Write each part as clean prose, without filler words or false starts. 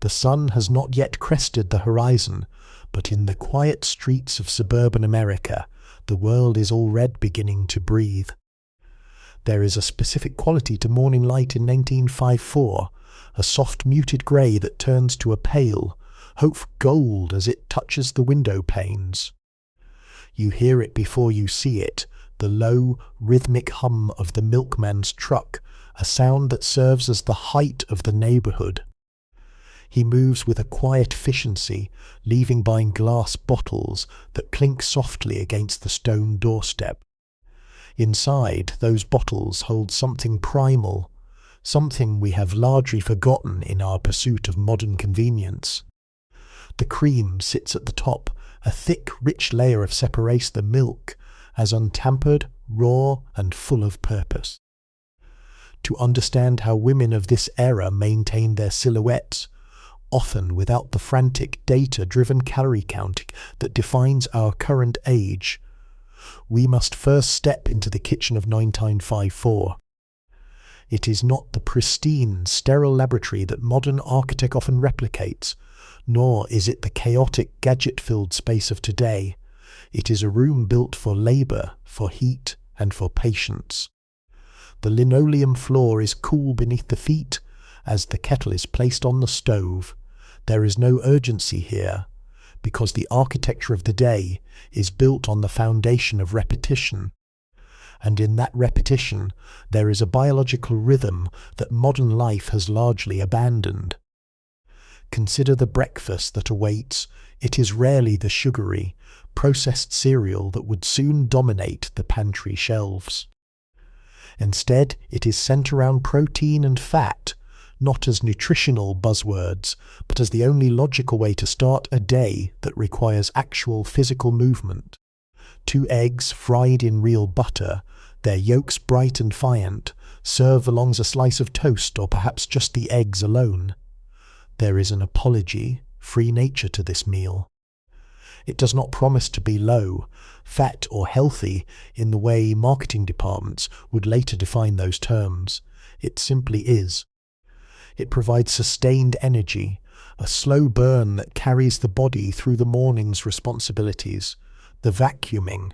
The sun has not yet crested the horizon, but in the quiet streets of suburban America, the world is already beginning to breathe. There is a specific quality to morning light in 1954, a soft muted grey that turns to a pale, hopeful gold as it touches the window panes. You hear it before you see it, the low, rhythmic hum of the milkman's truck, a sound that serves as the height of the neighbourhood. He moves with a quiet efficiency, leaving behind glass bottles that clink softly against the stone doorstep. Inside, those bottles hold something primal, something we have largely forgotten in our pursuit of modern convenience. The cream sits at the top, a thick, rich layer of separation, the milk, as untampered, raw, and full of purpose. To understand how women of this era maintain their silhouettes, often without the frantic data-driven calorie counting that defines our current age, we must first step into the kitchen of 1954. It is not the pristine, sterile laboratory that modern architect often replicates, nor is it the chaotic, gadget-filled space of today. It is a room built for labour, for heat, and for patience. The linoleum floor is cool beneath the feet as the kettle is placed on the stove. There is no urgency here, because the architecture of the day is built on the foundation of repetition. And in that repetition, there is a biological rhythm that modern life has largely abandoned. Consider the breakfast that awaits. It is rarely the sugary, processed cereal that would soon dominate the pantry shelves. Instead, it is centered around protein and fat, not as nutritional buzzwords, but as the only logical way to start a day that requires actual physical movement. 2 eggs fried in real butter, their yolks bright and defiant, serve along a slice of toast or perhaps just the eggs alone. There is an apology-free nature to this meal. It does not promise to be low, fat or healthy in the way marketing departments would later define those terms. It simply is. It provides sustained energy, a slow burn that carries the body through the morning's responsibilities, the vacuuming,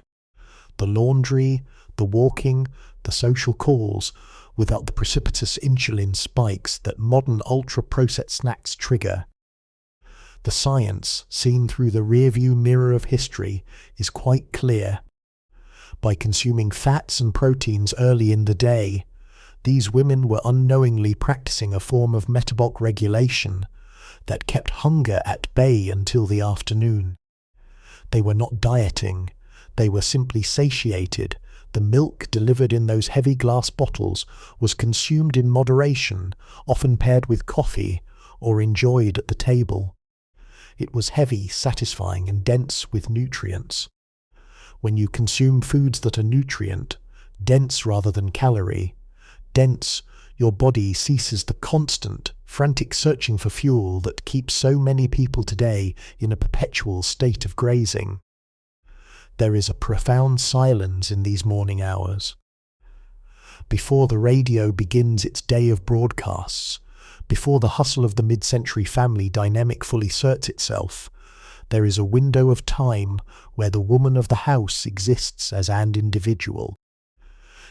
the laundry, the walking, the social calls, without the precipitous insulin spikes that modern ultra-processed snacks trigger. The science, seen through the rearview mirror of history, is quite clear. By consuming fats and proteins early in the day, these women were unknowingly practicing a form of metabolic regulation that kept hunger at bay until the afternoon. They were not dieting, they were simply satiated. The milk delivered in those heavy glass bottles was consumed in moderation, often paired with coffee, or enjoyed at the table. It was heavy, satisfying, and dense with nutrients. When you consume foods that are nutrient, dense rather than calorie, dense, your body ceases the constant, frantic searching for fuel that keeps so many people today in a perpetual state of grazing. There is a profound silence in these morning hours. Before the radio begins its day of broadcasts, before the hustle of the mid-century family dynamic fully asserts itself, there is a window of time where the woman of the house exists as an individual.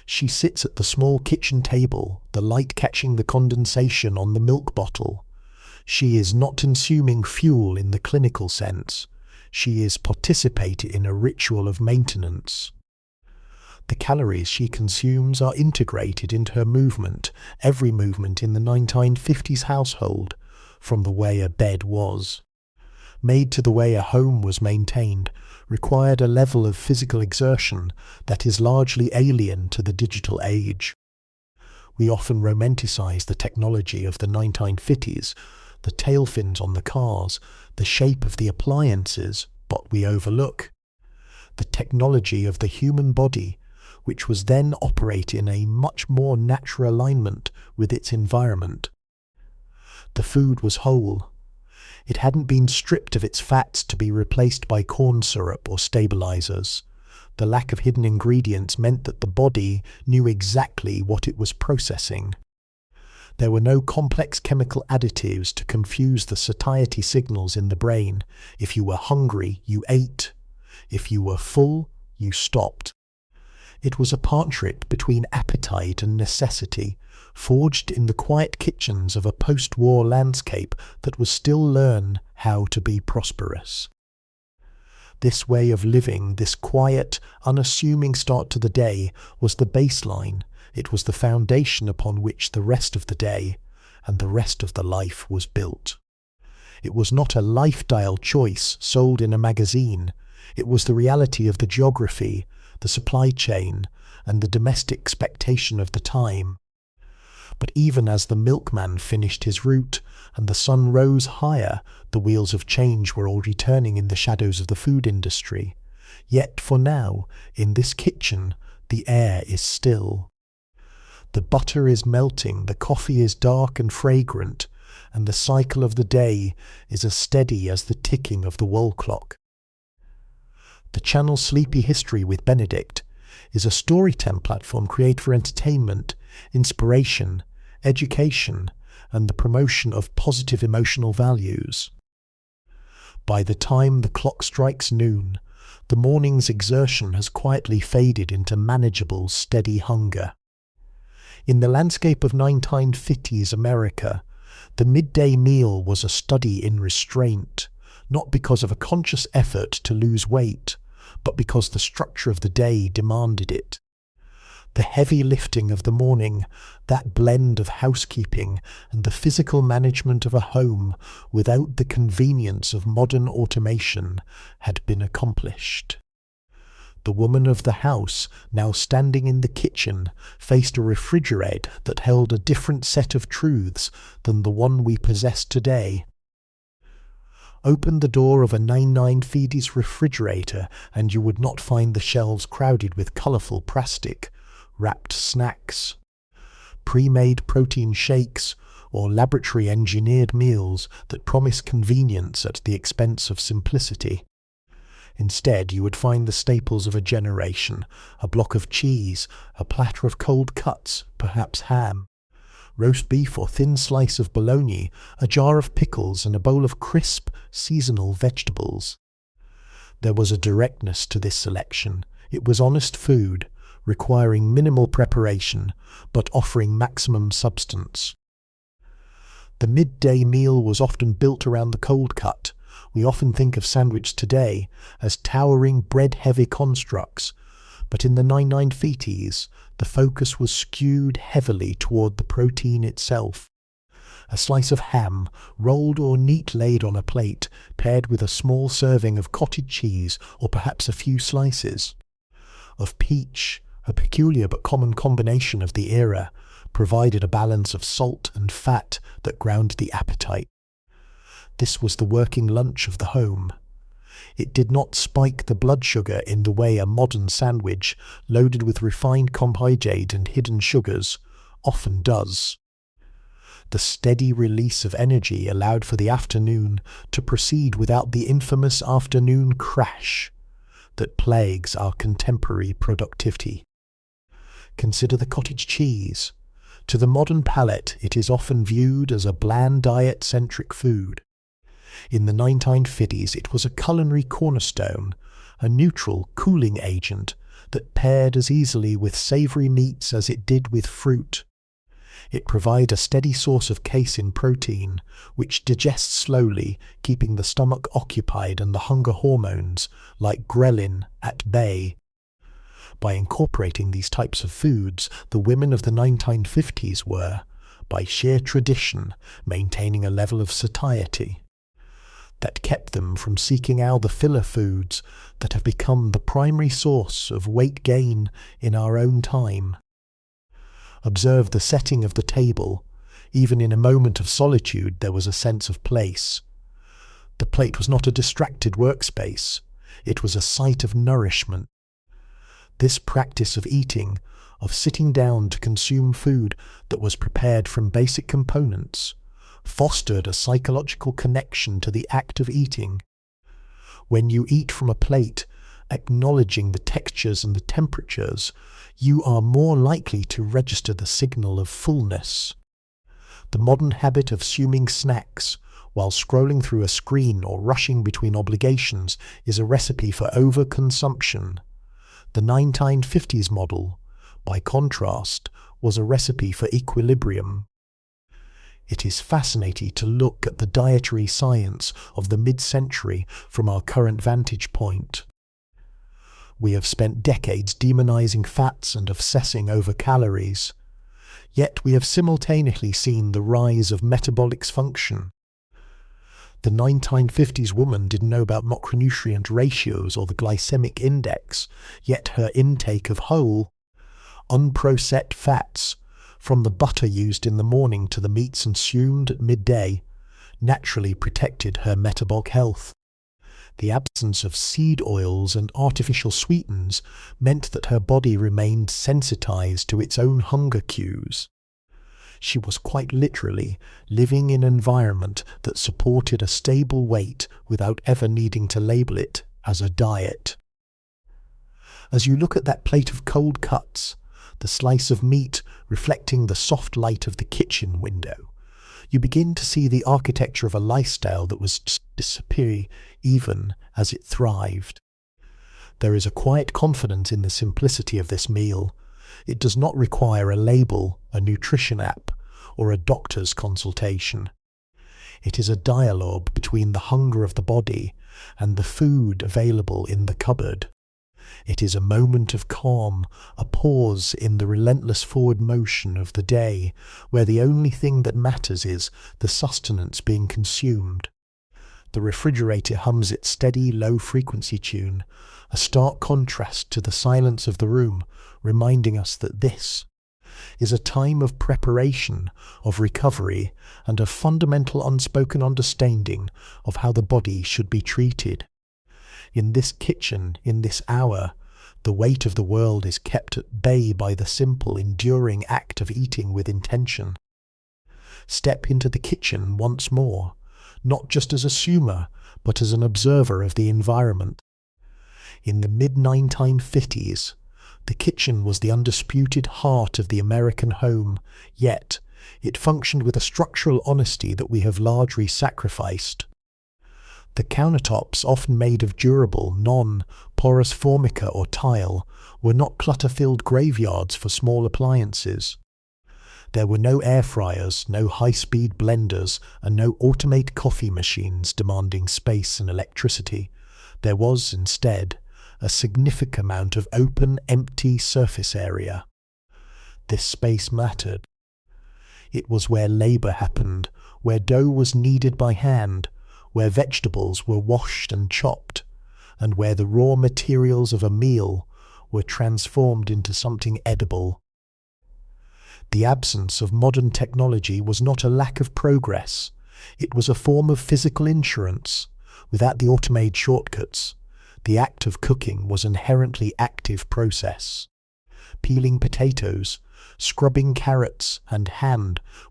She sits at the small kitchen table, the light catching the condensation on the milk bottle. She is not consuming fuel in the clinical sense. She is participating in a ritual of maintenance. The calories she consumes are integrated into her movement, every movement in the 1950s household, from the way a bed was made to the way a home was maintained, required a level of physical exertion that is largely alien to the digital age. We often romanticize the technology of the 1950s, the tail fins on the cars, the shape of the appliances, but we overlook the technology of the human body, which was then operating in a much more natural alignment with its environment. The food was whole. It hadn't been stripped of its fats to be replaced by corn syrup or stabilizers. The lack of hidden ingredients meant that the body knew exactly what it was processing. There were no complex chemical additives to confuse the satiety signals in the brain. If you were hungry, you ate. If you were full, you stopped. It was a partnership between appetite and necessity, forged in the quiet kitchens of a post-war landscape that was still learn how to be prosperous. This way of living, this quiet, unassuming start to the day, was the baseline. It was the foundation upon which the rest of the day and the rest of the life was built. It was not a lifestyle choice sold in a magazine. It was the reality of the geography, the supply chain, and the domestic expectation of the time. But even as the milkman finished his route and the sun rose higher, the wheels of change were already turning in the shadows of the food industry. Yet for now, in this kitchen, the air is still. The butter is melting, the coffee is dark and fragrant, and the cycle of the day is as steady as the ticking of the wall clock. The channel Sleepy History with Benedict is a storytime platform created for entertainment, inspiration, education, and the promotion of positive emotional values. By the time the clock strikes noon, the morning's exertion has quietly faded into manageable, steady hunger. In the landscape of 1950s America, the midday meal was a study in restraint, not because of a conscious effort to lose weight, but because the structure of the day demanded it. The heavy lifting of the morning, that blend of housekeeping and the physical management of a home without the convenience of modern automation, had been accomplished. The woman of the house, now standing in the kitchen, faced a refrigerator that held a different set of truths than the one we possess today. Open the door of a 1950s refrigerator and you would not find the shelves crowded with colourful plastic, wrapped snacks, pre-made protein shakes, or laboratory-engineered meals that promise convenience at the expense of simplicity. Instead, you would find the staples of a generation, a block of cheese, a platter of cold cuts, perhaps ham, roast beef or thin slice of bologna, a jar of pickles, and a bowl of crisp, seasonal vegetables. There was a directness to this selection. It was honest food, requiring minimal preparation, but offering maximum substance. The midday meal was often built around the cold cut. We often think of sandwiches today as towering bread-heavy constructs, but in the 1950s, the focus was skewed heavily toward the protein itself. A slice of ham, rolled or neat laid on a plate, paired with a small serving of cottage cheese or perhaps a few slices of peach, a peculiar but common combination of the era, provided a balance of salt and fat that ground the appetite. This was the working lunch of the home. It did not spike the blood sugar in the way a modern sandwich, loaded with refined carbohydrate and hidden sugars, often does. The steady release of energy allowed for the afternoon to proceed without the infamous afternoon crash that plagues our contemporary productivity. Consider the cottage cheese. To the modern palate, it is often viewed as a bland diet-centric food. In the 1950s, it was a culinary cornerstone, a neutral, cooling agent that paired as easily with savoury meats as it did with fruit. It provided a steady source of casein protein, which digests slowly, keeping the stomach occupied and the hunger hormones, like ghrelin, at bay. By incorporating these types of foods, the women of the 1950s were, by sheer tradition, maintaining a level of satiety that kept them from seeking out the filler foods that have become the primary source of weight gain in our own time. Observe the setting of the table. Even in a moment of solitude there was a sense of place. The plate was not a distracted workspace. It was a site of nourishment. This practice of eating, of sitting down to consume food that was prepared from basic components, fostered a psychological connection to the act of eating. When you eat from a plate, acknowledging the textures and the temperatures, you are more likely to register the signal of fullness. The modern habit of consuming snacks while scrolling through a screen or rushing between obligations is a recipe for overconsumption. The 1950s model, by contrast, was a recipe for equilibrium. It is fascinating to look at the dietary science of the mid-century from our current vantage point. We have spent decades demonizing fats and obsessing over calories. Yet we have simultaneously seen the rise of metabolic dysfunction. The 1950s woman didn't know about macronutrient ratios or the glycemic index, yet her intake of whole, unprocessed fats, from the butter used in the morning to the meats consumed at midday, naturally protected her metabolic health. The absence of seed oils and artificial sweeteners meant that her body remained sensitized to its own hunger cues. She was quite literally living in an environment that supported a stable weight without ever needing to label it as a diet. As you look at that plate of cold cuts, the slice of meat reflecting the soft light of the kitchen window, you begin to see the architecture of a lifestyle that was disappearing even as it thrived. There is a quiet confidence in the simplicity of this meal. It does not require a label, a nutrition app, or a doctor's consultation. It is a dialogue between the hunger of the body and the food available in the cupboard. It is a moment of calm, a pause in the relentless forward motion of the day, where the only thing that matters is the sustenance being consumed. The refrigerator hums its steady, low-frequency tune, a stark contrast to the silence of the room, reminding us that this is a time of preparation, of recovery, and of fundamental unspoken understanding of how the body should be treated. In this kitchen, in this hour, the weight of the world is kept at bay by the simple, enduring act of eating with intention. Step into the kitchen once more, not just as a consumer, but as an observer of the environment. In the mid-1950s, the kitchen was the undisputed heart of the American home, yet it functioned with a structural honesty that we have largely sacrificed. The countertops, often made of durable, non-porous formica or tile, were not clutter-filled graveyards for small appliances. There were no air fryers, no high-speed blenders, and no automated coffee machines demanding space and electricity. There was, instead, a significant amount of open, empty surface area. This space mattered. It was where labor happened, where dough was kneaded by hand, where vegetables were washed and chopped, and where the raw materials of a meal were transformed into something edible. The absence of modern technology was not a lack of progress. It was a form of physical insurance. Without the automated shortcuts, the act of cooking was an inherently active process. Peeling potatoes, scrubbing carrots, and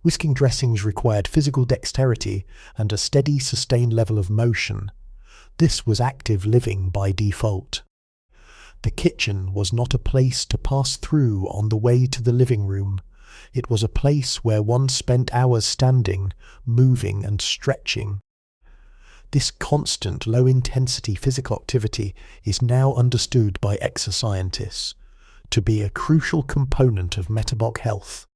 whisking dressings required physical dexterity and a steady, sustained level of motion. This was active living by default. The kitchen was not a place to pass through on the way to the living room. It was a place where one spent hours standing, moving, and stretching. This constant, low-intensity physical activity is now understood by exoscientists to be a crucial component of metabolic health,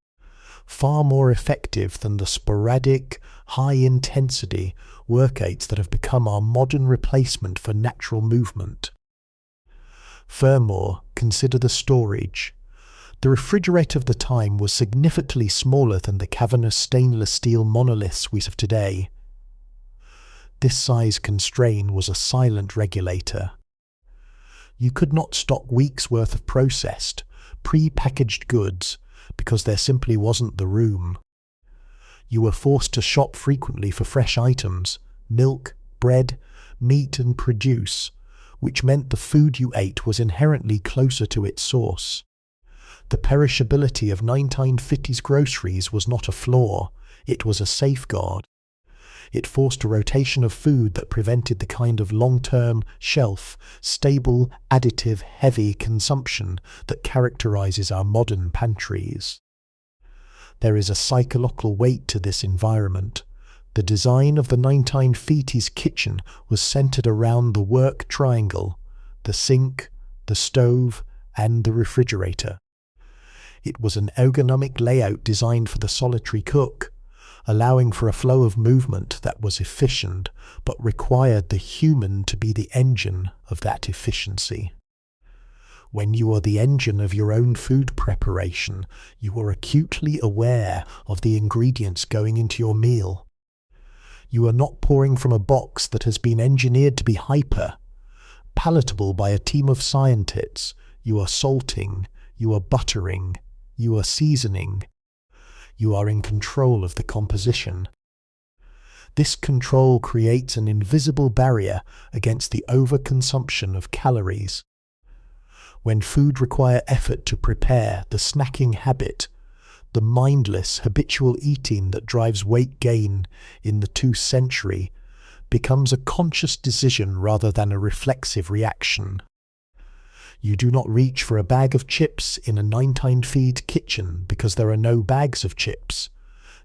far more effective than the sporadic, high-intensity workouts that have become our modern replacement for natural movement. Furthermore, consider the storage. The refrigerator of the time was significantly smaller than the cavernous stainless steel monoliths we have today. This size constraint was a silent regulator. You could not stock weeks' worth of processed, pre-packaged goods because there simply wasn't the room. You were forced to shop frequently for fresh items, milk, bread, meat and produce, which meant the food you ate was inherently closer to its source. The perishability of 1950s groceries was not a flaw, it was a safeguard. It forced a rotation of food that prevented the kind of long-term, shelf, stable, additive, heavy consumption that characterizes our modern pantries. There is a psychological weight to this environment. The design of the 1950s kitchen was centered around the work triangle, the sink, the stove, and the refrigerator. It was an ergonomic layout designed for the solitary cook, allowing for a flow of movement that was efficient but required the human to be the engine of that efficiency. When you are the engine of your own food preparation, you are acutely aware of the ingredients going into your meal. You are not pouring from a box that has been engineered to be palatable by a team of scientists. You are salting, you are buttering, you are seasoning. You are in control of the composition. This control creates an invisible barrier against the overconsumption of calories. When food requires effort to prepare, the snacking habit, the mindless, habitual eating that drives weight gain in the 2nd century, becomes a conscious decision rather than a reflexive reaction. You do not reach for a bag of chips in a 1950s kitchen because there are no bags of chips.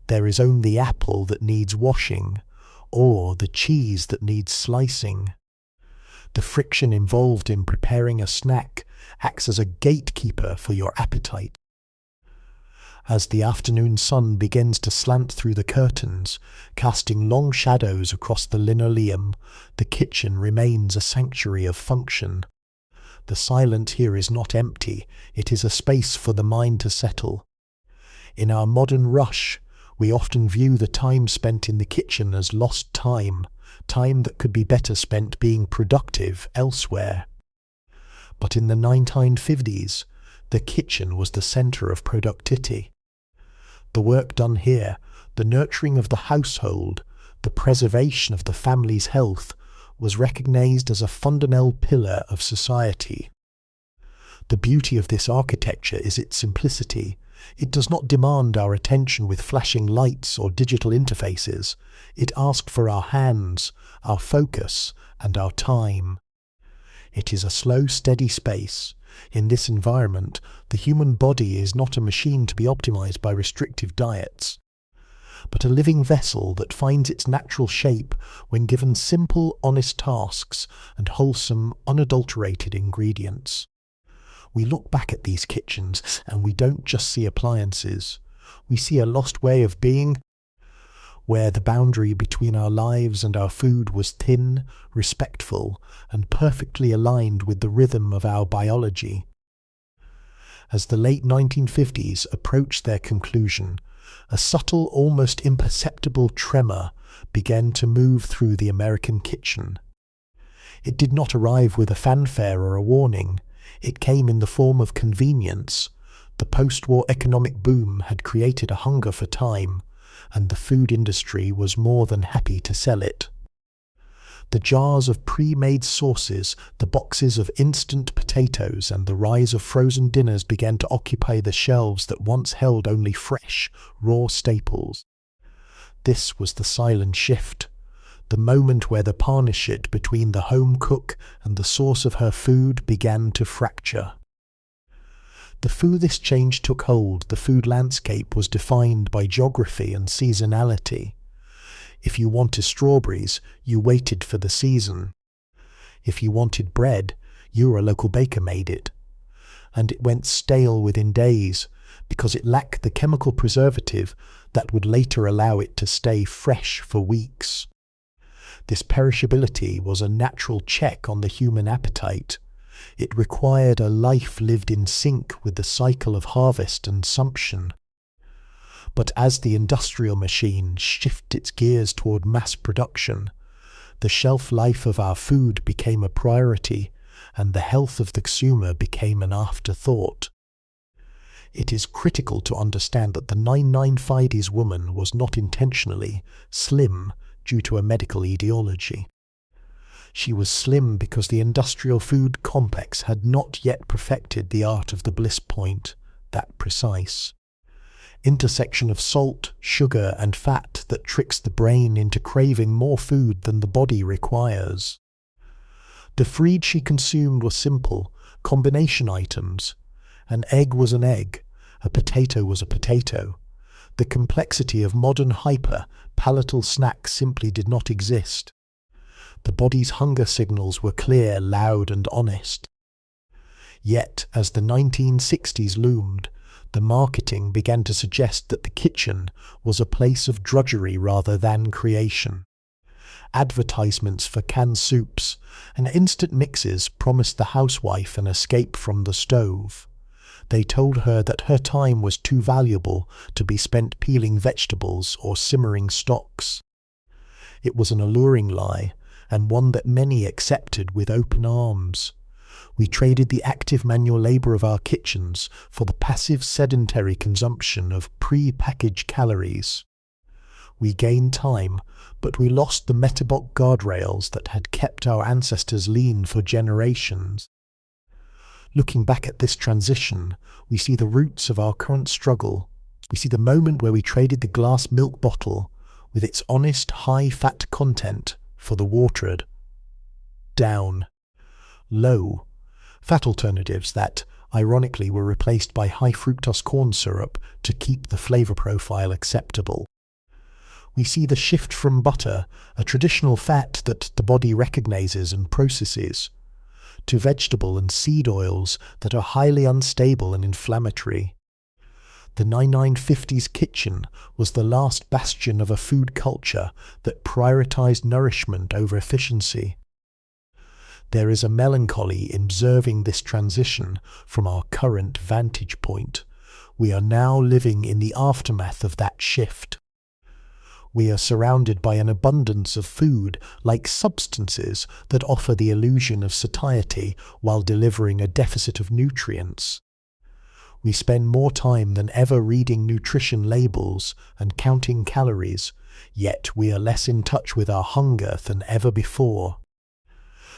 There is only the apple that needs washing, or the cheese that needs slicing. The friction involved in preparing a snack acts as a gatekeeper for your appetite. As the afternoon sun begins to slant through the curtains, casting long shadows across the linoleum, the kitchen remains a sanctuary of function. The silence here is not empty, it is a space for the mind to settle. In our modern rush, we often view the time spent in the kitchen as lost time that could be better spent being productive elsewhere. But in the 1950s, the kitchen was the centre of productivity. The work done here, the nurturing of the household, the preservation of the family's health, was recognized as a fundamental pillar of society. The beauty of this architecture is its simplicity. It does not demand our attention with flashing lights or digital interfaces. It asks for our hands, our focus, and our time. It is a slow, steady space. In this environment, the human body is not a machine to be optimized by restrictive diets, but a living vessel that finds its natural shape when given simple, honest tasks and wholesome, unadulterated ingredients. We look back at these kitchens and we don't just see appliances. We see a lost way of being, where the boundary between our lives and our food was thin, respectful, and perfectly aligned with the rhythm of our biology. As the late 1950s approached their conclusion, a subtle, almost imperceptible tremor began to move through the American kitchen. It did not arrive with a fanfare or a warning. It came in the form of convenience. The post-war economic boom had created a hunger for time, and the food industry was more than happy to sell it. The jars of pre-made sauces, the boxes of instant potatoes, and the rise of frozen dinners began to occupy the shelves that once held only fresh, raw staples. This was the silent shift, the moment where the partnership between the home cook and the source of her food began to fracture. The food this change took hold, the food landscape was defined by geography and seasonality. If you wanted strawberries, you waited for the season. If you wanted bread, your local baker made it. And it went stale within days because it lacked the chemical preservative that would later allow it to stay fresh for weeks. This perishability was a natural check on the human appetite. It required a life lived in sync with the cycle of harvest and sumption. But as the industrial machine shifted its gears toward mass production, the shelf life of our food became a priority, and the health of the consumer became an afterthought. It is critical to understand that the 1950s woman was not intentionally slim due to a medical ideology. She was slim because the industrial food complex had not yet perfected the art of the bliss point, that precise intersection of salt, sugar, and fat that tricks the brain into craving more food than the body requires. The food she consumed was simple, combination items. An egg was an egg, a potato was a potato. The complexity of modern hyper-palatal snacks simply did not exist. The body's hunger signals were clear, loud, and honest. Yet, as the 1960s loomed, the marketing began to suggest that the kitchen was a place of drudgery rather than creation. Advertisements for canned soups and instant mixes promised the housewife an escape from the stove. They told her that her time was too valuable to be spent peeling vegetables or simmering stocks. It was an alluring lie, and one that many accepted with open arms. We traded the active manual labour of our kitchens for the passive sedentary consumption of pre-packaged calories. We gained time, but we lost the metabolic guardrails that had kept our ancestors lean for generations. Looking back at this transition, we see the roots of our current struggle. We see the moment where we traded the glass milk bottle with its honest high-fat content for the watered, down, low, fat alternatives that, ironically, were replaced by high-fructose corn syrup to keep the flavour profile acceptable. We see the shift from butter, a traditional fat that the body recognizes and processes, to vegetable and seed oils that are highly unstable and inflammatory. The 1950s kitchen was the last bastion of a food culture that prioritized nourishment over efficiency. There is a melancholy in observing this transition from our current vantage point. We are now living in the aftermath of that shift. We are surrounded by an abundance of food, like substances that offer the illusion of satiety while delivering a deficit of nutrients. We spend more time than ever reading nutrition labels and counting calories, yet we are less in touch with our hunger than ever before.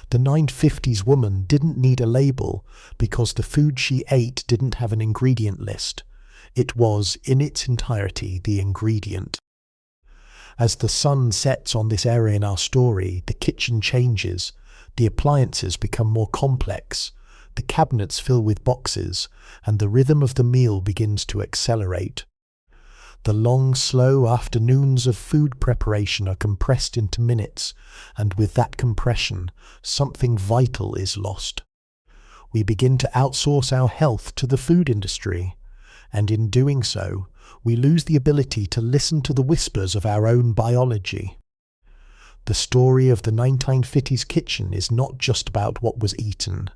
The 1950s woman didn't need a label because the food she ate didn't have an ingredient list. It was, in its entirety, the ingredient. As the sun sets on this area in our story, the kitchen changes, the appliances become more complex, the cabinets fill with boxes, and the rhythm of the meal begins to accelerate. The long, slow afternoons of food preparation are compressed into minutes, and with that compression, something vital is lost. We begin to outsource our health to the food industry, and in doing so, we lose the ability to listen to the whispers of our own biology. The story of the 1950s kitchen is not just about what was eaten.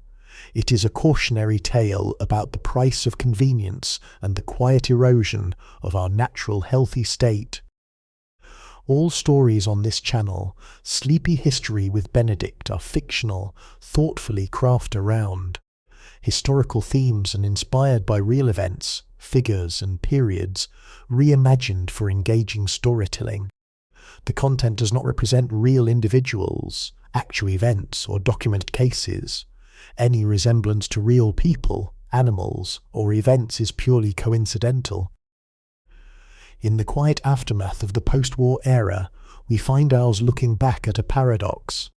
It is a cautionary tale about the price of convenience and the quiet erosion of our natural healthy state. All stories on this channel, Sleepy History with Benedict, are fictional, thoughtfully crafted around historical themes and inspired by real events, figures and periods, reimagined for engaging storytelling. The content does not represent real individuals, actual events, or documented cases. Any resemblance to real people, animals, or events is purely coincidental. In the quiet aftermath of the post-war era, we find ourselves looking back at a paradox.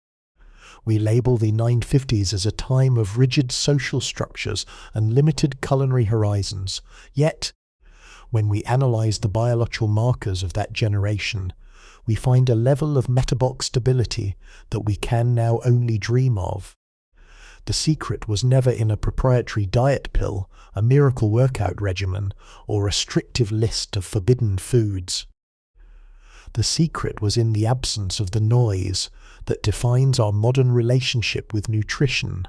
We label the 1950s as a time of rigid social structures and limited culinary horizons, yet, when we analyze the biological markers of that generation, we find a level of metabolic stability that we can now only dream of. The secret was never in a proprietary diet pill, a miracle workout regimen, or a restrictive list of forbidden foods. The secret was in the absence of the noise that defines our modern relationship with nutrition.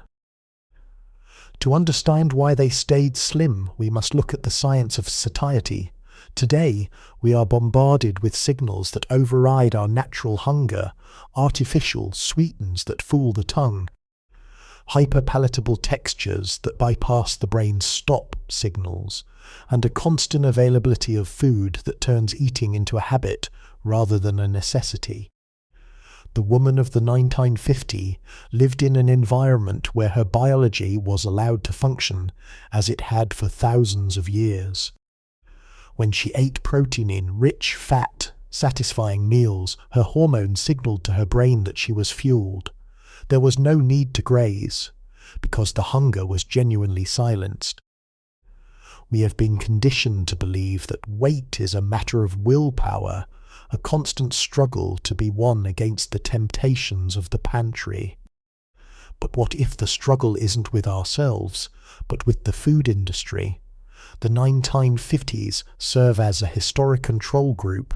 To understand why they stayed slim, we must look at the science of satiety. Today, we are bombarded with signals that override our natural hunger, artificial sweetens that fool the tongue, hyperpalatable textures that bypass the brain's stop signals, and a constant availability of food that turns eating into a habit rather than a necessity. The woman of the 1950s lived in an environment where her biology was allowed to function as it had for thousands of years. When she ate protein in rich, fat, satisfying meals, her hormones signaled to her brain that she was fueled. There was no need to graze, because the hunger was genuinely silenced. We have been conditioned to believe that weight is a matter of willpower, a constant struggle to be won against the temptations of the pantry. But what if the struggle isn't with ourselves, but with the food industry? The 1950s serve as a historic control group.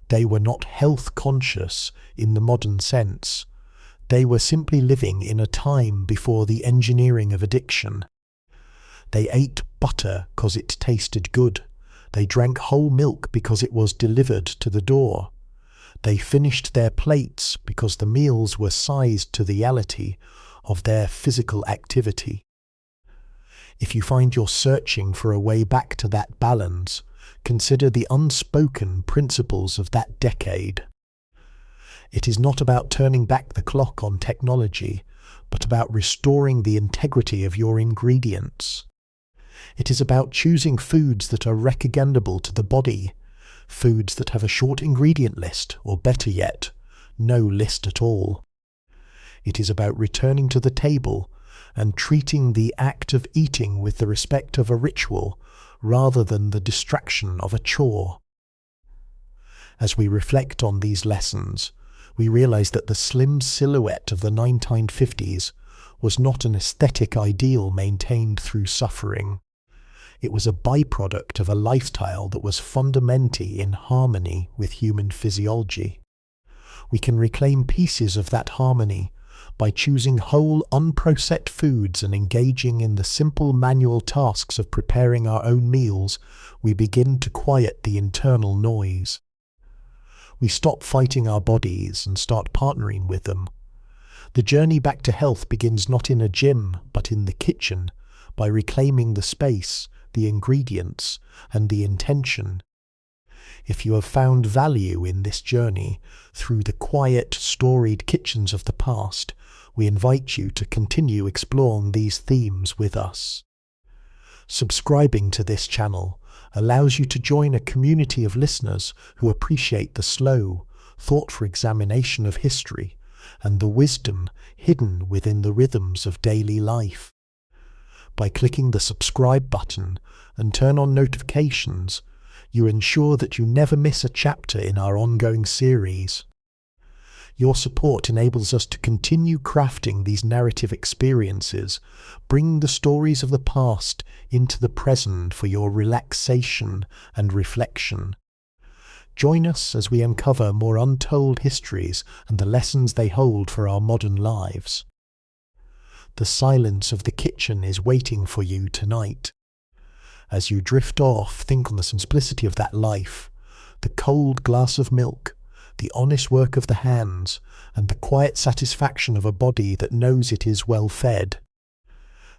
They were not health conscious in the modern sense. They were simply living in a time before the engineering of addiction. They ate butter because it tasted good. They drank whole milk because it was delivered to the door. They finished their plates because the meals were sized to the reality of their physical activity. If you find you're searching for a way back to that balance, consider the unspoken principles of that decade. It is not about turning back the clock on technology, but about restoring the integrity of your ingredients. It is about choosing foods that are recommendable to the body, foods that have a short ingredient list, or better yet, no list at all. It is about returning to the table and treating the act of eating with the respect of a ritual rather than the distraction of a chore. As we reflect on these lessons, we realize that the slim silhouette of the 1950s was not an aesthetic ideal maintained through suffering. It was a byproduct of a lifestyle that was fundamentally in harmony with human physiology. We can reclaim pieces of that harmony by choosing whole, unprocessed foods and engaging in the simple manual tasks of preparing our own meals. We begin to quiet the internal noise. We stop fighting our bodies and start partnering with them. The journey back to health begins not in a gym, but in the kitchen, by reclaiming the space, the ingredients, and the intention. If you have found value in this journey through the quiet, storied kitchens of the past, we invite you to continue exploring these themes with us. Subscribing to this channel allows you to join a community of listeners who appreciate the slow, thoughtful examination of history and the wisdom hidden within the rhythms of daily life. By clicking the subscribe button and turn on notifications, you ensure that you never miss a chapter in our ongoing series. Your support enables us to continue crafting these narrative experiences, bringing the stories of the past into the present for your relaxation and reflection. Join us as we uncover more untold histories and the lessons they hold for our modern lives. The silence of the kitchen is waiting for you tonight. As you drift off, think on the simplicity of that life, the cold glass of milk, the honest work of the hands, and the quiet satisfaction of a body that knows it is well fed.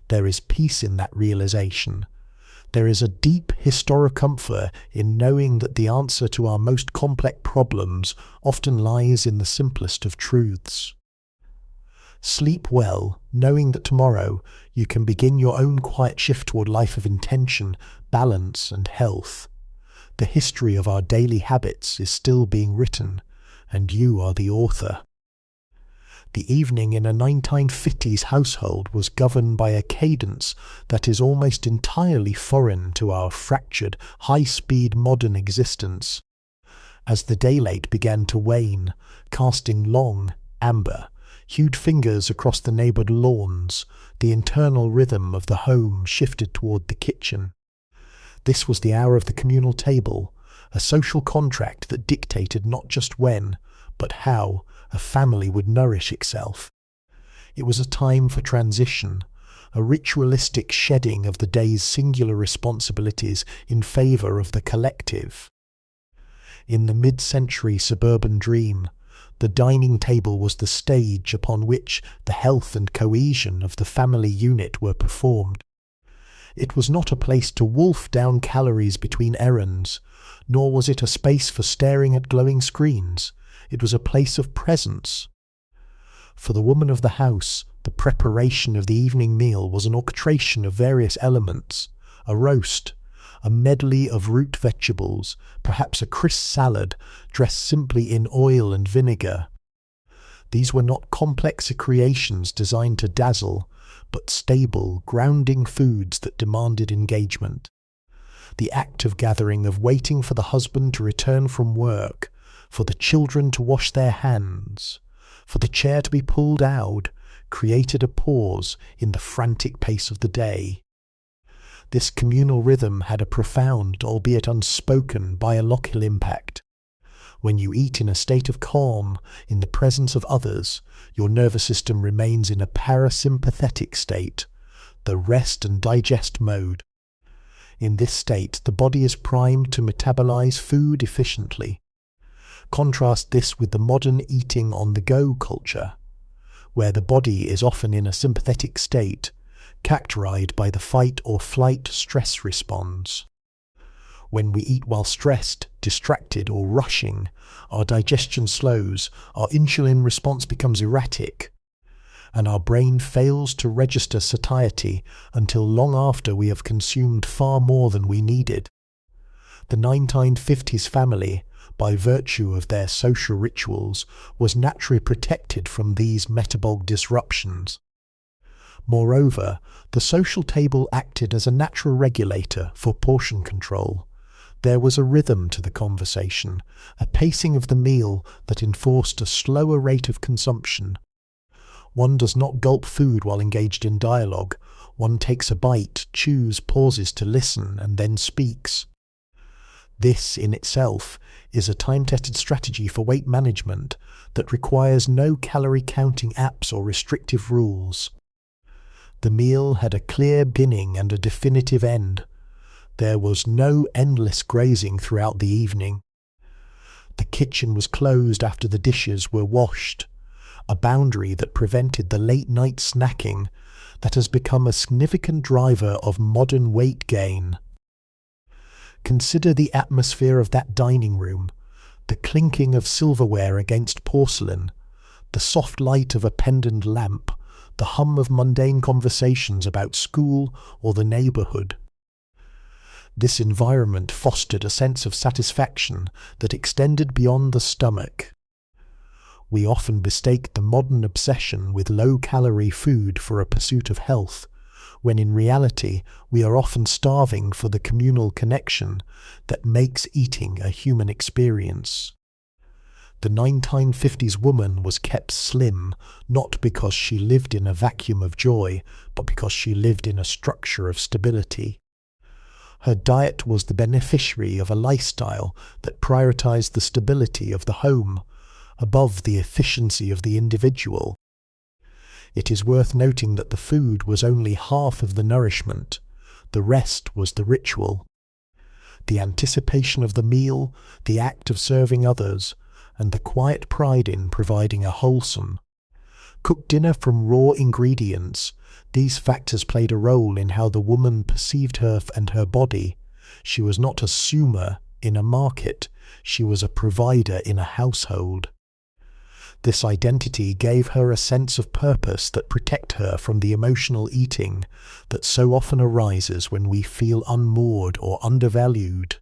There is peace in that realization. There is a deep historic comfort in knowing that the answer to our most complex problems often lies in the simplest of truths. Sleep well, knowing that tomorrow you can begin your own quiet shift toward a life of intention, balance, and health. The history of our daily habits is still being written, and you are the author. The evening in a 1950s household was governed by a cadence that is almost entirely foreign to our fractured, high-speed modern existence. As the daylight began to wane, casting long, amber, hued fingers across the neighboured lawns, the internal rhythm of the home shifted toward the kitchen. This was the hour of the communal table, a social contract that dictated not just when, but how, a family would nourish itself. It was a time for transition, a ritualistic shedding of the day's singular responsibilities in favour of the collective. In the mid-century suburban dream, the dining table was the stage upon which the health and cohesion of the family unit were performed. It was not a place to wolf down calories between errands, nor was it a space for staring at glowing screens. It was a place of presence. For the woman of the house, the preparation of the evening meal was an orchestration of various elements, a roast, a medley of root vegetables, perhaps a crisp salad dressed simply in oil and vinegar. These were not complex creations designed to dazzle, but stable, grounding foods that demanded engagement. The active gathering of waiting for the husband to return from work, for the children to wash their hands, for the chair to be pulled out, created a pause in the frantic pace of the day. This communal rhythm had a profound, albeit unspoken, biological impact. When you eat in a state of calm, in the presence of others, your nervous system remains in a parasympathetic state, the rest and digest mode. In this state, the body is primed to metabolize food efficiently. Contrast this with the modern eating on the go culture, where the body is often in a sympathetic state, characterized by the fight or flight stress response. When we eat while stressed, distracted, or rushing, our digestion slows, our insulin response becomes erratic, and our brain fails to register satiety until long after we have consumed far more than we needed. The 1950s family, by virtue of their social rituals, was naturally protected from these metabolic disruptions. Moreover, the social table acted as a natural regulator for portion control. There was a rhythm to the conversation, a pacing of the meal that enforced a slower rate of consumption. One does not gulp food while engaged in dialogue. One takes a bite, chews, pauses to listen, and then speaks. This, in itself, is a time-tested strategy for weight management that requires no calorie-counting apps or restrictive rules. The meal had a clear beginning and a definitive end. There was no endless grazing throughout the evening. The kitchen was closed after the dishes were washed, a boundary that prevented the late-night snacking that has become a significant driver of modern weight gain. Consider the atmosphere of that dining room, the clinking of silverware against porcelain, the soft light of a pendant lamp, the hum of mundane conversations about school or the neighborhood. This environment fostered a sense of satisfaction that extended beyond the stomach. We often mistake the modern obsession with low-calorie food for a pursuit of health, when in reality we are often starving for the communal connection that makes eating a human experience. The 1950s woman was kept slim, not because she lived in a vacuum of joy, but because she lived in a structure of stability. Her diet was the beneficiary of a lifestyle that prioritized the stability of the home above the efficiency of the individual. It is worth noting that the food was only half of the nourishment. The rest was the ritual. The anticipation of the meal, the act of serving others, and the quiet pride in providing a wholesome, cooked dinner from raw ingredients. These factors played a role in how the woman perceived her and her body. She was not a consumer in a market, she was a provider in a household. This identity gave her a sense of purpose that protected her from the emotional eating that so often arises when we feel unmoored or undervalued.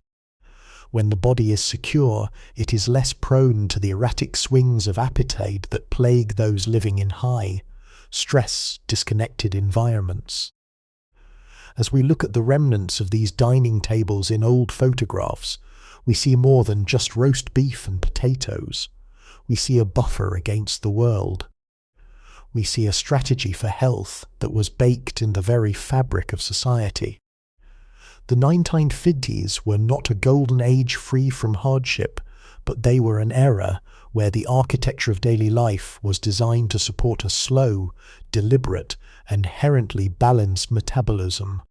When the body is secure, it is less prone to the erratic swings of appetite that plague those living in high, stress, disconnected environments. As we look at the remnants of these dining tables in old photographs, we see more than just roast beef and potatoes. We see a buffer against the world. We see a strategy for health that was baked in the very fabric of society. The 1950s were not a golden age free from hardship, but they were an era where the architecture of daily life was designed to support a slow, deliberate, and inherently balanced metabolism.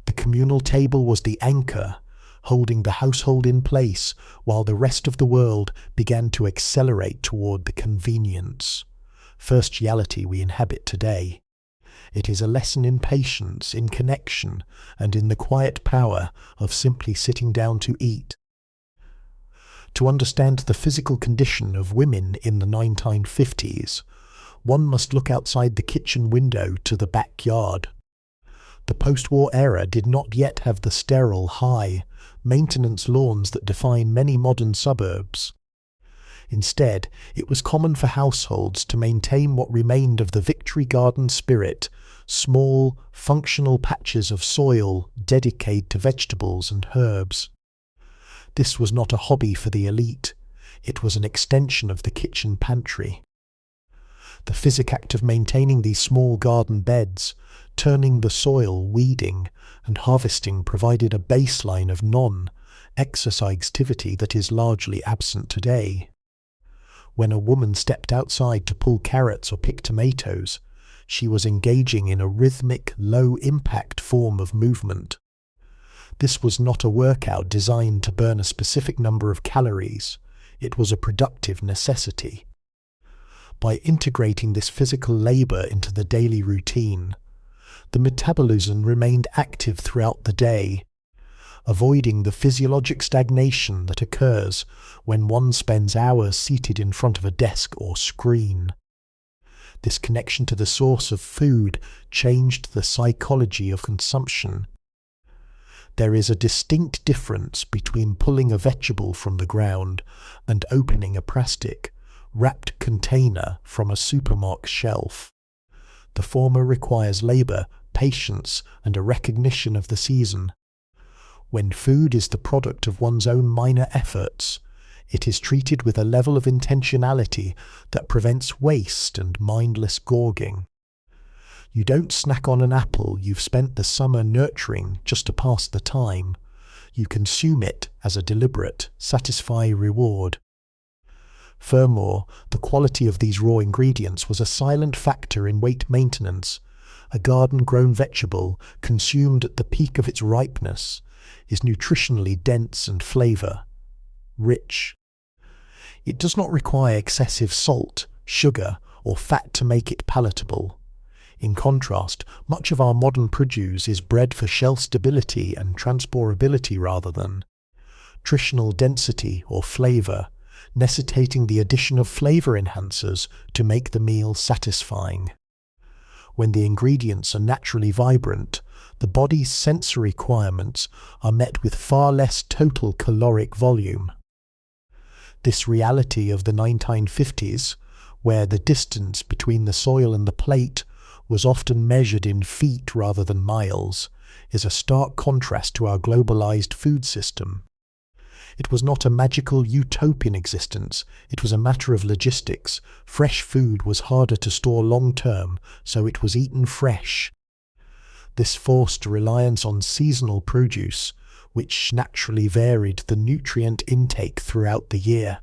The communal table was the anchor, holding the household in place while the rest of the world began to accelerate toward the convenience, first reality we inhabit today. It is a lesson in patience, in connection, and in the quiet power of simply sitting down to eat. To understand the physical condition of women in the 1950s, one must look outside the kitchen window to the backyard. The post-war era did not yet have the sterile, high, maintenance lawns that define many modern suburbs. Instead, it was common for households to maintain what remained of the Victory Garden spirit, small, functional patches of soil dedicated to vegetables and herbs. This was not a hobby for the elite, it was an extension of the kitchen pantry. The physical act of maintaining these small garden beds, turning the soil, weeding, and harvesting provided a baseline of non-exercise activity that is largely absent today. When a woman stepped outside to pull carrots or pick tomatoes, she was engaging in a rhythmic, low-impact form of movement. This was not a workout designed to burn a specific number of calories. It was a productive necessity. By integrating this physical labor into the daily routine, the metabolism remained active throughout the day, avoiding the physiologic stagnation that occurs when one spends hours seated in front of a desk or screen. This connection to the source of food changed the psychology of consumption. There is a distinct difference between pulling a vegetable from the ground and opening a plastic, wrapped container from a supermarket shelf. The former requires labor, patience, and a recognition of the season. When food is the product of one's own minor efforts, it is treated with a level of intentionality that prevents waste and mindless gorging. You don't snack on an apple you've spent the summer nurturing just to pass the time. You consume it as a deliberate, satisfying reward. Furthermore, the quality of these raw ingredients was a silent factor in weight maintenance. A garden-grown vegetable, consumed at the peak of its ripeness, is nutritionally dense and flavor-rich. It does not require excessive salt, sugar, or fat to make it palatable. In contrast, much of our modern produce is bred for shelf stability and transportability rather than nutritional density or flavor, necessitating the addition of flavor enhancers to make the meal satisfying. When the ingredients are naturally vibrant, the body's sensory requirements are met with far less total caloric volume. This reality of the 1950s, where the distance between the soil and the plate was often measured in feet rather than miles, is a stark contrast to our globalized food system. It was not a magical utopian existence, it was a matter of logistics. Fresh food was harder to store long term, so it was eaten fresh. This forced reliance on seasonal produce, which naturally varied the nutrient intake throughout the year.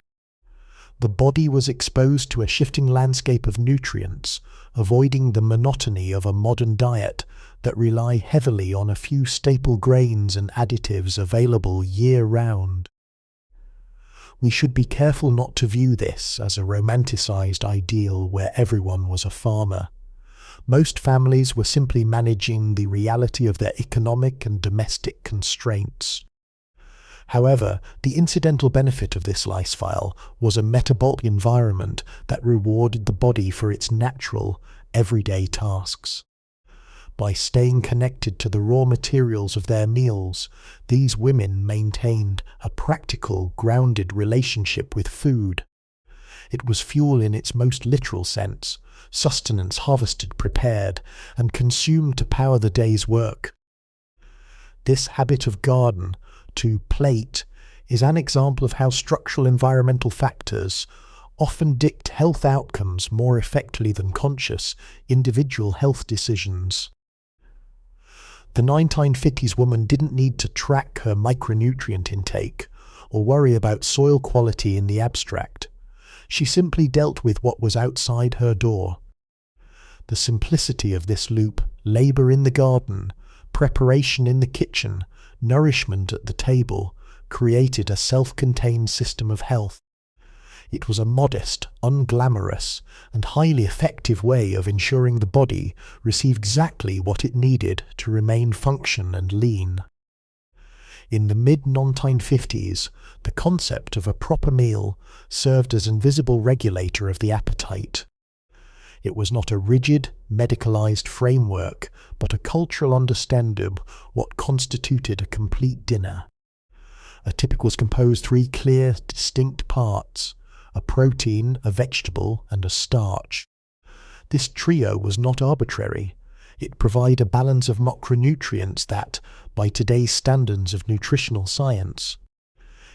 The body was exposed to a shifting landscape of nutrients, avoiding the monotony of a modern diet that rely heavily on a few staple grains and additives available year-round. We should be careful not to view this as a romanticized ideal where everyone was a farmer. Most families were simply managing the reality of their economic and domestic constraints. However, the incidental benefit of this lifestyle was a metabolic environment that rewarded the body for its natural, everyday tasks. By staying connected to the raw materials of their meals, these women maintained a practical, grounded relationship with food. It was fuel in its most literal sense, sustenance harvested, prepared, and consumed to power the day's work. This habit of garden to plate is an example of how structural environmental factors often dictate health outcomes more effectively than conscious individual health decisions. The 1950s woman didn't need to track her micronutrient intake or worry about soil quality in the abstract. She simply dealt with what was outside her door. The simplicity of this loop, labor in the garden, preparation in the kitchen, nourishment at the table, created a self-contained system of health. It was a modest, unglamorous, and highly effective way of ensuring the body received exactly what it needed to remain function and lean. In the mid-1950s, the concept of a proper meal served as an invisible regulator of the appetite. It was not a rigid, medicalized framework, but a cultural understanding of what constituted a complete dinner. A typical was composed of 3 clear, distinct parts: a protein, a vegetable, and a starch. This trio was not arbitrary. It provided a balance of macronutrients that, by today's standards of nutritional science,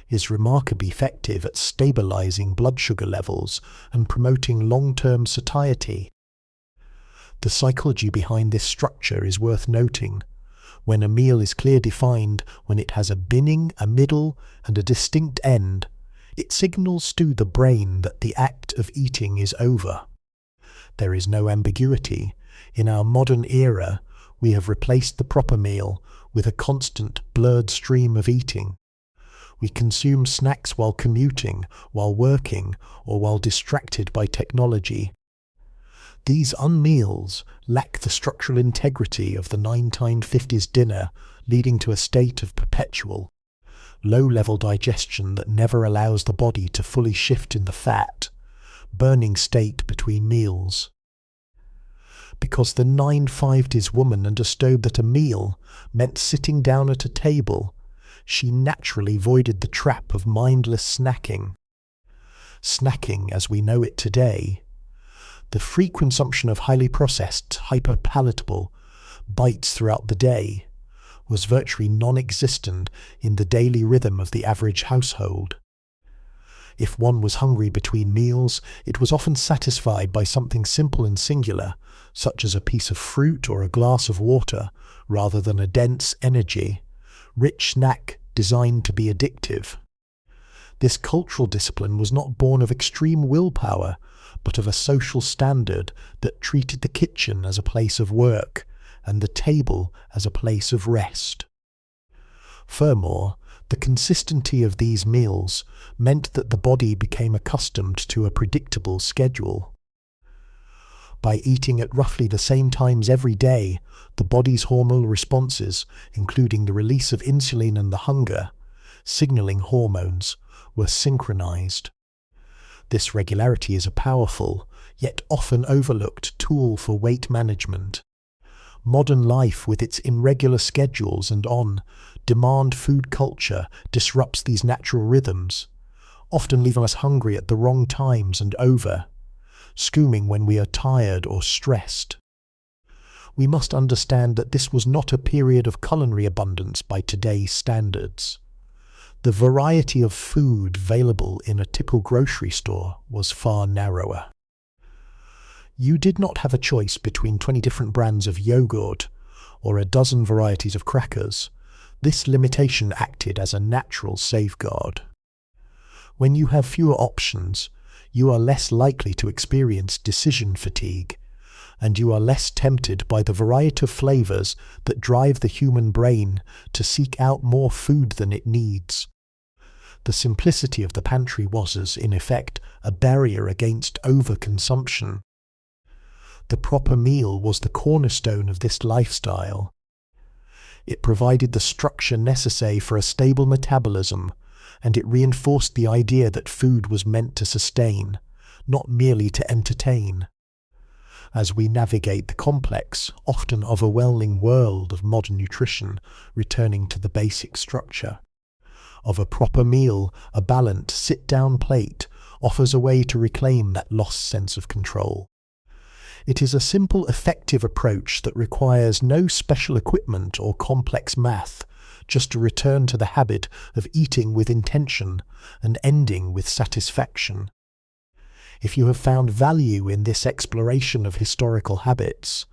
is remarkably effective at stabilizing blood sugar levels and promoting long-term satiety. The psychology behind this structure is worth noting. When a meal is clearly defined, when it has a beginning, a middle, and a distinct end, it signals to the brain that the act of eating is over. There is no ambiguity. In our modern era, we have replaced the proper meal with a constant, blurred stream of eating. We consume snacks while commuting, while working, or while distracted by technology. These unmeals lack the structural integrity of the 1950s dinner, leading to a state of perpetual, low-level digestion that never allows the body to fully shift in the fat, burning state between meals. Because the 1950s woman understood that a meal meant sitting down at a table, she naturally avoided the trap of mindless snacking. Snacking as we know it today, the free consumption of highly processed, hyper-palatable bites throughout the day, was virtually non-existent in the daily rhythm of the average household. If one was hungry between meals, it was often satisfied by something simple and singular, such as a piece of fruit or a glass of water, rather than a dense energy, rich snack designed to be addictive. This cultural discipline was not born of extreme willpower, but of a social standard that treated the kitchen as a place of work and the table as a place of rest. Furthermore, the consistency of these meals meant that the body became accustomed to a predictable schedule. By eating at roughly the same times every day, the body's hormonal responses, including the release of insulin and the hunger, signaling hormones, were synchronized. This regularity is a powerful, yet often overlooked tool for weight management. Modern life, with its irregular schedules and on-demand food culture, disrupts these natural rhythms, often leaving us hungry at the wrong times and over-consuming when we are tired or stressed. We must understand that this was not a period of culinary abundance by today's standards. The variety of food available in a typical grocery store was far narrower. You did not have a choice between 20 different brands of yogurt or a dozen varieties of crackers. This limitation acted as a natural safeguard. When you have fewer options, you are less likely to experience decision fatigue, and you are less tempted by the variety of flavors that drive the human brain to seek out more food than it needs. The simplicity of the pantry was, in effect, a barrier against overconsumption. The proper meal was the cornerstone of this lifestyle. It provided the structure necessary for a stable metabolism, and it reinforced the idea that food was meant to sustain, not merely to entertain. As we navigate the complex, often overwhelming world of modern nutrition, returning to the basic structure of a proper meal, a balanced sit-down plate offers a way to reclaim that lost sense of control. It is a simple, effective approach that requires no special equipment or complex math, just to return to the habit of eating with intention and ending with satisfaction. If you have found value in this exploration of historical habits,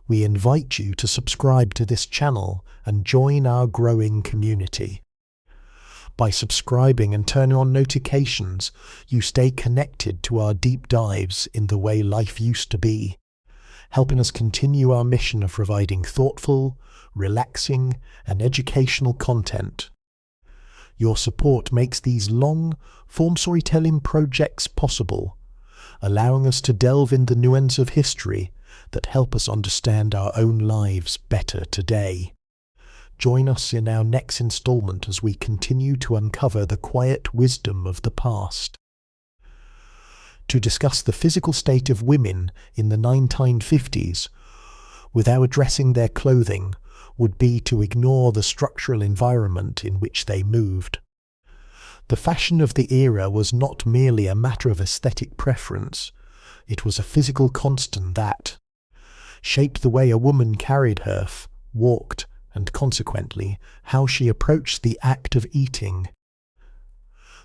we invite you to subscribe to this channel and join our growing community. By subscribing and turning on notifications, you stay connected to our deep dives in the way life used to be, helping us continue our mission of providing thoughtful, relaxing, and educational content. Your support makes these long-form storytelling projects possible, allowing us to delve in the nuance of history that help us understand our own lives better today. Join us in our next installment as we continue to uncover the quiet wisdom of the past. To discuss the physical state of women in the 1950s without addressing their clothing would be to ignore the structural environment in which they moved. The fashion of the era was not merely a matter of aesthetic preference, it was a physical constant that shaped the way a woman carried herself, walked, and consequently, how she approached the act of eating.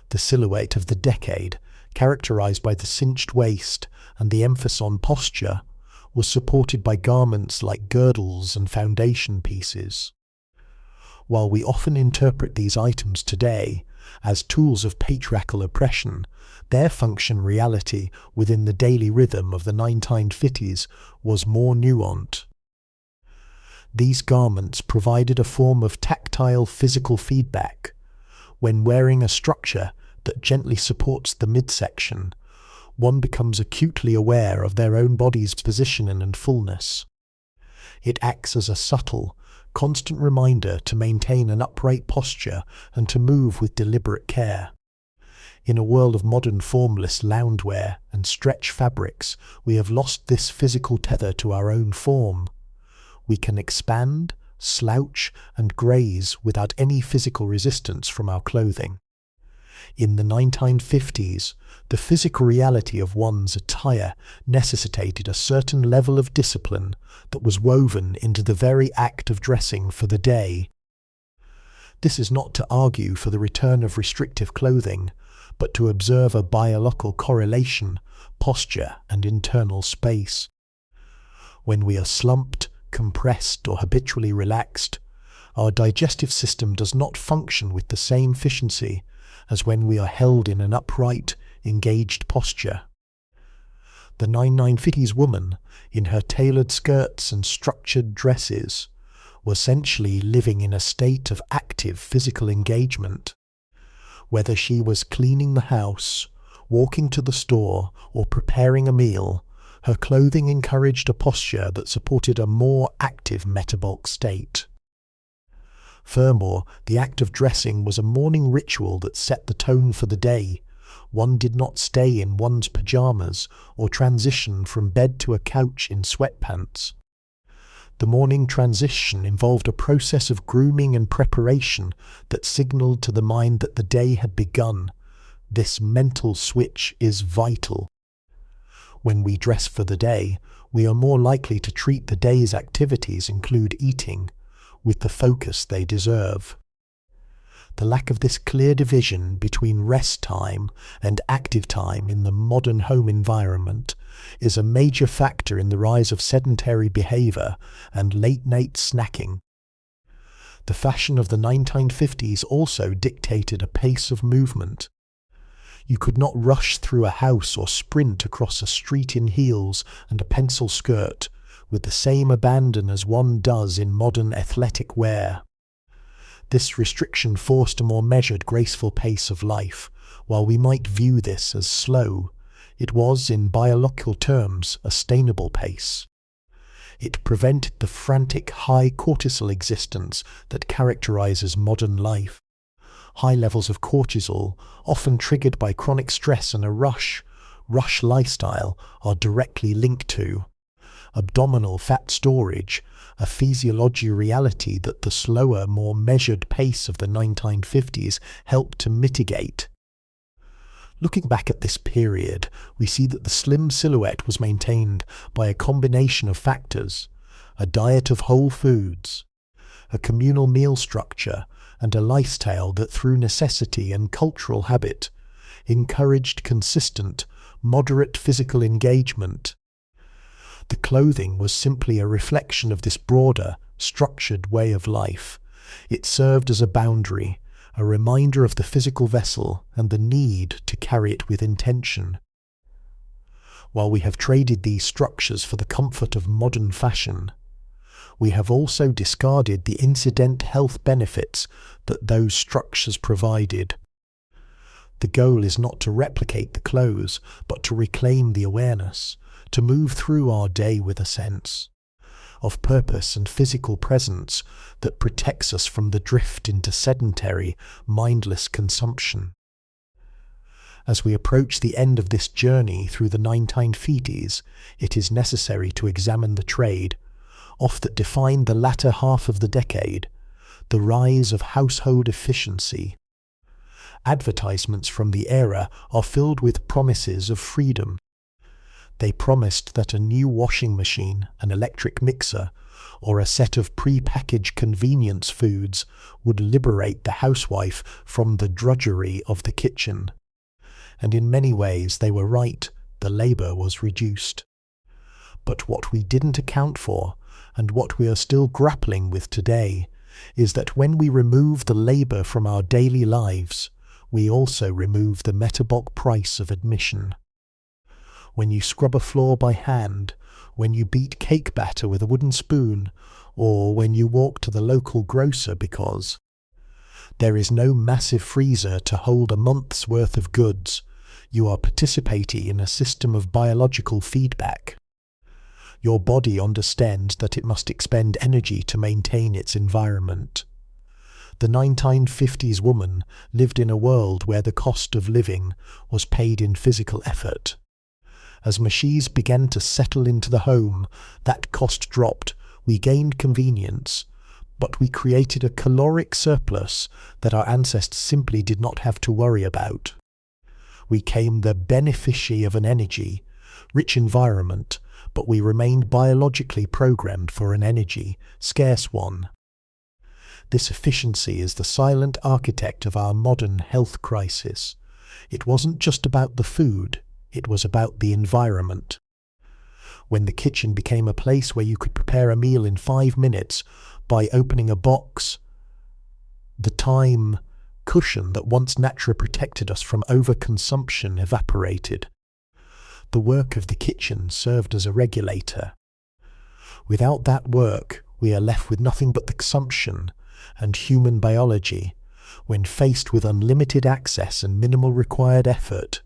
The silhouette of the decade, characterized by the cinched waist and the emphasis on posture, was supported by garments like girdles and foundation pieces. While we often interpret these items today as tools of patriarchal oppression, their function reality within the daily rhythm of the 1950s was more nuanced. These garments provided a form of tactile physical feedback. When wearing a structure that gently supports the midsection, one becomes acutely aware of their own body's position and fullness. It acts as a subtle, constant reminder to maintain an upright posture and to move with deliberate care. In a world of modern formless loungewear and stretch fabrics, we have lost this physical tether to our own form. We can expand, slouch, and graze without any physical resistance from our clothing. In the 1950s, the physical reality of one's attire necessitated a certain level of discipline that was woven into the very act of dressing for the day. This is not to argue for the return of restrictive clothing, but to observe a biological correlation, posture, and internal space. When we are slumped, compressed, or habitually relaxed, our digestive system does not function with the same efficiency as when we are held in an upright, engaged posture. The 1950s woman, in her tailored skirts and structured dresses, was essentially living in a state of active physical engagement. Whether she was cleaning the house, walking to the store, or preparing a meal, her clothing encouraged a posture that supported a more active metabolic state. Furthermore, the act of dressing was a morning ritual that set the tone for the day. One did not stay in one's pajamas or transition from bed to a couch in sweatpants. The morning transition involved a process of grooming and preparation that signaled to the mind that the day had begun. This mental switch is vital. When we dress for the day, we are more likely to treat the day's activities, include eating, with the focus they deserve. The lack of this clear division between rest time and active time in the modern home environment is a major factor in the rise of sedentary behavior and late-night snacking. The fashion of the 1950s also dictated a pace of movement. You could not rush through a house or sprint across a street in heels and a pencil skirt with the same abandon as one does in modern athletic wear. This restriction forced a more measured, graceful pace of life. While we might view this as slow, it was, in biological terms, a sustainable pace. It prevented the frantic, high cortisol existence that characterizes modern life. High levels of cortisol, often triggered by chronic stress and a rush lifestyle, are directly linked to abdominal fat storage, a physiological reality that the slower, more measured pace of the 1950s helped to mitigate. Looking back at this period, we see that the slim silhouette was maintained by a combination of factors: a diet of whole foods, a communal meal structure, and a lifestyle that, through necessity and cultural habit, encouraged consistent, moderate physical engagement. The clothing was simply a reflection of this broader, structured way of life. It served as a boundary, a reminder of the physical vessel and the need to carry it with intention. While we have traded these structures for the comfort of modern fashion, we have also discarded the incident health benefits that those structures provided. The goal is not to replicate the clothes, but to reclaim the awareness, to move through our day with a sense of purpose and physical presence that protects us from the drift into sedentary, mindless consumption. As we approach the end of this journey through the 1950s, it is necessary to examine the trade, that defined the latter half of the decade, the rise of household efficiency. Advertisements from the era are filled with promises of freedom. They promised that a new washing machine, an electric mixer, or a set of pre-packaged convenience foods would liberate the housewife from the drudgery of the kitchen. And in many ways they were right, the labour was reduced. But what we didn't account for, and what we are still grappling with today, is that when we remove the labour from our daily lives, we also remove the metabolic price of admission. When you scrub a floor by hand, when you beat cake batter with a wooden spoon, or when you walk to the local grocer because there is no massive freezer to hold a month's worth of goods, you are participating in a system of biological feedback. Your body understands that it must expend energy to maintain its environment. The 1950s woman lived in a world where the cost of living was paid in physical effort. As machines began to settle into the home, that cost dropped, we gained convenience, but we created a caloric surplus that our ancestors simply did not have to worry about. We became the beneficiary of an energy, rich environment, but we remained biologically programmed for an energy, scarce one. This efficiency is the silent architect of our modern health crisis. It wasn't just about the food, it was about the environment. When the kitchen became a place where you could prepare a meal in 5 minutes by opening a box, the time cushion that once naturally protected us from overconsumption evaporated. The work of the kitchen served as a regulator. Without that work, we are left with nothing but the consumption, and human biology, when faced with unlimited access and minimal required effort,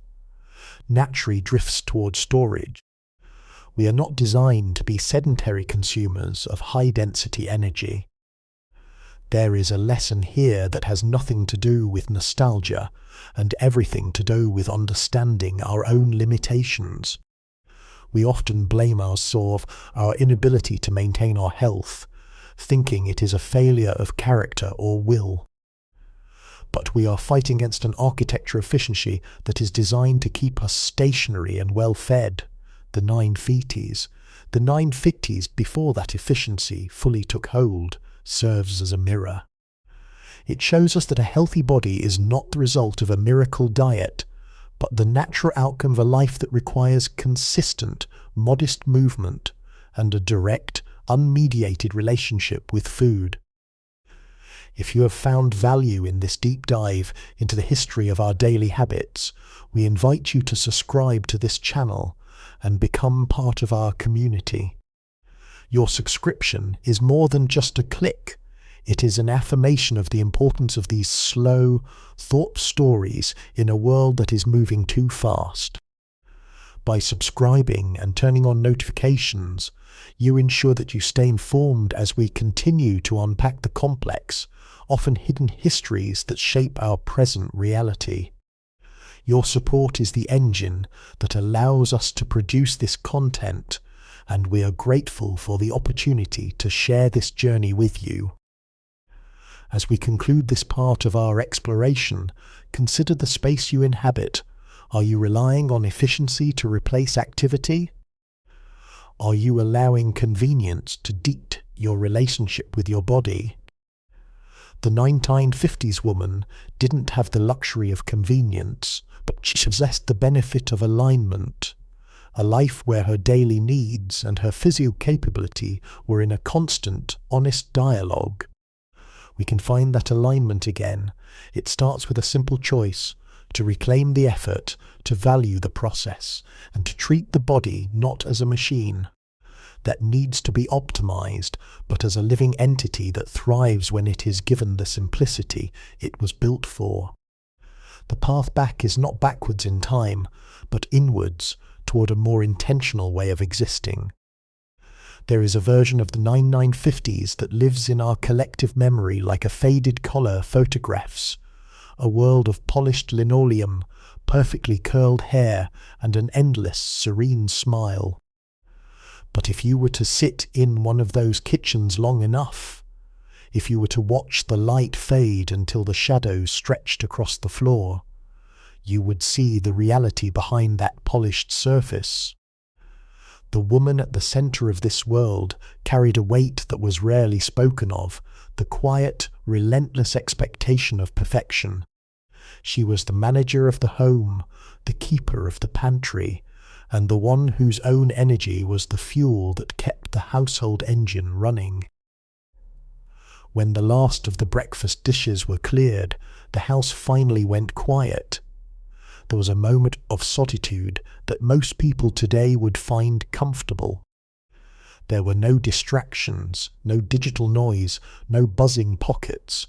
naturally drifts towards storage. We are not designed to be sedentary consumers of high-density energy. There is a lesson here that has nothing to do with nostalgia and everything to do with understanding our own limitations. We often blame ourselves our inability to maintain our health, thinking it is a failure of character or will. But we are fighting against an architecture efficiency that is designed to keep us stationary and well-fed. The 950s. The 950s before that efficiency fully took hold serves as a mirror. It shows us that a healthy body is not the result of a miracle diet, but the natural outcome of a life that requires consistent, modest movement and a direct, unmediated relationship with food. If you have found value in this deep dive into the history of our daily habits, we invite you to subscribe to this channel and become part of our community. Your subscription is more than just a click. It is an affirmation of the importance of these slow, thought stories in a world that is moving too fast. By subscribing and turning on notifications, you ensure that you stay informed as we continue to unpack the complex, often hidden histories that shape our present reality. Your support is the engine that allows us to produce this content, and we are grateful for the opportunity to share this journey with you. As we conclude this part of our exploration, consider the space you inhabit. Are you relying on efficiency to replace activity? Are you allowing convenience to dictate your relationship with your body? The 1950s woman didn't have the luxury of convenience, but she possessed the benefit of alignment, a life where her daily needs and her physical capability were in a constant, honest dialogue. We can find that alignment again. It starts with a simple choice: to reclaim the effort, to value the process, and to treat the body not as a machine that needs to be optimized, but as a living entity that thrives when it is given the simplicity it was built for. The path back is not backwards in time, but inwards toward a more intentional way of existing. There is a version of the 1950s that lives in our collective memory like a faded color photographs, a world of polished linoleum, perfectly curled hair, and an endless, serene smile. But if you were to sit in one of those kitchens long enough, If you were to watch the light fade until the shadows stretched across the floor, you would see the reality behind that polished surface. The woman at the center of this world carried a weight that was rarely spoken of, the quiet, relentless expectation of perfection. She was the manager of the home, the keeper of the pantry, and the one whose own energy was the fuel that kept the household engine running. When the last of the breakfast dishes were cleared, the house finally went quiet. There was a moment of solitude that most people today would find comfortable. There were no distractions, no digital noise, no buzzing pockets.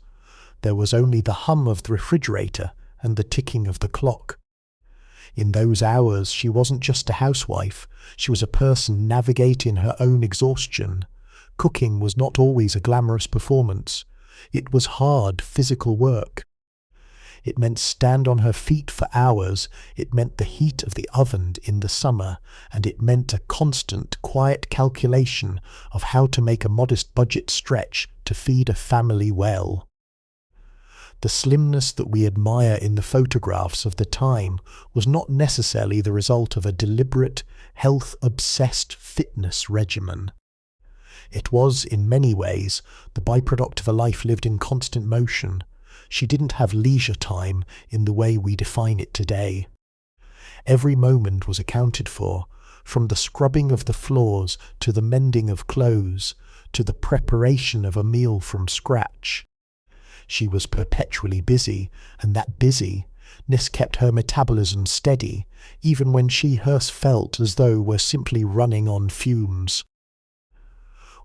There was only the hum of the refrigerator and the ticking of the clock. In those hours, she wasn't just a housewife, she was a person navigating her own exhaustion. Cooking was not always a glamorous performance. It was hard, physical work. It meant stand on her feet for hours, it meant the heat of the oven in the summer, and it meant a constant, quiet calculation of how to make a modest budget stretch to feed a family well. The slimness that we admire in the photographs of the time was not necessarily the result of a deliberate, health-obsessed fitness regimen. It was, in many ways, the byproduct of a life lived in constant motion. She didn't have leisure time in the way we define it today. Every moment was accounted for, from the scrubbing of the floors to the mending of clothes, to the preparation of a meal from scratch. She was perpetually busy, and that busyness kept her metabolism steady, even when she herself felt as though we're simply running on fumes.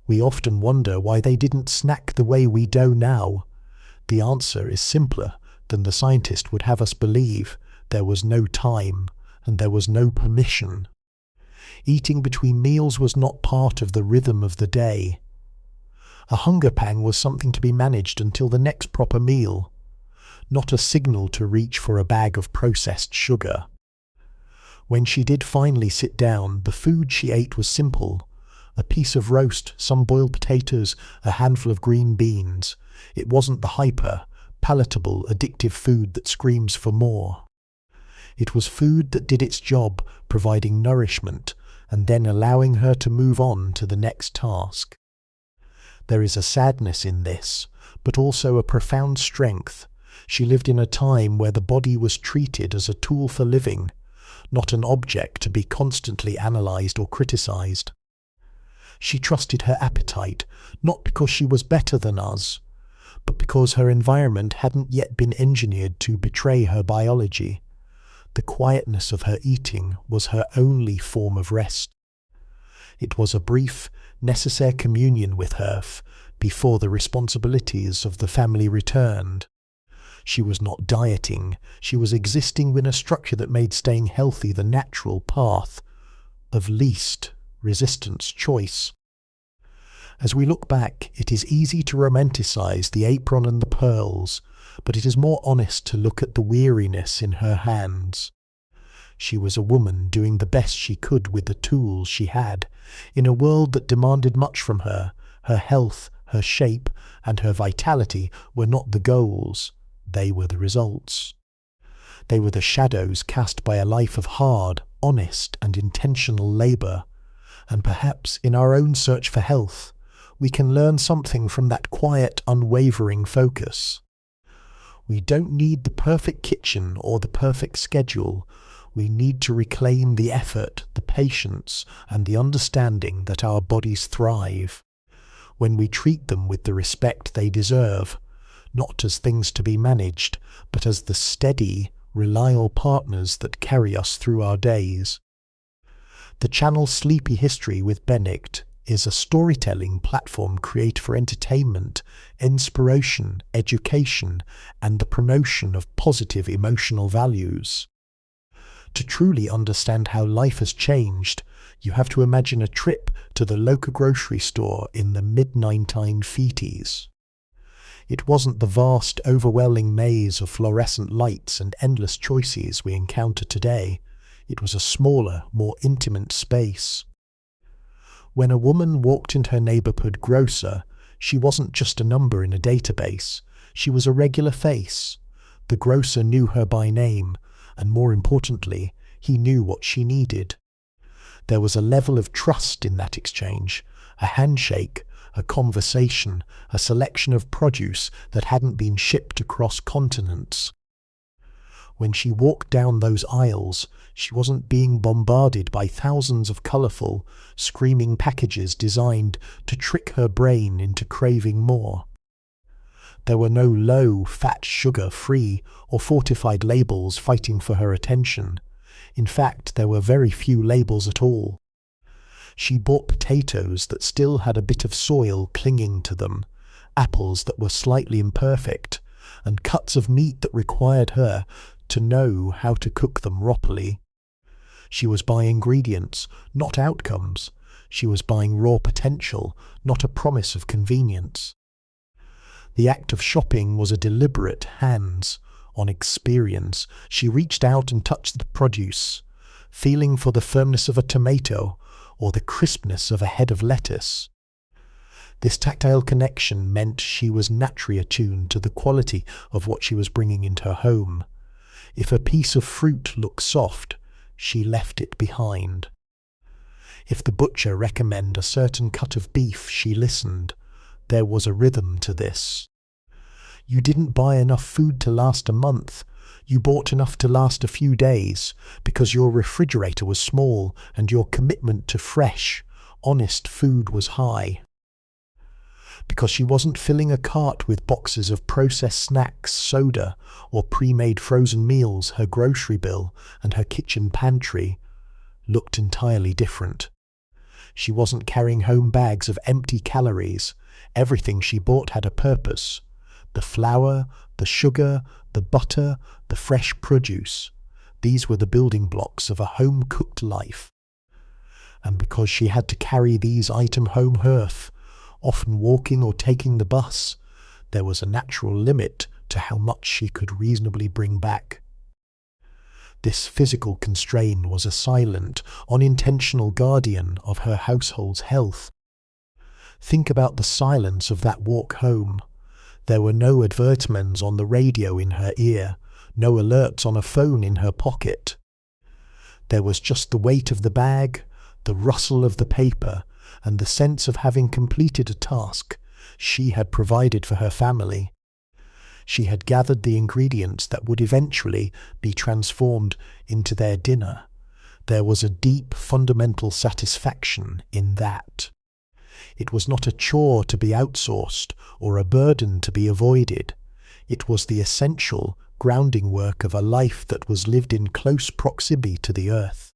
We often wonder why they didn't snack the way we do now. The answer is simpler than the scientist would have us believe. There was no time, and there was no permission. Eating between meals was not part of the rhythm of the day. A hunger pang was something to be managed until the next proper meal, not a signal to reach for a bag of processed sugar. When she did finally sit down, the food she ate was simple. A piece of roast, some boiled potatoes, a handful of green beans. It wasn't the hyper, palatable, addictive food that screams for more. It was food that did its job, providing nourishment, and then allowing her to move on to the next task. There is a sadness in this, but also a profound strength. She lived in a time where the body was treated as a tool for living, not an object to be constantly analysed or criticised. She trusted her appetite, not because she was better than us, but because her environment hadn't yet been engineered to betray her biology. The quietness of her eating was her only form of rest. It was a brief, necessary communion with her before the responsibilities of the family returned. She was not dieting, she was existing in a structure that made staying healthy the natural path of least resistance choice. As we look back, it is easy to romanticize the apron and the pearls, but it is more honest to look at the weariness in her hands. She was a woman doing the best she could with the tools she had, in a world that demanded much from her. Her health, her shape, and her vitality were not the goals, they were the results. They were the shadows cast by a life of hard, honest, and intentional labour. And perhaps in our own search for health, we can learn something from that quiet, unwavering focus. We don't need the perfect kitchen or the perfect schedule. We need to reclaim the effort, the patience, and the understanding that our bodies thrive when we treat them with the respect they deserve, not as things to be managed, but as the steady, reliable partners that carry us through our days. The channel Sleepy History with Benedict is a storytelling platform created for entertainment, inspiration, education, and the promotion of positive emotional values. To truly understand how life has changed, you have to imagine a trip to the local grocery store in the mid-1950s. It wasn't the vast, overwhelming maze of fluorescent lights and endless choices we encounter today. It was a smaller, more intimate space. When a woman walked into her neighbourhood grocer, She wasn't just a number in a database. She was a regular face. The grocer knew her by name, and more importantly, he knew what she needed. There was a level of trust in that exchange, a handshake, a conversation, a selection of produce that hadn't been shipped across continents. When she walked down those aisles, she wasn't being bombarded by thousands of colourful, screaming packages designed to trick her brain into craving more. There were no low, fat, sugar-free or fortified labels fighting for her attention. In fact, there were very few labels at all. She bought potatoes that still had a bit of soil clinging to them, apples that were slightly imperfect, and cuts of meat that required her to know how to cook them properly. She was buying ingredients, not outcomes. She was buying raw potential, not a promise of convenience. The act of shopping was a deliberate hands-on experience. She reached out and touched the produce, feeling for the firmness of a tomato or the crispness of a head of lettuce. This tactile connection meant she was naturally attuned to the quality of what she was bringing into her home. If a piece of fruit looked soft, she left it behind. If the butcher recommended a certain cut of beef, she listened. There was a rhythm to this. You didn't buy enough food to last a month. You bought enough to last a few days because your refrigerator was small and your commitment to fresh, honest food was high. Because she wasn't filling a cart with boxes of processed snacks, soda, or pre-made frozen meals, her grocery bill and her kitchen pantry looked entirely different. She wasn't carrying home bags of empty calories. Everything she bought had a purpose. The flour, the sugar, the butter, the fresh produce. These were the building blocks of a home-cooked life. And because she had to carry these items home hearth, often walking or taking the bus, there was a natural limit to how much she could reasonably bring back. This physical constraint was a silent, unintentional guardian of her household's health. Think about the silence of that walk home. There were no advertisements on the radio in her ear, no alerts on a phone in her pocket. There was just the weight of the bag, the rustle of the paper, and the sense of having completed a task she had provided for her family. She had gathered the ingredients that would eventually be transformed into their dinner. There was a deep, fundamental satisfaction in that. It was not a chore to be outsourced or a burden to be avoided. It was the essential grounding work of a life that was lived in close proximity to the earth.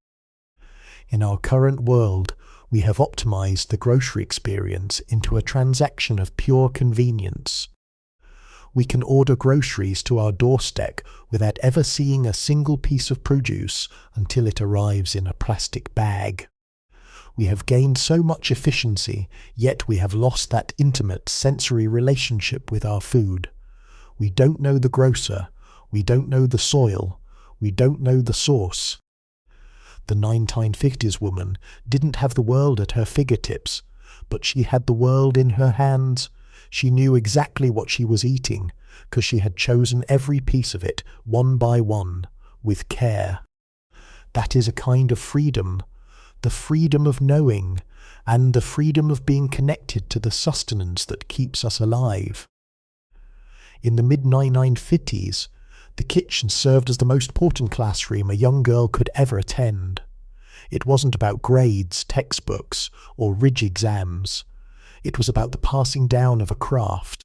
In our current world, we have optimized the grocery experience into a transaction of pure convenience. We can order groceries to our doorstep without ever seeing a single piece of produce until it arrives in a plastic bag. We have gained so much efficiency, yet we have lost that intimate sensory relationship with our food. We don't know the grocer, we don't know the soil, we don't know the source. The 1950s woman didn't have the world at her fingertips, but she had the world in her hands. She knew exactly what she was eating, because she had chosen every piece of it, one by one, with care. That is a kind of freedom, the freedom of knowing, and the freedom of being connected to the sustenance that keeps us alive. In the mid-1950s, the kitchen served as the most important classroom a young girl could ever attend. It wasn't about grades, textbooks, or ridge exams. It was about the passing down of a craft.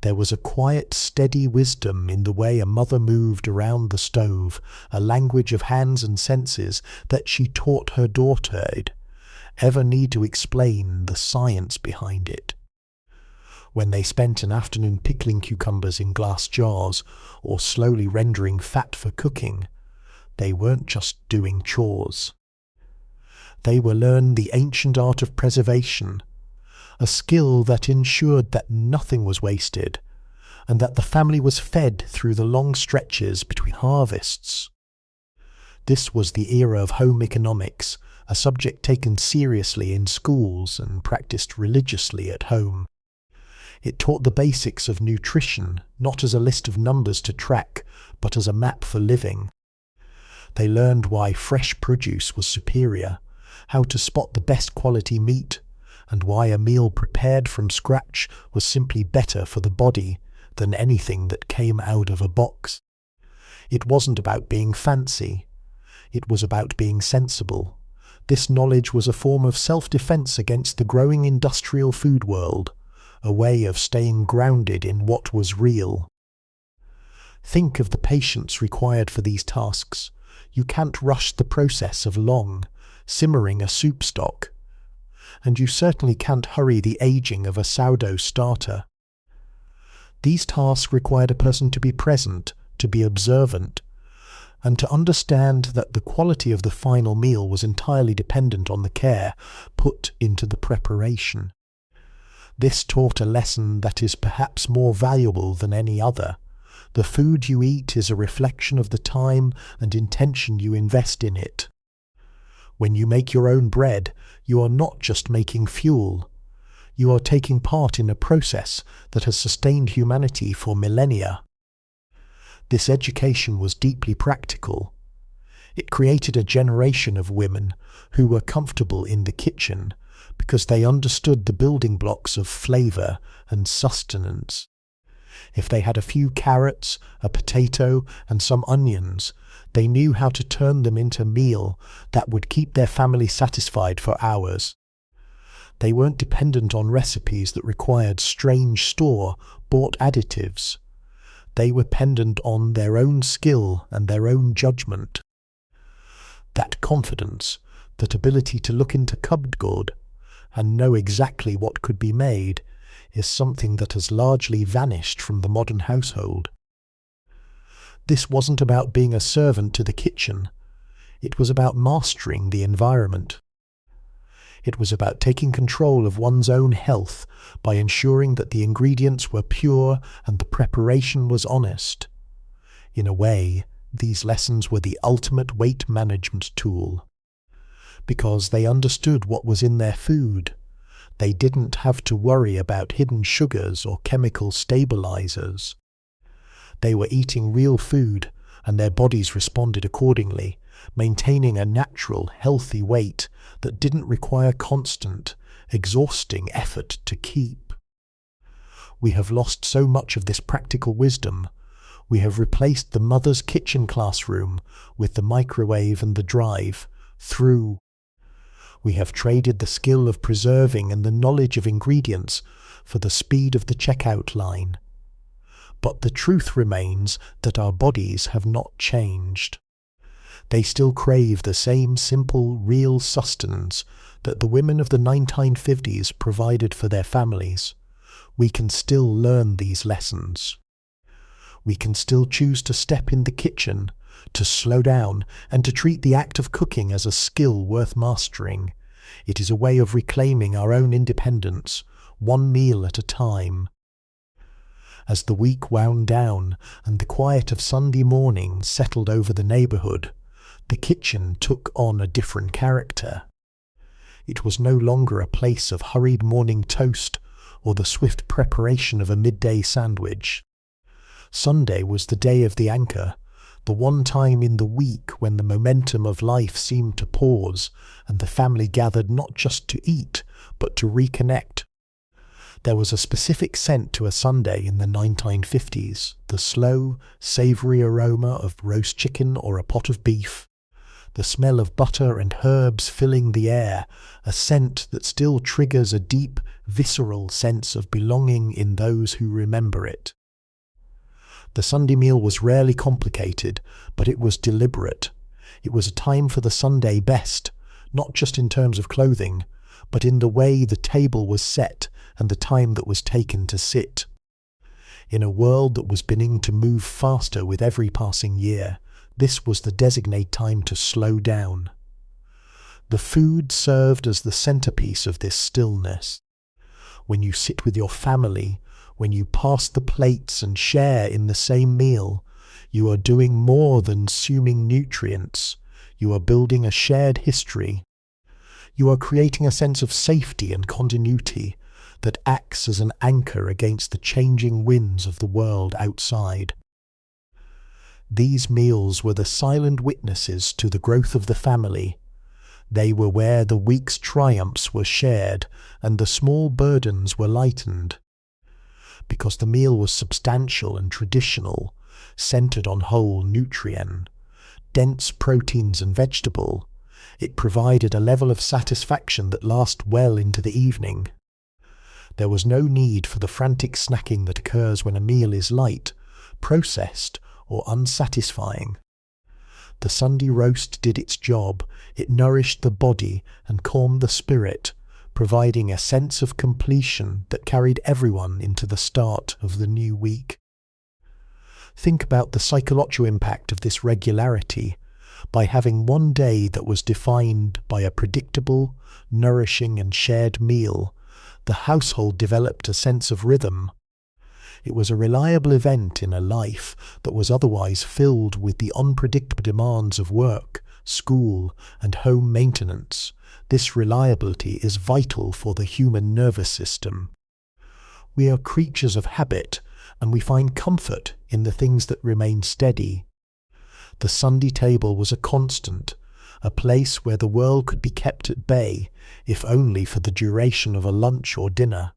There was a quiet, steady wisdom in the way a mother moved around the stove, a language of hands and senses that she taught her daughter'd ever need to explain the science behind it. When they spent an afternoon pickling cucumbers in glass jars or slowly rendering fat for cooking, they weren't just doing chores. They were learning the ancient art of preservation, a skill that ensured that nothing was wasted and that the family was fed through the long stretches between harvests. This was the era of home economics, a subject taken seriously in schools and practiced religiously at home. It taught the basics of nutrition, not as a list of numbers to track, but as a map for living. They learned why fresh produce was superior, how to spot the best quality meat, and why a meal prepared from scratch was simply better for the body than anything that came out of a box. It wasn't about being fancy. It was about being sensible. This knowledge was a form of self-defense against the growing industrial food world, a way of staying grounded in what was real. Think of the patience required for these tasks. You can't rush the process of simmering a soup stock. And you certainly can't hurry the aging of a sourdough starter. These tasks required a person to be present, to be observant, and to understand that the quality of the final meal was entirely dependent on the care put into the preparation. This taught a lesson that is perhaps more valuable than any other. The food you eat is a reflection of the time and intention you invest in it. When you make your own bread, you are not just making fuel. You are taking part in a process that has sustained humanity for millennia. This education was deeply practical. It created a generation of women who were comfortable in the kitchen because they understood the building blocks of flavor and sustenance. If they had a few carrots, a potato, and some onions, they knew how to turn them into a meal that would keep their family satisfied for hours. They weren't dependent on recipes that required strange store-bought additives. They were dependent on their own skill and their own judgment. That confidence, that ability to look into cupboard and know exactly what could be made, is something that has largely vanished from the modern household. This wasn't about being a servant to the kitchen. It was about mastering the environment. It was about taking control of one's own health by ensuring that the ingredients were pure and the preparation was honest. In a way, these lessons were the ultimate weight management tool. Because they understood what was in their food, they didn't have to worry about hidden sugars or chemical stabilizers. They were eating real food, and their bodies responded accordingly, maintaining a natural, healthy weight that didn't require constant, exhausting effort to keep. We have lost so much of this practical wisdom. We have replaced the mother's kitchen classroom with the microwave and the drive-through. We have traded the skill of preserving and the knowledge of ingredients for the speed of the checkout line. But the truth remains that our bodies have not changed. They still crave the same simple, real sustenance that the women of the 1950s provided for their families. We can still learn these lessons. We can still choose to step in the kitchen, to slow down, and to treat the act of cooking as a skill worth mastering. It is a way of reclaiming our own independence, one meal at a time. As the week wound down and the quiet of Sunday morning settled over the neighborhood, the kitchen took on a different character. It was no longer a place of hurried morning toast or the swift preparation of a midday sandwich. Sunday was the day of the anchor, the one time in the week when the momentum of life seemed to pause and the family gathered not just to eat, but to reconnect. There was a specific scent to a Sunday in the 1950s, the slow, savoury aroma of roast chicken or a pot of beef, the smell of butter and herbs filling the air, a scent that still triggers a deep, visceral sense of belonging in those who remember it. The Sunday meal was rarely complicated, but it was deliberate. It was a time for the Sunday best, not just in terms of clothing, but in the way the table was set and the time that was taken to sit. In a world that was beginning to move faster with every passing year, this was the designated time to slow down. The food served as the centerpiece of this stillness. When you sit with your family, when you pass the plates and share in the same meal, you are doing more than consuming nutrients. You are building a shared history. You are creating a sense of safety and continuity, that acts as an anchor against the changing winds of the world outside. These meals were the silent witnesses to the growth of the family. They were where the week's triumphs were shared and the small burdens were lightened. Because the meal was substantial and traditional, centered on whole nutrient, dense proteins and vegetable, it provided a level of satisfaction that lasted well into the evening. There was no need for the frantic snacking that occurs when a meal is light, processed, or unsatisfying. The Sunday roast did its job. It nourished the body and calmed the spirit, providing a sense of completion that carried everyone into the start of the new week. Think about the psychological impact of this regularity. By having one day that was defined by a predictable, nourishing and shared meal, the household developed a sense of rhythm. It was a reliable event in a life that was otherwise filled with the unpredictable demands of work, school, and home maintenance. This reliability is vital for the human nervous system. We are creatures of habit, and we find comfort in the things that remain steady. The Sunday table was a constant, a place where the world could be kept at bay, if only for the duration of a lunch or dinner.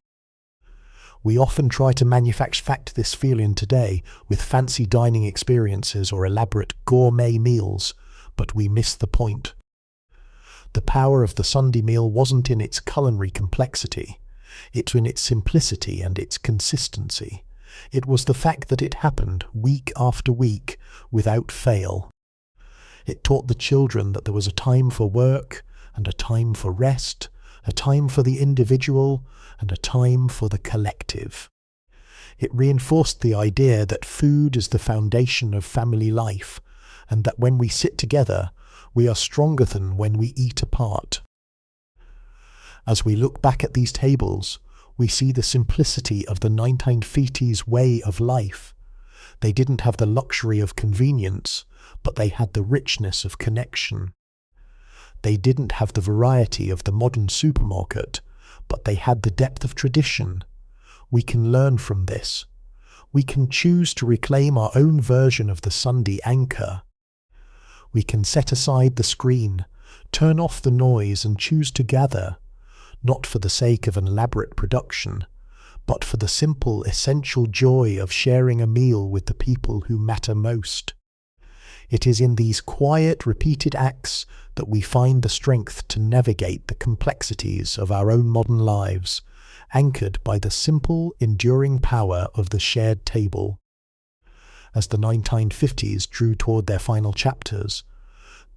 We often try to manufacture this feeling today with fancy dining experiences or elaborate gourmet meals, but we miss the point. The power of the Sunday meal wasn't in its culinary complexity, it's in its simplicity and its consistency. It was the fact that it happened week after week without fail. It taught the children that there was a time for work and a time for rest, a time for the individual and a time for the collective. It reinforced the idea that food is the foundation of family life, and that when we sit together, we are stronger than when we eat apart. As we look back at these tables, we see the simplicity of the 1950s way of life. They didn't have the luxury of convenience, but they had the richness of connection. They didn't have the variety of the modern supermarket, but they had the depth of tradition. We can learn from this. We can choose to reclaim our own version of the Sunday anchor. We can set aside the screen, turn off the noise and choose to gather, not for the sake of an elaborate production, but for the simple, essential joy of sharing a meal with the people who matter most. It is in these quiet, repeated acts that we find the strength to navigate the complexities of our own modern lives, anchored by the simple, enduring power of the shared table. As the 1950s drew toward their final chapters,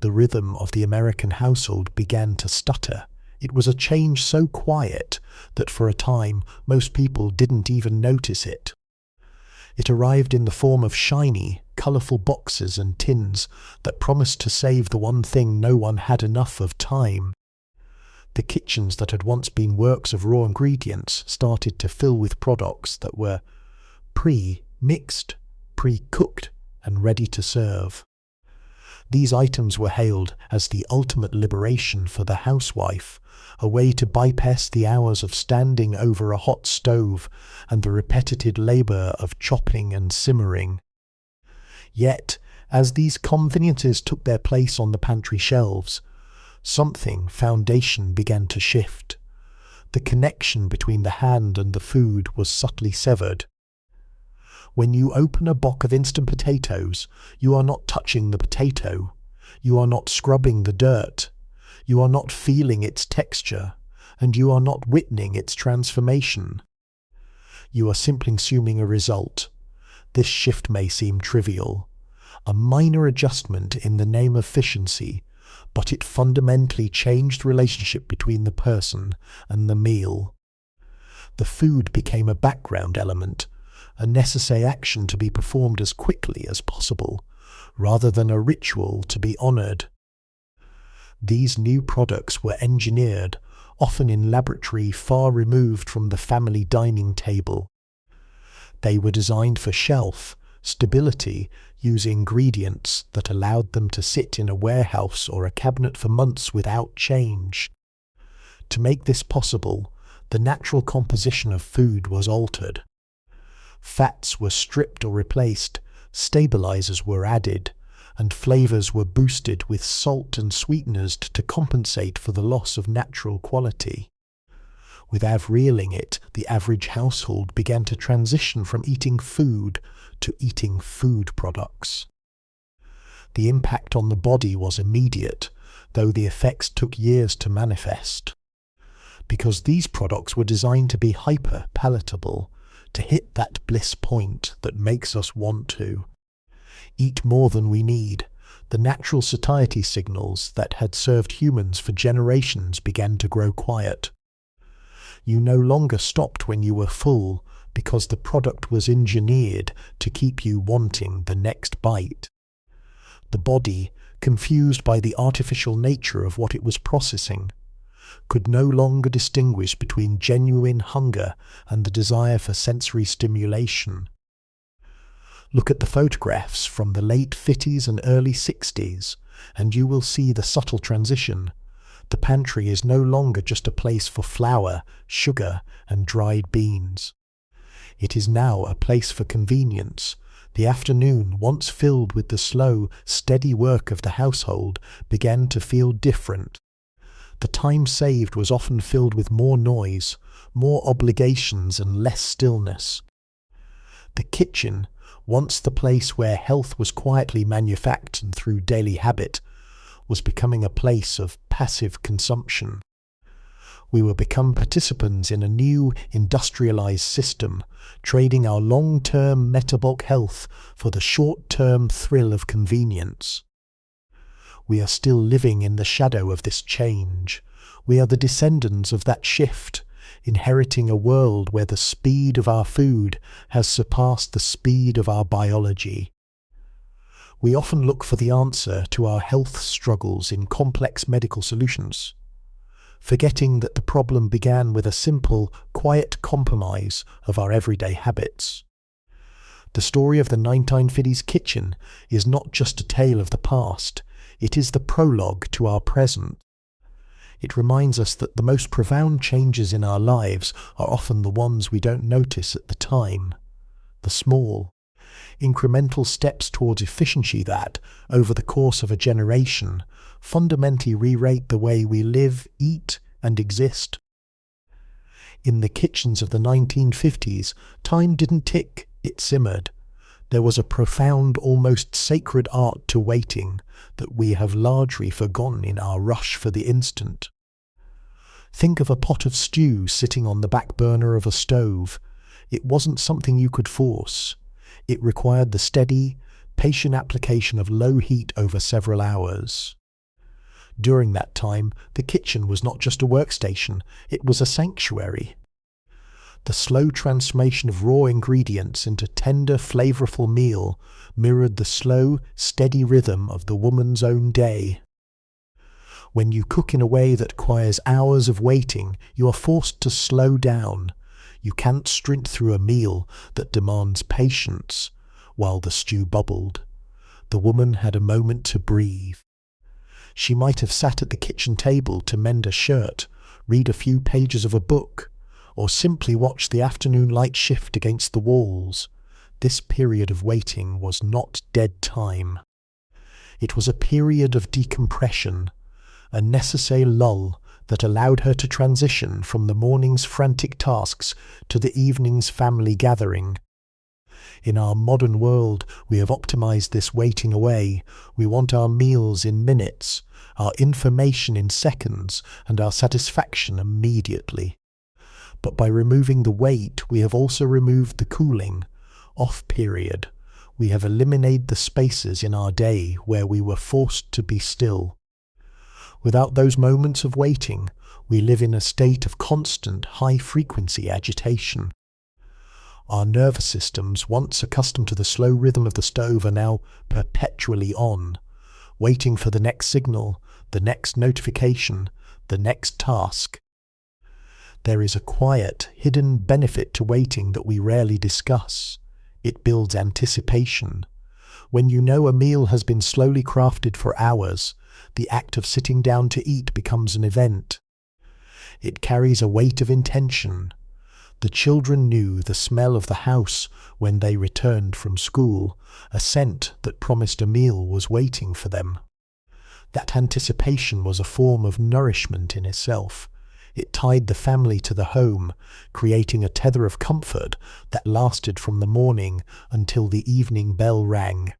the rhythm of the American household began to stutter. It was a change so quiet that for a time most people didn't even notice it. It arrived in the form of shiny, colourful boxes and tins that promised to save the one thing no one had enough of: time. The kitchens that had once been works of raw ingredients started to fill with products that were pre-mixed, pre-cooked and ready to serve. These items were hailed as the ultimate liberation for the housewife, a way to bypass the hours of standing over a hot stove and the repetitive labour of chopping and simmering. Yet, as these conveniences took their place on the pantry shelves, something foundation began to shift. The connection between the hand and the food was subtly severed. When you open a box of instant potatoes, you are not touching the potato. You are not scrubbing the dirt. You are not feeling its texture, and you are not witnessing its transformation. You are simply consuming a result. This shift may seem trivial, a minor adjustment in the name of efficiency, but it fundamentally changed the relationship between the person and the meal. The food became a background element, a necessary action to be performed as quickly as possible, rather than a ritual to be honoured. These new products were engineered, often in laboratory far removed from the family dining table. They were designed for shelf stability, using ingredients that allowed them to sit in a warehouse or a cabinet for months without change. To make this possible, The natural composition of food was altered. Fats were stripped or replaced, stabilizers were added, and flavors were boosted with salt and sweeteners to compensate for the loss of natural quality. Without realizing it, the average household began to transition from eating food to eating food products. The impact on the body was immediate, though the effects took years to manifest. Because these products were designed to be hyper-palatable, to hit that bliss point that makes us want to eat more than we need, the natural satiety signals that had served humans for generations began to grow quiet. You no longer stopped when you were full because the product was engineered to keep you wanting the next bite. The body, confused by the artificial nature of what it was processing, could no longer distinguish between genuine hunger and the desire for sensory stimulation. Look at the photographs from the late 50s and early 60s, and you will see the subtle transition. The pantry is no longer just a place for flour, sugar, and dried beans. It is now a place for convenience. The afternoon, once filled with the slow, steady work of the household, began to feel different. The time saved was often filled with more noise, more obligations, and less stillness. The kitchen, once the place where health was quietly manufactured through daily habit, was becoming a place of passive consumption. We will become participants in a new industrialized system, trading our long-term metabolic health for the short-term thrill of convenience. We are still living in the shadow of this change. We are the descendants of that shift, inheriting a world where the speed of our food has surpassed the speed of our biology. We often look for the answer to our health struggles in complex medical solutions, forgetting that the problem began with a simple, quiet compromise of our everyday habits. The story of the 1950s kitchen is not just a tale of the past, it is the prologue to our present. It reminds us that the most profound changes in our lives are often the ones we don't notice at the time, the small, incremental steps towards efficiency that, over the course of a generation, fundamentally rewrite the way we live, eat, and exist. In the kitchens of the 1950s, time didn't tick, it simmered. There was a profound, almost sacred art to waiting that we have largely forgotten in our rush for the instant. Think of a pot of stew sitting on the back burner of a stove. It wasn't something you could force. It required the steady, patient application of low heat over several hours. During that time, the kitchen was not just a workstation, it was a sanctuary. The slow transformation of raw ingredients into tender, flavorful meal mirrored the slow, steady rhythm of the woman's own day. When you cook in a way that requires hours of waiting, you are forced to slow down. You can't sprint through a meal that demands patience. While the stew bubbled, the woman had a moment to breathe. She might have sat at the kitchen table to mend a shirt, read a few pages of a book, or simply watch the afternoon light shift against the walls. This period of waiting was not dead time. It was a period of decompression, a necessary lull that allowed her to transition from the morning's frantic tasks to the evening's family gathering. In our modern world, we have optimized this waiting away. We want our meals in minutes, our information in seconds, and our satisfaction immediately. But by removing the wait, we have also removed the cooling off period. We have eliminated the spaces in our day where we were forced to be still. Without those moments of waiting, we live in a state of constant high-frequency agitation. Our nervous systems, once accustomed to the slow rhythm of the stove, are now perpetually on, waiting for the next signal, the next notification, the next task. There is a quiet, hidden benefit to waiting that we rarely discuss. It builds anticipation. When you know a meal has been slowly crafted for hours, the act of sitting down to eat becomes an event. It carries a weight of intention. The children knew the smell of the house when they returned from school, a scent that promised a meal was waiting for them. That anticipation was a form of nourishment in itself. It tied the family to the home, creating a tether of comfort that lasted from the morning until the evening bell rang.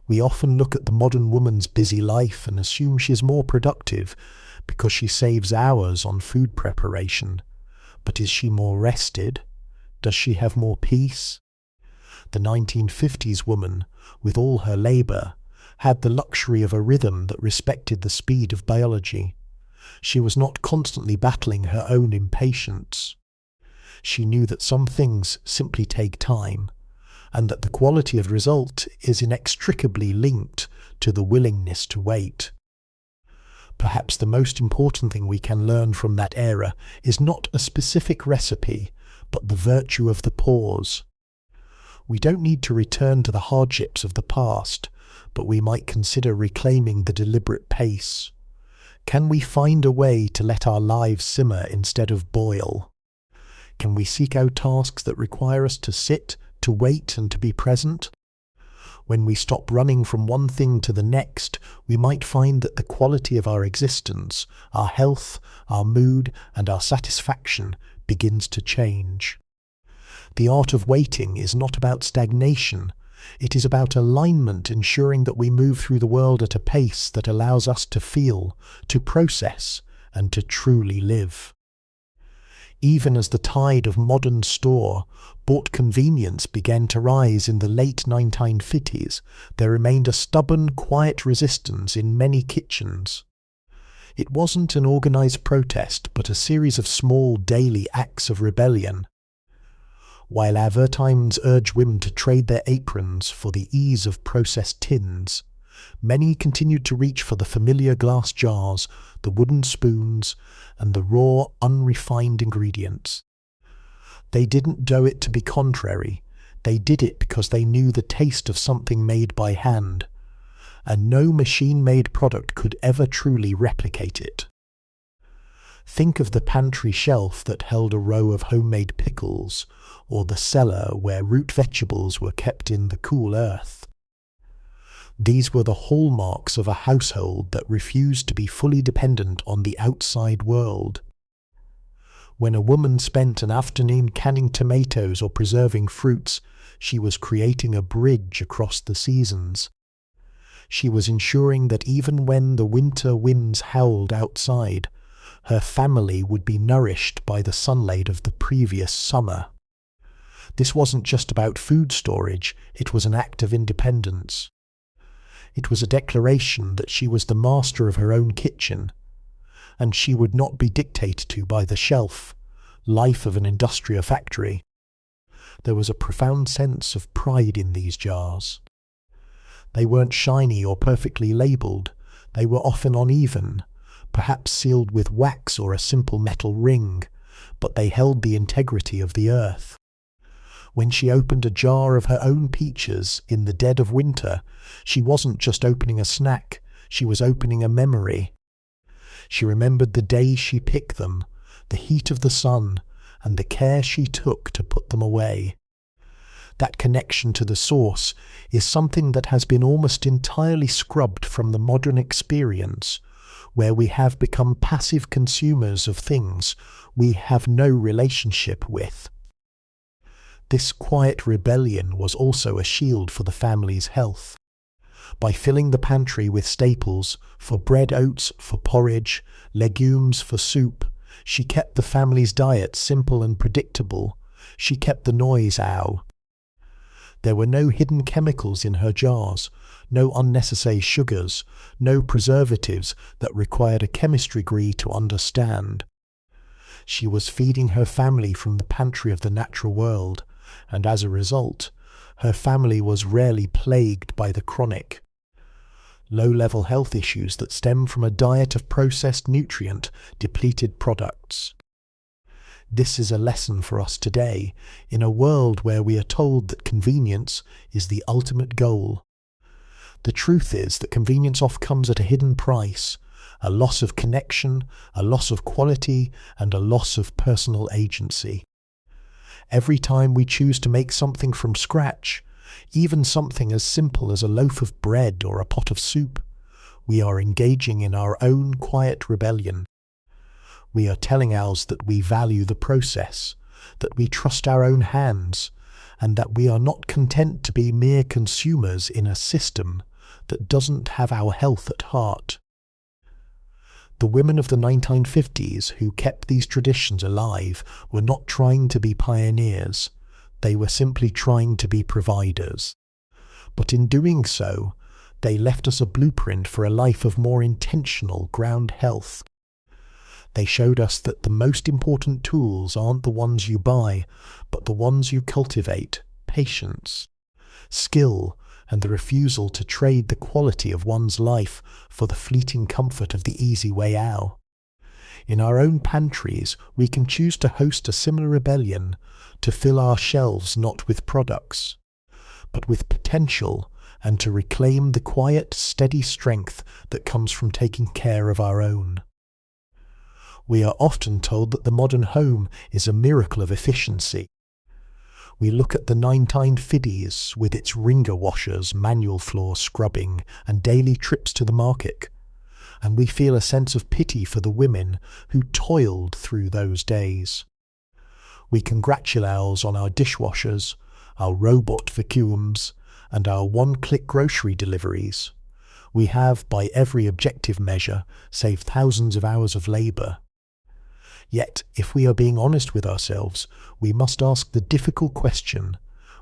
We often look at the modern woman's busy life and assume she's more productive because she saves hours on food preparation. But is she more rested? Does she have more peace? The 1950s woman, with all her labour, had the luxury of a rhythm that respected the speed of biology. She was not constantly battling her own impatience. She knew that some things simply take time, and that the quality of the result is inextricably linked to the willingness to wait. Perhaps the most important thing we can learn from that era is not a specific recipe, but the virtue of the pause. We don't need to return to the hardships of the past, but we might consider reclaiming the deliberate pace. Can we find a way to let our lives simmer instead of boil? Can we seek out tasks that require us to sit, to wait, and to be present? When we stop running from one thing to the next, we might find that the quality of our existence, our health, our mood, and our satisfaction begins to change. The art of waiting is not about stagnation. It is about alignment, ensuring that we move through the world at a pace that allows us to feel, to process, and to truly live. Even as the tide of modern store-bought convenience began to rise in the late 1950s, there remained a stubborn, quiet resistance in many kitchens. It wasn't an organized protest, but a series of small daily acts of rebellion. While advertisements urged women to trade their aprons for the ease of processed tins, many continued to reach for the familiar glass jars, the wooden spoons, and the raw, unrefined ingredients. They didn't do it to be contrary. They did it because they knew the taste of something made by hand, and no machine-made product could ever truly replicate it. Think of the pantry shelf that held a row of homemade pickles, or the cellar where root vegetables were kept in the cool earth. These were the hallmarks of a household that refused to be fully dependent on the outside world. When a woman spent an afternoon canning tomatoes or preserving fruits, she was creating a bridge across the seasons. She was ensuring that even when the winter winds howled outside, her family would be nourished by the sunlight of the previous summer. This wasn't just about food storage, it was an act of independence. It was a declaration that she was the master of her own kitchen, and she would not be dictated to by the shelf life of an industrial factory. There was a profound sense of pride in these jars. They weren't shiny or perfectly labelled. They were often uneven, perhaps sealed with wax or a simple metal ring, but they held the integrity of the earth. When she opened a jar of her own peaches in the dead of winter, she wasn't just opening a snack, she was opening a memory. She remembered the day she picked them, the heat of the sun, and the care she took to put them away. That connection to the source is something that has been almost entirely scrubbed from the modern experience, where we have become passive consumers of things we have no relationship with. This quiet rebellion was also a shield for the family's health. By filling the pantry with staples, for bread, oats for porridge, legumes for soup, she kept the family's diet simple and predictable. She kept the noise out. There were no hidden chemicals in her jars, no unnecessary sugars, no preservatives that required a chemistry degree to understand. She was feeding her family from the pantry of the natural world, and as a result, her family was rarely plagued by the chronic, low-level health issues that stem from a diet of processed nutrient-depleted products. This is a lesson for us today, in a world where we are told that convenience is the ultimate goal. The truth is that convenience often comes at a hidden price, a loss of connection, a loss of quality, and a loss of personal agency. Every time we choose to make something from scratch, even something as simple as a loaf of bread or a pot of soup, we are engaging in our own quiet rebellion. We are telling ours that we value the process, that we trust our own hands, and that we are not content to be mere consumers in a system that doesn't have our health at heart. The women of the 1950s who kept these traditions alive were not trying to be pioneers, they were simply trying to be providers. But in doing so, they left us a blueprint for a life of more intentional ground health. They showed us that the most important tools aren't the ones you buy, but the ones you cultivate: patience, skill, and the refusal to trade the quality of one's life for the fleeting comfort of the easy way out. In our own pantries, we can choose to host a similar rebellion, to fill our shelves not with products, but with potential, and to reclaim the quiet, steady strength that comes from taking care of our own. We are often told that the modern home is a miracle of efficiency. We look at the 1950s with its wringer washers, manual floor scrubbing, and daily trips to the market, and we feel a sense of pity for the women who toiled through those days. We congratulate ourselves on our dishwashers, our robot vacuums, and our one-click grocery deliveries. We have, by every objective measure, saved thousands of hours of labour. Yet, if we are being honest with ourselves, we must ask the difficult question: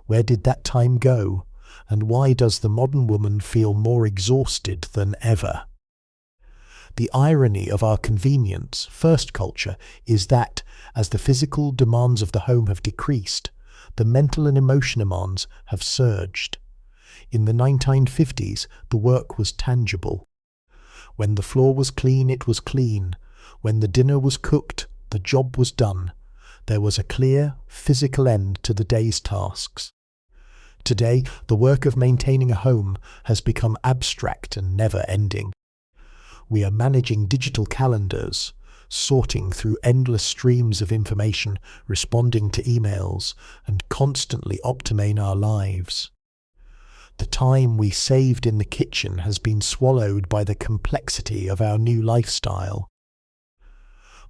where did that time go, and why does the modern woman feel more exhausted than ever? The irony of our convenience-first culture is that, as the physical demands of the home have decreased, the mental and emotional demands have surged. In the 1950s, the work was tangible. When the floor was clean, it was clean. When the dinner was cooked, the job was done. There was a clear, physical end to the day's tasks. Today, the work of maintaining a home has become abstract and never-ending. We are managing digital calendars, sorting through endless streams of information, responding to emails, and constantly optimizing our lives. The time we saved in the kitchen has been swallowed by the complexity of our new lifestyle.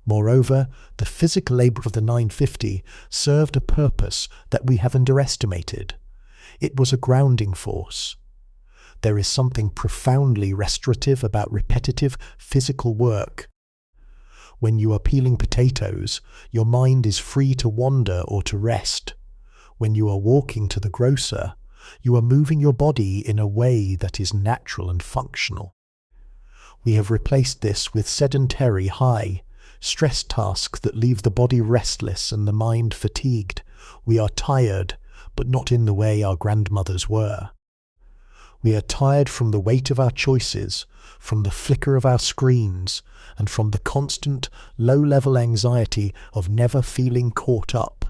Moreover, the physical labour of the 950 served a purpose that we have underestimated. It was a grounding force. There is something profoundly restorative about repetitive physical work. When you are peeling potatoes, your mind is free to wander or to rest. When you are walking to the grocer, you are moving your body in a way that is natural and functional. We have replaced this with sedentary, high-stress tasks that leave the body restless and the mind fatigued. We are tired, but not in the way our grandmothers were. We are tired from the weight of our choices, from the flicker of our screens, and from the constant, low-level anxiety of never feeling caught up.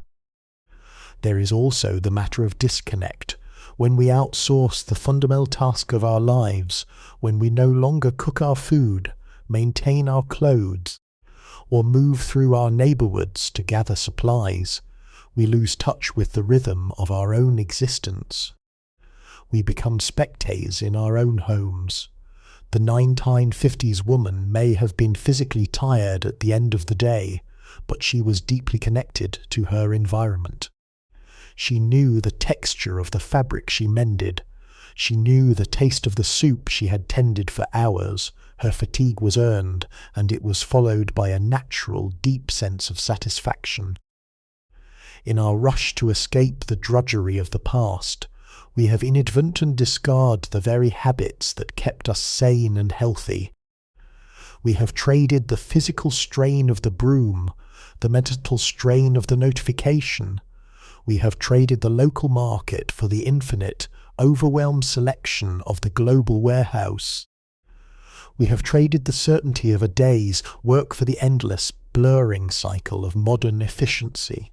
There is also the matter of disconnect, when we outsource the fundamental task of our lives, when we no longer cook our food, maintain our clothes, or move through our neighbourhoods to gather supplies, we lose touch with the rhythm of our own existence. We become spectators in our own homes. The 1950s woman may have been physically tired at the end of the day, but she was deeply connected to her environment. She knew the texture of the fabric she mended. She knew the taste of the soup she had tended for hours. Her fatigue was earned, and it was followed by a natural, deep sense of satisfaction. In our rush to escape the drudgery of the past, we have inadvertently discarded the very habits that kept us sane and healthy. We have traded the physical strain of the broom, the mental strain of the notification. We have traded the local market for the infinite, overwhelmed selection of the global warehouse. We have traded the certainty of a day's work for the endless, blurring cycle of modern efficiency.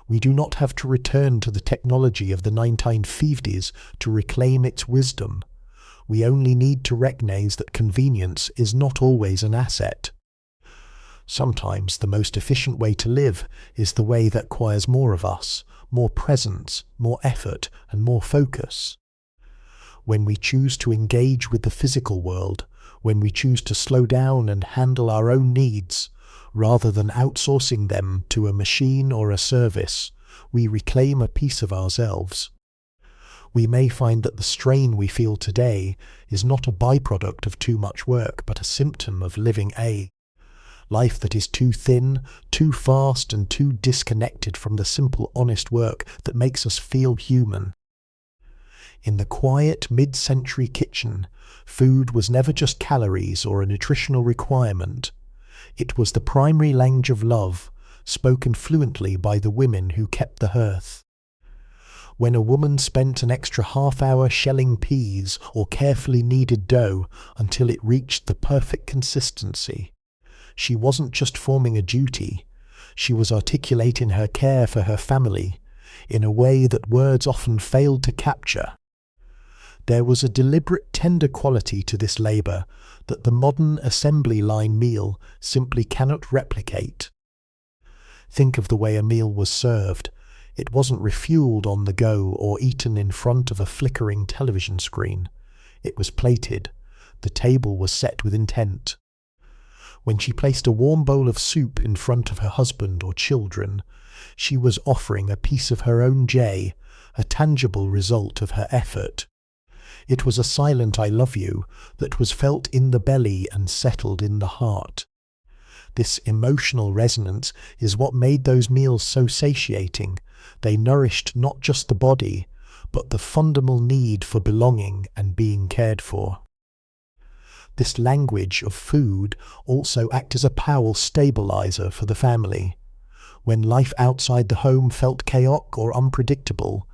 We do not have to return to the technology of the 1950s to reclaim its wisdom. We only need to recognize that convenience is not always an asset. Sometimes the most efficient way to live is the way that requires more of us, more presence, more effort, and more focus. When we choose to engage with the physical world, when we choose to slow down and handle our own needs, rather than outsourcing them to a machine or a service, we reclaim a piece of ourselves. We may find that the strain we feel today is not a byproduct of too much work, but a symptom of living a life that is too thin, too fast, and too disconnected from the simple, honest work that makes us feel human. In the quiet mid-century kitchen, food was never just calories or a nutritional requirement. It was the primary language of love, spoken fluently by the women who kept the hearth. When a woman spent an extra half-hour shelling peas or carefully kneaded dough until it reached the perfect consistency, she wasn't just forming a duty, she was articulating her care for her family in a way that words often failed to capture. There was a deliberate tender quality to this labour that the modern assembly line meal simply cannot replicate. Think of the way a meal was served. It wasn't refueled on the go or eaten in front of a flickering television screen. It was plated. The table was set with intent. When she placed a warm bowl of soup in front of her husband or children, she was offering a piece of her own day, a tangible result of her effort. It was a silent "I love you" that was felt in the belly and settled in the heart. This emotional resonance is what made those meals so satiating. They nourished not just the body, but the fundamental need for belonging and being cared for. This language of food also acted as a powerful stabilizer for the family. When life outside the home felt chaotic or unpredictable,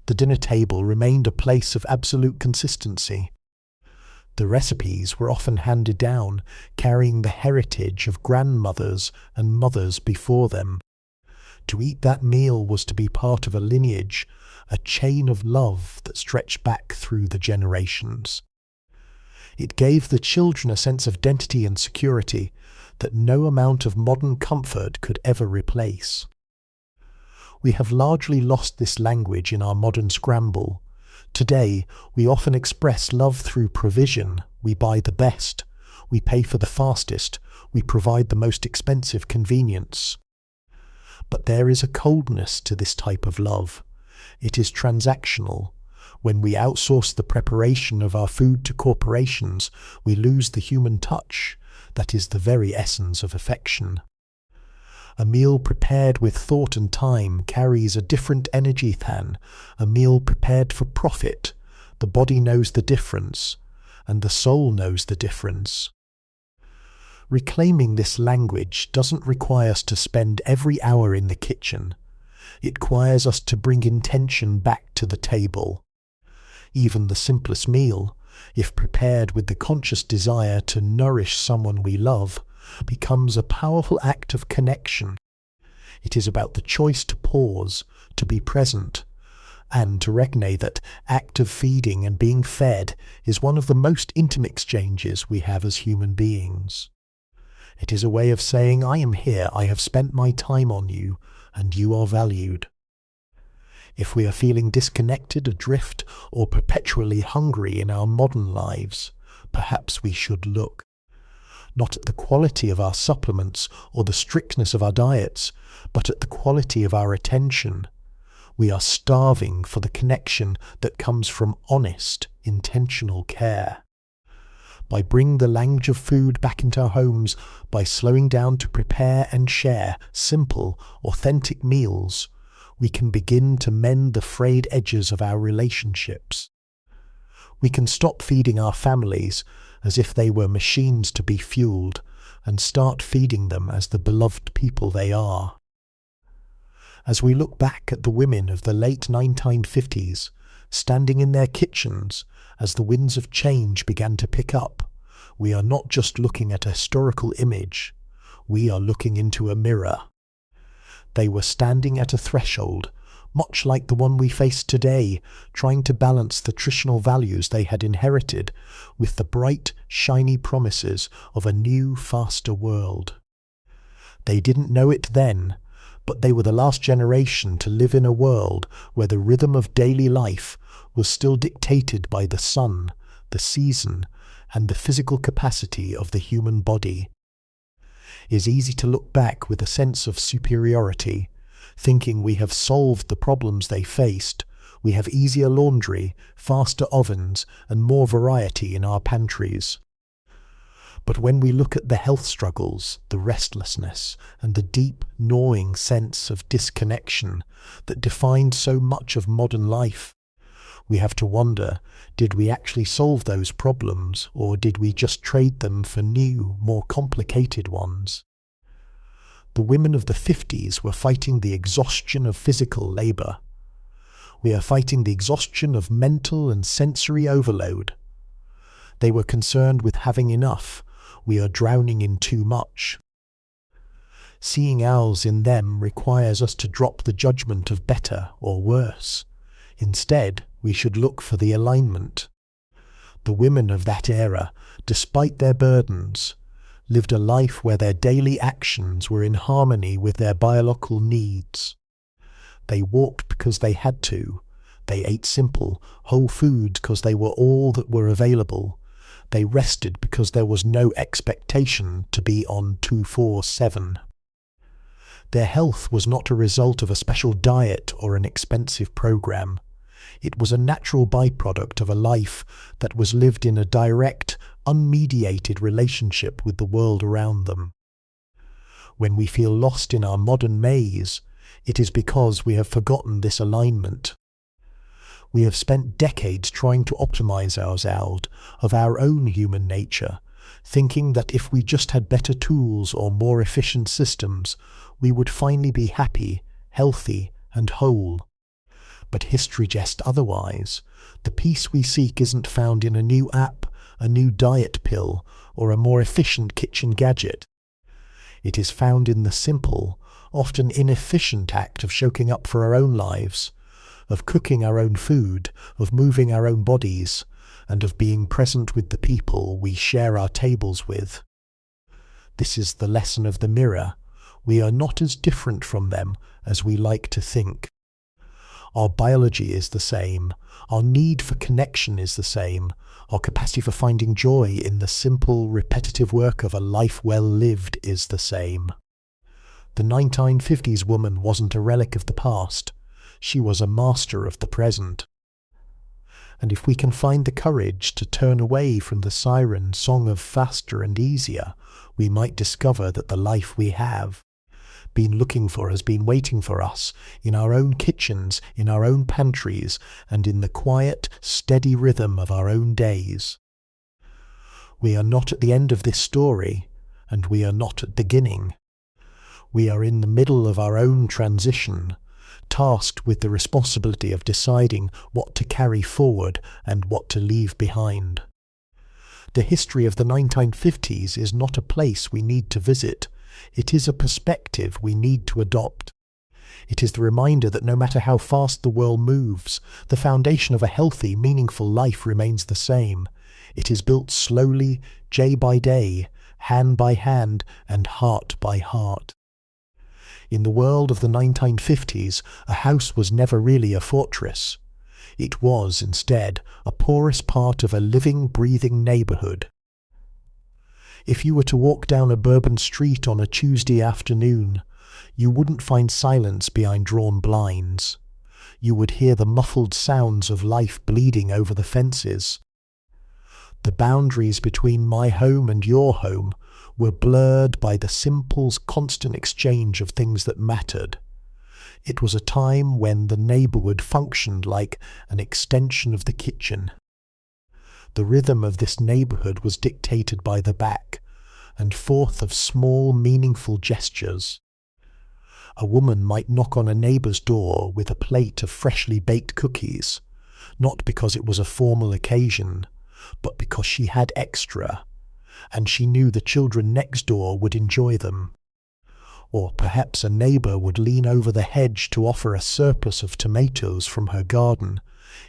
the dinner table remained a place of absolute consistency. The recipes were often handed down, carrying the heritage of grandmothers and mothers before them. To eat that meal was to be part of a lineage, a chain of love that stretched back through the generations. It gave the children a sense of identity and security that no amount of modern comfort could ever replace. We have largely lost this language in our modern scramble. Today, we often express love through provision. We buy the best, we pay for the fastest, we provide the most expensive convenience. But there is a coldness to this type of love. It is transactional. When we outsource the preparation of our food to corporations, we lose the human touch. That is the very essence of affection. A meal prepared with thought and time carries a different energy than a meal prepared for profit. The body knows the difference, and the soul knows the difference. Reclaiming this language doesn't require us to spend every hour in the kitchen. It requires us to bring intention back to the table. Even the simplest meal, if prepared with the conscious desire to nourish someone we love, becomes a powerful act of connection. It is about the choice to pause, to be present, and to recognize that act of feeding and being fed is one of the most intimate exchanges we have as human beings. It is a way of saying, I am here, I have spent my time on you, and you are valued. If we are feeling disconnected, adrift, or perpetually hungry in our modern lives, perhaps we should look not at the quality of our supplements or the strictness of our diets, but at the quality of our attention. We are starving for the connection that comes from honest, intentional care. By bringing the language of food back into our homes, by slowing down to prepare and share simple, authentic meals, we can begin to mend the frayed edges of our relationships. We can stop feeding our families as if they were machines to be fueled, and start feeding them as the beloved people they are. As we look back at the women of the late 1950s, standing in their kitchens as the winds of change began to pick up, we are not just looking at a historical image, we are looking into a mirror. They were standing at a threshold, much like the one we face today, trying to balance the traditional values they had inherited with the bright, shiny promises of a new, faster world. They didn't know it then, but they were the last generation to live in a world where the rhythm of daily life was still dictated by the sun, the season, and the physical capacity of the human body. It is easy to look back with a sense of superiority, thinking we have solved the problems they faced. We have easier laundry, faster ovens, and more variety in our pantries. But when we look at the health struggles, the restlessness, and the deep, gnawing sense of disconnection that defined so much of modern life, we have to wonder, did we actually solve those problems, or did we just trade them for new, more complicated ones? The women of the 50s were fighting the exhaustion of physical labour. We are fighting the exhaustion of mental and sensory overload. They were concerned with having enough. We are drowning in too much. Seeing ours in them requires us to drop the judgment of better or worse. Instead, we should look for the alignment. The women of that era, despite their burdens, lived a life where their daily actions were in harmony with their biological needs. They walked because they had to. They ate simple, whole foods because they were all that were available. They rested because there was no expectation to be on 24/7. Their health was not a result of a special diet or an expensive program. It was a natural byproduct of a life that was lived in a direct, unmediated relationship with the world around them. When we feel lost in our modern maze, it is because we have forgotten this alignment. We have spent decades trying to optimize ours out of our own human nature, thinking that if we just had better tools or more efficient systems, we would finally be happy, healthy, and whole. But history just otherwise. The peace we seek isn't found in a new app, a new diet pill, or a more efficient kitchen gadget. It is found in the simple, often inefficient act of showing up for our own lives, of cooking our own food, of moving our own bodies, and of being present with the people we share our tables with. This is the lesson of the mirror. We are not as different from them as we like to think. Our biology is the same. Our need for connection is the same. Our capacity for finding joy in the simple, repetitive work of a life well lived is the same. The 1950s woman wasn't a relic of the past. She was a master of the present. And if we can find the courage to turn away from the siren song of faster and easier, we might discover that the life we have been looking for has been waiting for us in our own kitchens, in our own pantries, and in the quiet, steady rhythm of our own days. We are not at the end of this story, and we are not at the beginning. We are in the middle of our own transition, tasked with the responsibility of deciding what to carry forward and what to leave behind. The history of the 1950s is not a place we need to visit. It is a perspective we need to adopt. It is the reminder that no matter how fast the world moves, the foundation of a healthy, meaningful life remains the same. It is built slowly, day by day, hand by hand, and heart by heart. In the world of the 1950s, a house was never really a fortress. It was, instead, a porous part of a living, breathing neighbourhood. If you were to walk down a Bourbon street on a Tuesday afternoon, you wouldn't find silence behind drawn blinds. You would hear the muffled sounds of life bleeding over the fences. The boundaries between my home and your home were blurred by the simple, constant exchange of things that mattered. It was a time when the neighbourhood functioned like an extension of the kitchen. The rhythm of this neighbourhood was dictated by the back and forth of small, meaningful gestures. A woman might knock on a neighbour's door with a plate of freshly baked cookies, not because it was a formal occasion, but because she had extra, and she knew the children next door would enjoy them. Or perhaps a neighbour would lean over the hedge to offer a surplus of tomatoes from her garden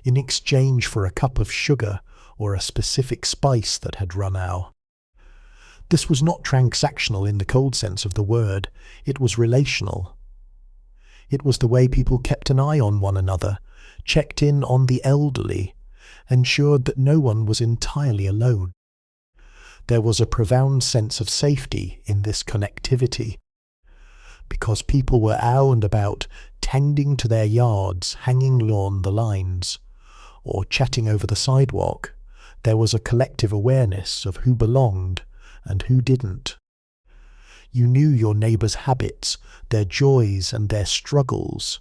in exchange for a cup of sugar or a specific spice that had run out. This was not transactional in the cold sense of the word, it was relational. It was the way people kept an eye on one another, checked in on the elderly, ensured that no one was entirely alone. There was a profound sense of safety in this connectivity. Because people were out and about, tending to their yards, hanging along the lines, or chatting over the sidewalk, there was a collective awareness of who belonged and who didn't. You knew your neighbour's habits, their joys and their struggles.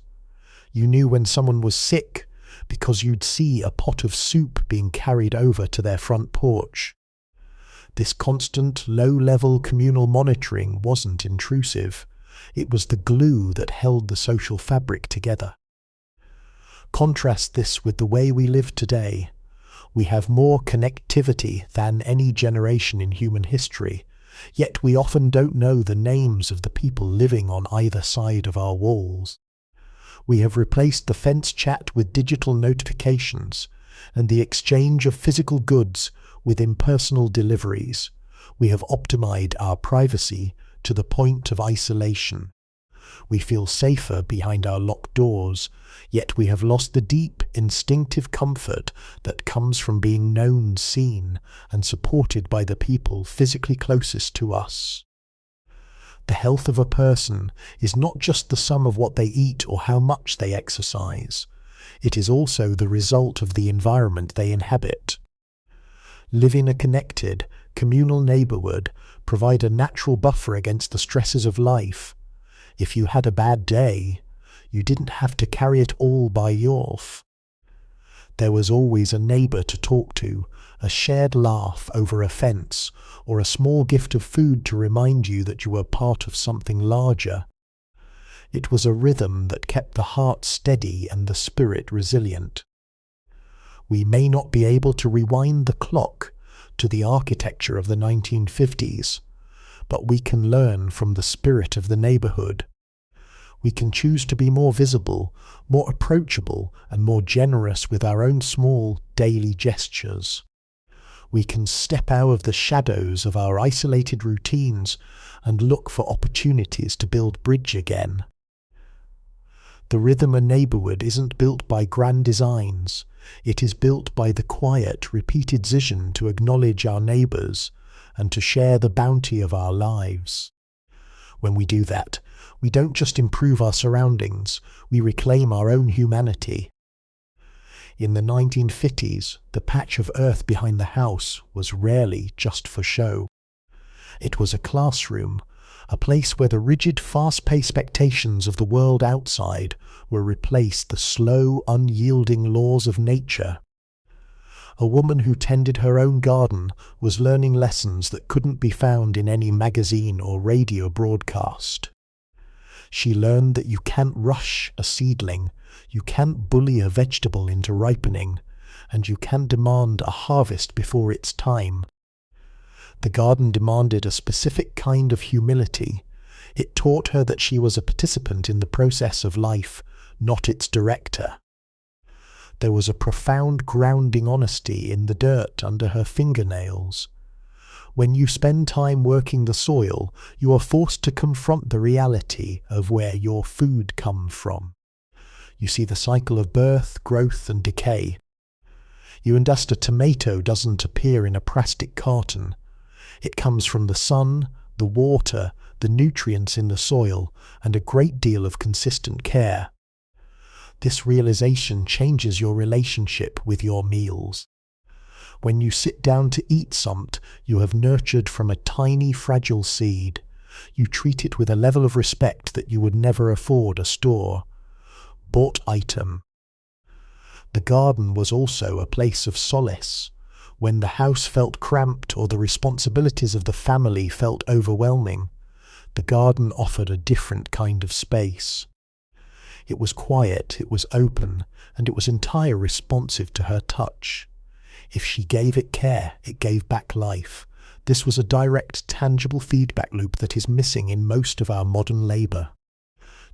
You knew when someone was sick because you'd see a pot of soup being carried over to their front porch. This constant, low-level communal monitoring wasn't intrusive. It was the glue that held the social fabric together. Contrast this with the way we live today. We have more connectivity than any generation in human history, yet we often don't know the names of the people living on either side of our walls. We have replaced the fence chat with digital notifications and the exchange of physical goods with impersonal deliveries. We have optimized our privacy to the point of isolation. We feel safer behind our locked doors, yet we have lost the deep, instinctive comfort that comes from being known, seen, and supported by the people physically closest to us. The health of a person is not just the sum of what they eat or how much they exercise. It is also the result of the environment they inhabit. Live in a connected, communal neighbourhood, provide a natural buffer against the stresses of life. If you had a bad day, you didn't have to carry it all by yourself. There was always a neighbour to talk to, a shared laugh over a fence, or a small gift of food to remind you that you were part of something larger. It was a rhythm that kept the heart steady and the spirit resilient. We may not be able to rewind the clock to the architecture of the 1950s, but we can learn from the spirit of the neighbourhood. We can choose to be more visible, more approachable, and more generous with our own small daily gestures. We can step out of the shadows of our isolated routines and look for opportunities to build bridge again. The rhythm of neighbourhood isn't built by grand designs. It is built by the quiet, repeated decision to acknowledge our neighbours and to share the bounty of our lives. When we do that, we don't just improve our surroundings, we reclaim our own humanity. In the 1950s, the patch of earth behind the house was rarely just for show. It was a classroom, a place where the rigid, fast-paced expectations of the world outside were replaced the slow, unyielding laws of nature. A woman who tended her own garden was learning lessons that couldn't be found in any magazine or radio broadcast. She learned that you can't rush a seedling, you can't bully a vegetable into ripening, and you can't demand a harvest before its time. The garden demanded a specific kind of humility. It taught her that she was a participant in the process of life, not its director. There was a profound grounding honesty in the dirt under her fingernails. When you spend time working the soil, you are forced to confront the reality of where your food comes from. You see the cycle of birth, growth and decay. You understand a tomato doesn't appear in a plastic carton. It comes from the sun, the water, the nutrients in the soil, and a great deal of consistent care. This realization changes your relationship with your meals. When you sit down to eat something you have nurtured from a tiny, fragile seed, you treat it with a level of respect that you would never afford a store-bought item. The garden was also a place of solace. When the house felt cramped or the responsibilities of the family felt overwhelming, the garden offered a different kind of space. It was quiet, it was open, and it was entirely responsive to her touch. If she gave it care, it gave back life. This was a direct, tangible feedback loop that is missing in most of our modern labour.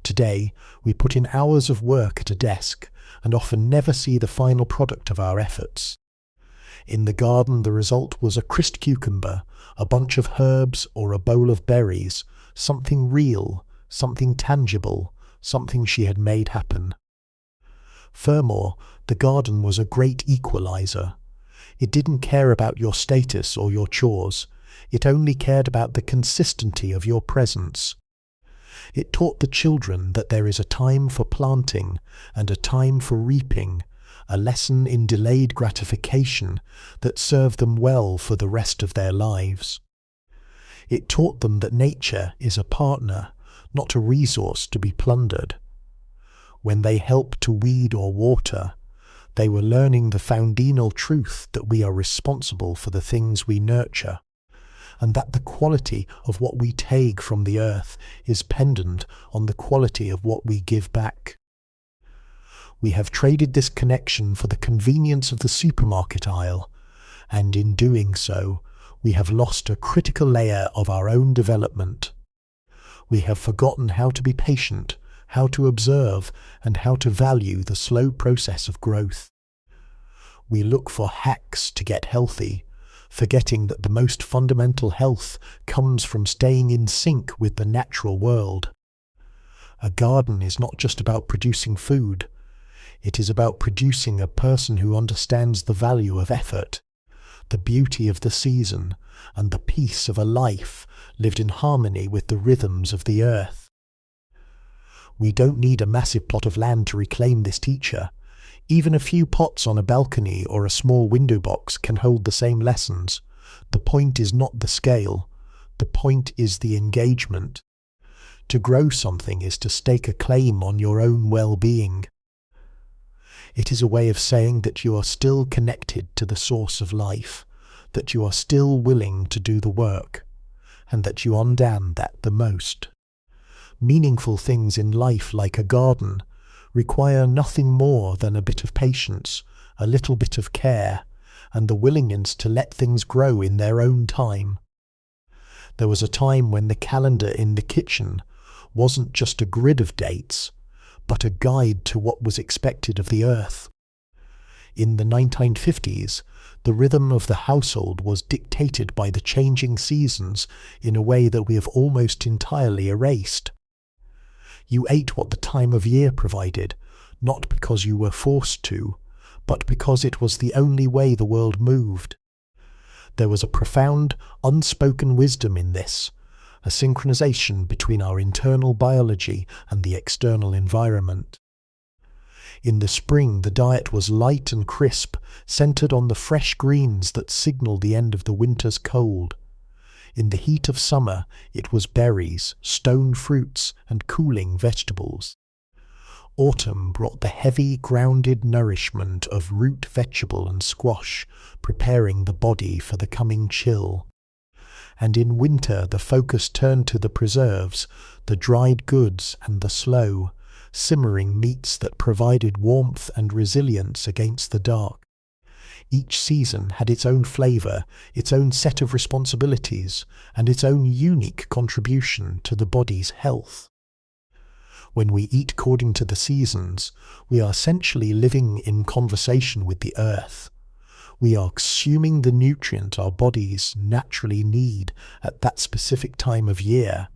Today, we put in hours of work at a desk and often never see the final product of our efforts. In the garden, the result was a crisp cucumber, a bunch of herbs, or a bowl of berries, something real, something tangible, something she had made happen. Furthermore, the garden was a great equalizer. It didn't care about your status or your chores. It only cared about the consistency of your presence. It taught the children that there is a time for planting and a time for reaping, a lesson in delayed gratification that served them well for the rest of their lives. It taught them that nature is a partner, not a resource to be plundered. When they helped to weed or water, they were learning the foundational truth that we are responsible for the things we nurture, and that the quality of what we take from the earth is pendant on the quality of what we give back. We have traded this connection for the convenience of the supermarket aisle, and in doing so, we have lost a critical layer of our own development. We have forgotten how to be patient, how to observe, and how to value the slow process of growth. We look for hacks to get healthy, forgetting that the most fundamental health comes from staying in sync with the natural world. A garden is not just about producing food. It is about producing a person who understands the value of effort, the beauty of the season, and the peace of a life lived in harmony with the rhythms of the earth. We don't need a massive plot of land to reclaim this teacher. Even a few pots on a balcony or a small window box can hold the same lessons. The point is not the scale. The point is the engagement. To grow something is to stake a claim on your own well-being. It is a way of saying that you are still connected to the source of life, that you are still willing to do the work, and that you understand that the most meaningful things in life, like a garden, require nothing more than a bit of patience, a little bit of care, and the willingness to let things grow in their own time. There was a time when the calendar in the kitchen wasn't just a grid of dates, but a guide to what was expected of the earth. In the 1950s, the rhythm of the household was dictated by the changing seasons in a way that we have almost entirely erased. You ate what the time of year provided, not because you were forced to, but because it was the only way the world moved. There was a profound, unspoken wisdom in this, a synchronization between our internal biology and the external environment. In the spring, the diet was light and crisp, centered on the fresh greens that signal the end of the winter's cold. In the heat of summer, it was berries, stone fruits, and cooling vegetables. Autumn brought the heavy, grounded nourishment of root vegetable and squash, preparing the body for the coming chill. And in winter, the focus turned to the preserves, the dried goods, and the slow, simmering meats that provided warmth and resilience against the dark. Each season had its own flavour, its own set of responsibilities, and its own unique contribution to the body's health. When we eat according to the seasons, we are essentially living in conversation with the earth. We are consuming the nutrient our bodies naturally need at that specific time of year.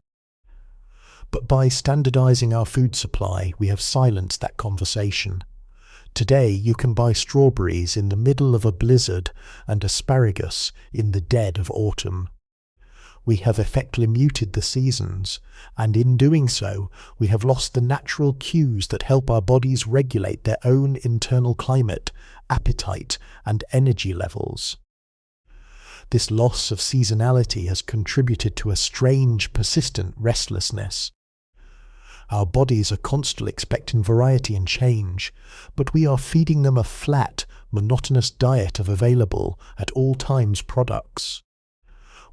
But by standardizing our food supply, we have silenced that conversation. Today you can buy strawberries in the middle of a blizzard and asparagus in the dead of autumn. We have effectively muted the seasons, and in doing so, we have lost the natural cues that help our bodies regulate their own internal climate, appetite, and energy levels. This loss of seasonality has contributed to a strange, persistent restlessness. Our bodies are constantly expecting variety and change, but we are feeding them a flat, monotonous diet of available, at all times products.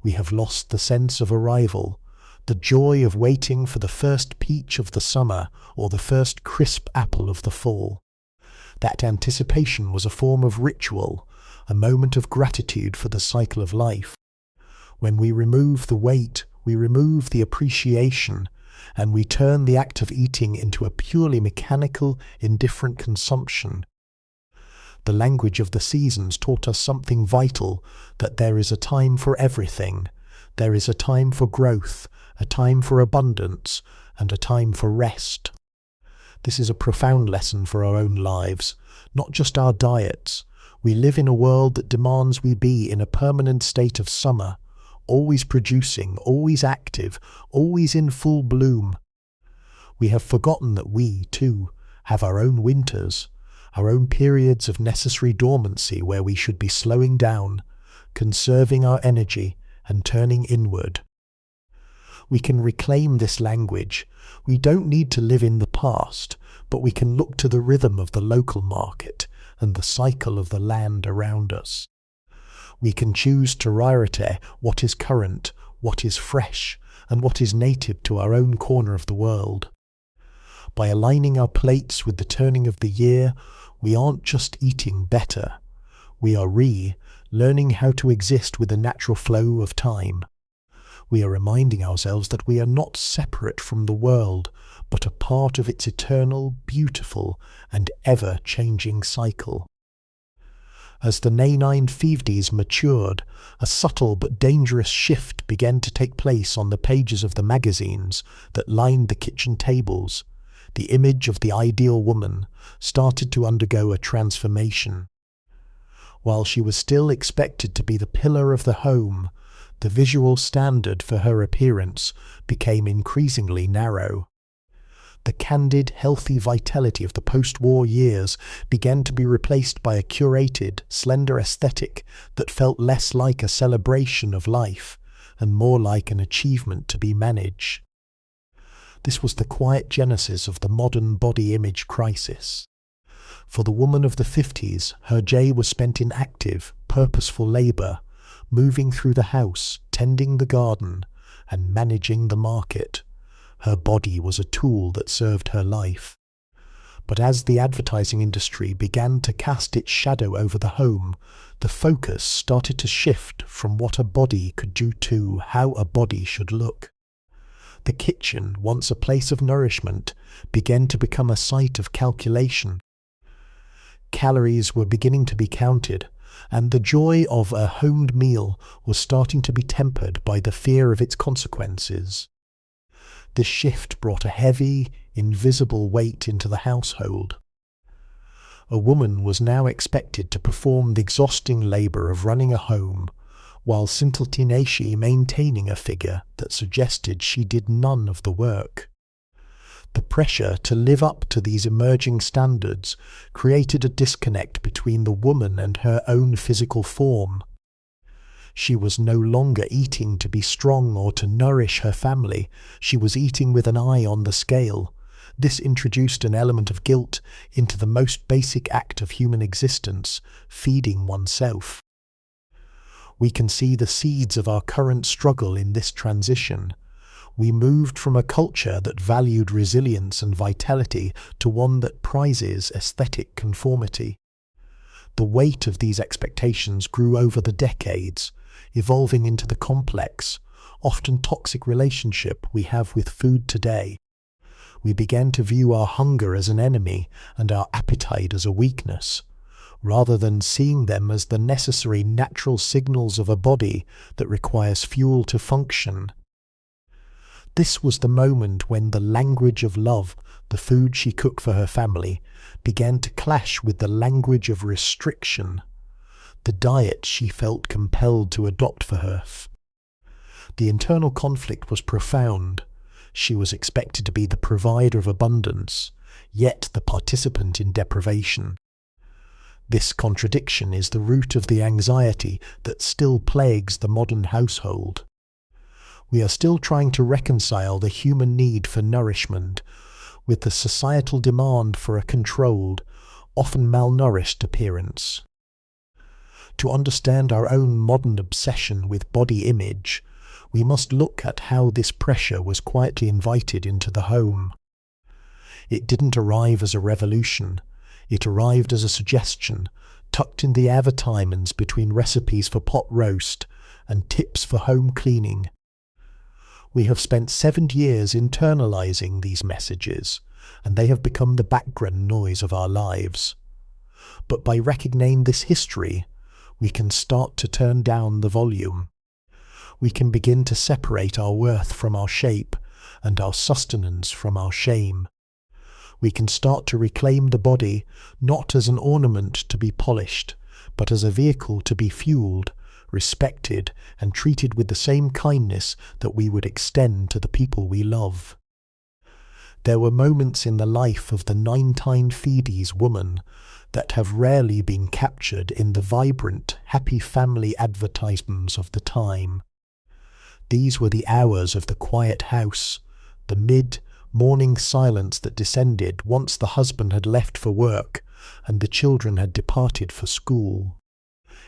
We have lost the sense of arrival, the joy of waiting for the first peach of the summer or the first crisp apple of the fall. That anticipation was a form of ritual, a moment of gratitude for the cycle of life. When we remove the weight, we remove the appreciation, and we turn the act of eating into a purely mechanical, indifferent consumption. The language of the seasons taught us something vital, that there is a time for everything. There is a time for growth, a time for abundance, and a time for rest. This is a profound lesson for our own lives, not just our diets. We live in a world that demands we be in a permanent state of summer, always producing, always active, always in full bloom. We have forgotten that we, too, have our own winters, our own periods of necessary dormancy where we should be slowing down, conserving our energy, and turning inward. We can reclaim this language. We don't need to live in the past, but we can look to the rhythm of the local market and the cycle of the land around us. We can choose to prioritize what is current, what is fresh, and what is native to our own corner of the world. By aligning our plates with the turning of the year, we aren't just eating better. We are learning how to exist with the natural flow of time. We are reminding ourselves that we are not separate from the world, but a part of its eternal, beautiful, and ever-changing cycle. As the 1950s matured, a subtle but dangerous shift began to take place on the pages of the magazines that lined the kitchen tables. The image of the ideal woman started to undergo a transformation. While she was still expected to be the pillar of the home, the visual standard for her appearance became increasingly narrow. The candid, healthy vitality of the post-war years began to be replaced by a curated, slender aesthetic that felt less like a celebration of life and more like an achievement to be managed. This was the quiet genesis of the modern body image crisis. For the woman of the 50s, her day was spent in active, purposeful labour, moving through the house, tending the garden, and managing the market. Her body was a tool that served her life. But as the advertising industry began to cast its shadow over the home, the focus started to shift from what a body could do to how a body should look. The kitchen, once a place of nourishment, began to become a site of calculation. Calories were beginning to be counted, and the joy of a homed meal was starting to be tempered by the fear of its consequences. This shift brought a heavy, invisible weight into the household. A woman was now expected to perform the exhausting labour of running a home, while simultaneously maintaining a figure that suggested she did none of the work. The pressure to live up to these emerging standards created a disconnect between the woman and her own physical form. She was no longer eating to be strong or to nourish her family. She was eating with an eye on the scale. This introduced an element of guilt into the most basic act of human existence, feeding oneself. We can see the seeds of our current struggle in this transition. We moved from a culture that valued resilience and vitality to one that prizes aesthetic conformity. The weight of these expectations grew over the decades, evolving into the complex, often toxic relationship we have with food today. We began to view our hunger as an enemy and our appetite as a weakness, rather than seeing them as the necessary natural signals of a body that requires fuel to function. This was the moment when the language of love, the food she cooked for her family, began to clash with the language of restriction, the diet she felt compelled to adopt for her. The internal conflict was profound. She was expected to be the provider of abundance, yet the participant in deprivation. This contradiction is the root of the anxiety that still plagues the modern household. We are still trying to reconcile the human need for nourishment with the societal demand for a controlled, often malnourished appearance. To understand our own modern obsession with body image, we must look at how this pressure was quietly invited into the home. It didn't arrive as a revolution. It arrived as a suggestion, tucked in the advertisements between recipes for pot roast and tips for home cleaning. We have spent 7 years internalizing these messages, and they have become the background noise of our lives. But by recognizing this history, we can start to turn down the volume. We can begin to separate our worth from our shape and our sustenance from our shame. We can start to reclaim the body not as an ornament to be polished, but as a vehicle to be fueled, respected, and treated with the same kindness that we would extend to the people we love. There were moments in the life of the 1950s woman that have rarely been captured in the vibrant, happy family advertisements of the time. These were the hours of the quiet house, the mid-morning silence that descended once the husband had left for work and the children had departed for school.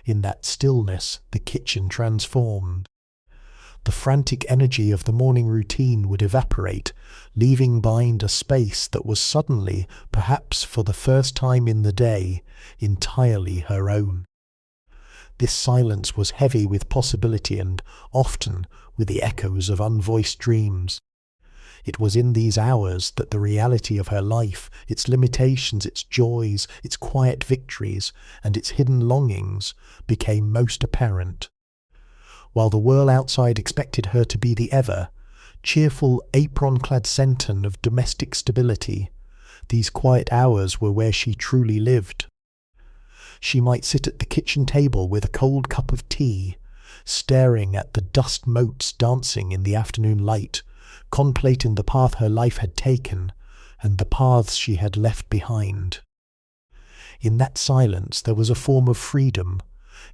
In that stillness, the kitchen transformed. The frantic energy of the morning routine would evaporate, leaving behind a space that was suddenly, perhaps for the first time in the day, entirely her own. This silence was heavy with possibility and, often, with the echoes of unvoiced dreams. It was in these hours that the reality of her life, its limitations, its joys, its quiet victories, and its hidden longings became most apparent. While the world outside expected her to be the cheerful, apron-clad centre of domestic stability, these quiet hours were where she truly lived. She might sit at the kitchen table with a cold cup of tea, staring at the dust motes dancing in the afternoon light, contemplating the path her life had taken and the paths she had left behind. In that silence there was a form of freedom.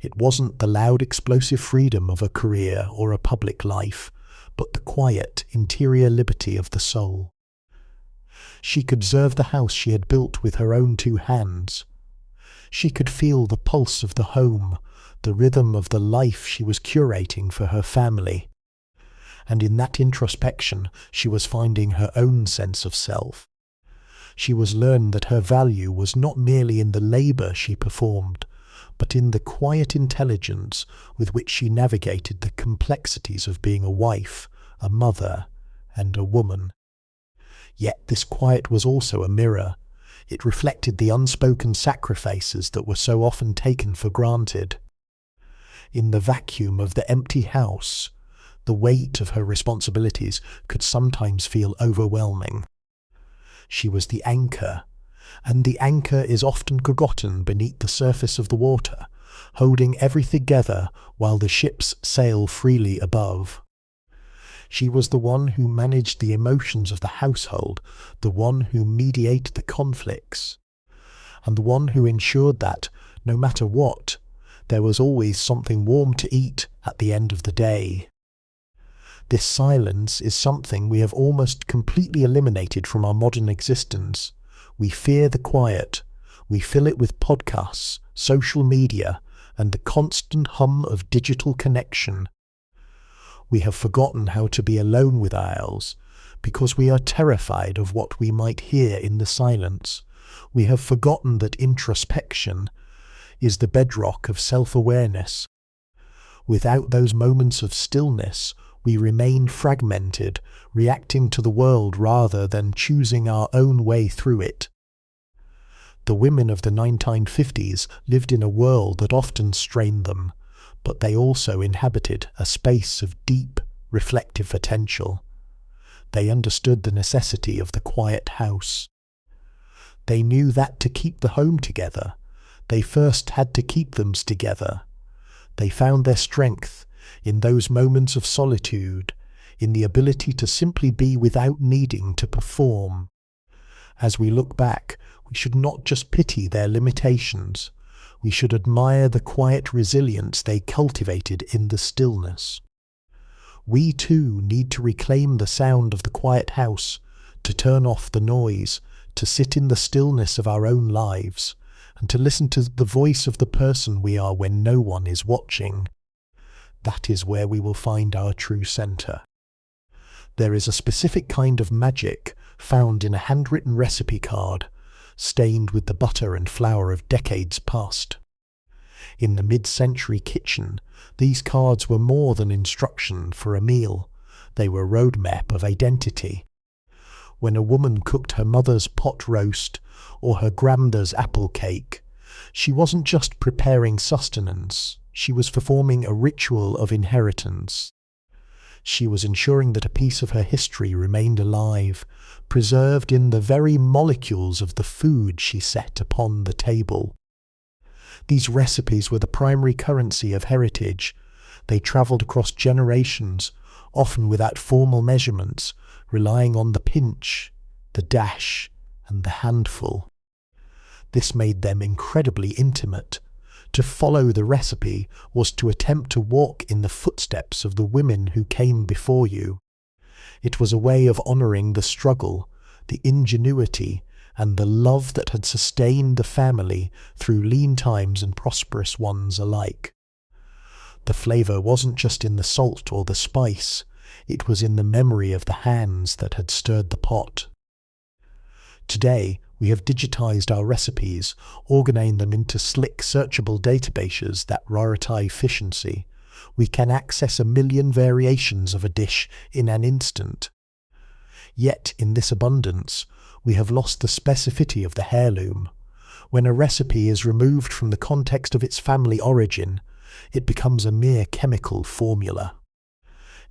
It wasn't the loud, explosive freedom of a career or a public life, but the quiet, interior liberty of the soul. She could observe the house she had built with her own 2 hands. She could feel the pulse of the home, the rhythm of the life she was curating for her family. And in that introspection she was finding her own sense of self. She was learning that her value was not merely in the labour she performed, but in the quiet intelligence with which she navigated the complexities of being a wife, a mother, and a woman. Yet this quiet was also a mirror. It reflected the unspoken sacrifices that were so often taken for granted. In the vacuum of the empty house, the weight of her responsibilities could sometimes feel overwhelming. She was the anchor, and the anchor is often forgotten beneath the surface of the water, holding everything together while the ships sail freely above. She was the one who managed the emotions of the household, the one who mediated the conflicts, and the one who ensured that, no matter what, there was always something warm to eat at the end of the day. This silence is something we have almost completely eliminated from our modern existence. We fear the quiet. We fill it with podcasts, social media, and the constant hum of digital connection. We have forgotten how to be alone with ourselves, because we are terrified of what we might hear in the silence. We have forgotten that introspection is the bedrock of self-awareness. Without those moments of stillness, we remain fragmented, reacting to the world rather than choosing our own way through it. The women of the 1950s lived in a world that often strained them, but they also inhabited a space of deep, reflective potential. They understood the necessity of the quiet house. They knew that to keep the home together, they first had to keep them together. They found their strength in those moments of solitude, in the ability to simply be without needing to perform. As we look back, we should not just pity their limitations. We should admire the quiet resilience they cultivated in the stillness. We too need to reclaim the sound of the quiet house, to turn off the noise, to sit in the stillness of our own lives, and to listen to the voice of the person we are when no one is watching. That is where we will find our true centre. There is a specific kind of magic found in a handwritten recipe card, stained with the butter and flour of decades past. In the mid-century kitchen, these cards were more than instruction for a meal. They were a roadmap of identity. When a woman cooked her mother's pot roast or her grandmother's apple cake, she wasn't just preparing sustenance, she was performing a ritual of inheritance. She was ensuring that a piece of her history remained alive, preserved in the very molecules of the food she set upon the table. These recipes were the primary currency of heritage. They travelled across generations, often without formal measurements, relying on the pinch, the dash, and the handful. This made them incredibly intimate. To follow the recipe was to attempt to walk in the footsteps of the women who came before you. It was a way of honouring the struggle, the ingenuity, and the love that had sustained the family through lean times and prosperous ones alike. The flavour wasn't just in the salt or the spice, it was in the memory of the hands that had stirred the pot. Today, we have digitized our recipes, organizing them into slick, searchable databases that prioritize efficiency. We can access 1 million variations of a dish in an instant. Yet, in this abundance, we have lost the specificity of the heirloom. When a recipe is removed from the context of its family origin, it becomes a mere chemical formula.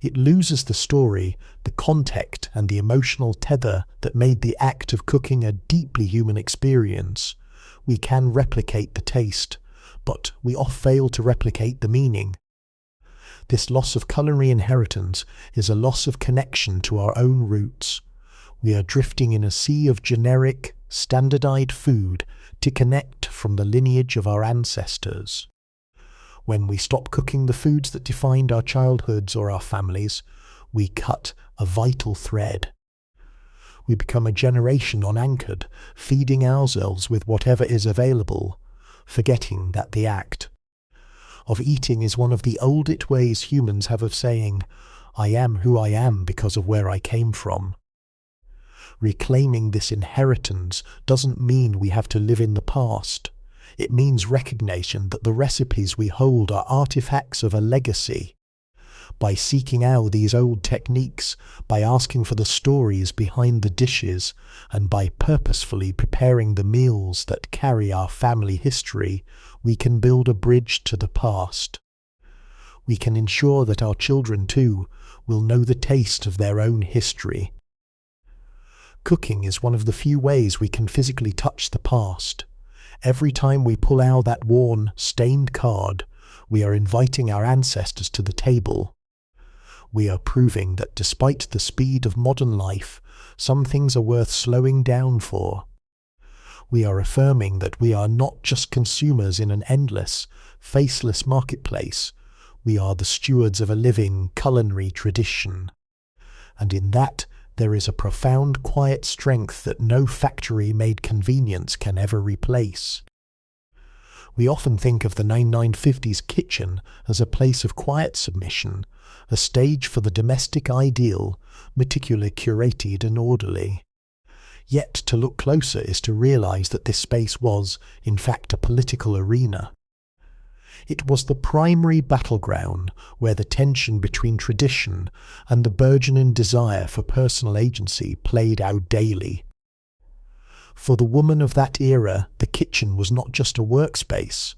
It loses the story, the context, and the emotional tether that made the act of cooking a deeply human experience. We can replicate the taste, but we often fail to replicate the meaning. This loss of culinary inheritance is a loss of connection to our own roots. We are drifting in a sea of generic, standardized food to connect from the lineage of our ancestors. When we stop cooking the foods that defined our childhoods or our families, we cut a vital thread. We become a generation unanchored, feeding ourselves with whatever is available, forgetting that the act of eating is one of the oldest ways humans have of saying, "I am who I am because of where I came from." Reclaiming this inheritance doesn't mean we have to live in the past. It means recognition that the recipes we hold are artifacts of a legacy. By seeking out these old techniques, by asking for the stories behind the dishes, and by purposefully preparing the meals that carry our family history, we can build a bridge to the past. We can ensure that our children, too, will know the taste of their own history. Cooking is one of the few ways we can physically touch the past. Every time we pull out that worn, stained card, we are inviting our ancestors to the table. We are proving that despite the speed of modern life, some things are worth slowing down for. We are affirming that we are not just consumers in an endless, faceless marketplace. We are the stewards of a living culinary tradition. And in that, there is a profound quiet strength that no factory-made convenience can ever replace. We often think of the 1950s kitchen as a place of quiet submission, a stage for the domestic ideal, meticulously curated and orderly. Yet to look closer is to realize that this space was, in fact, a political arena. It was the primary battleground where the tension between tradition and the burgeoning desire for personal agency played out daily. For the woman of that era, the kitchen was not just a workspace.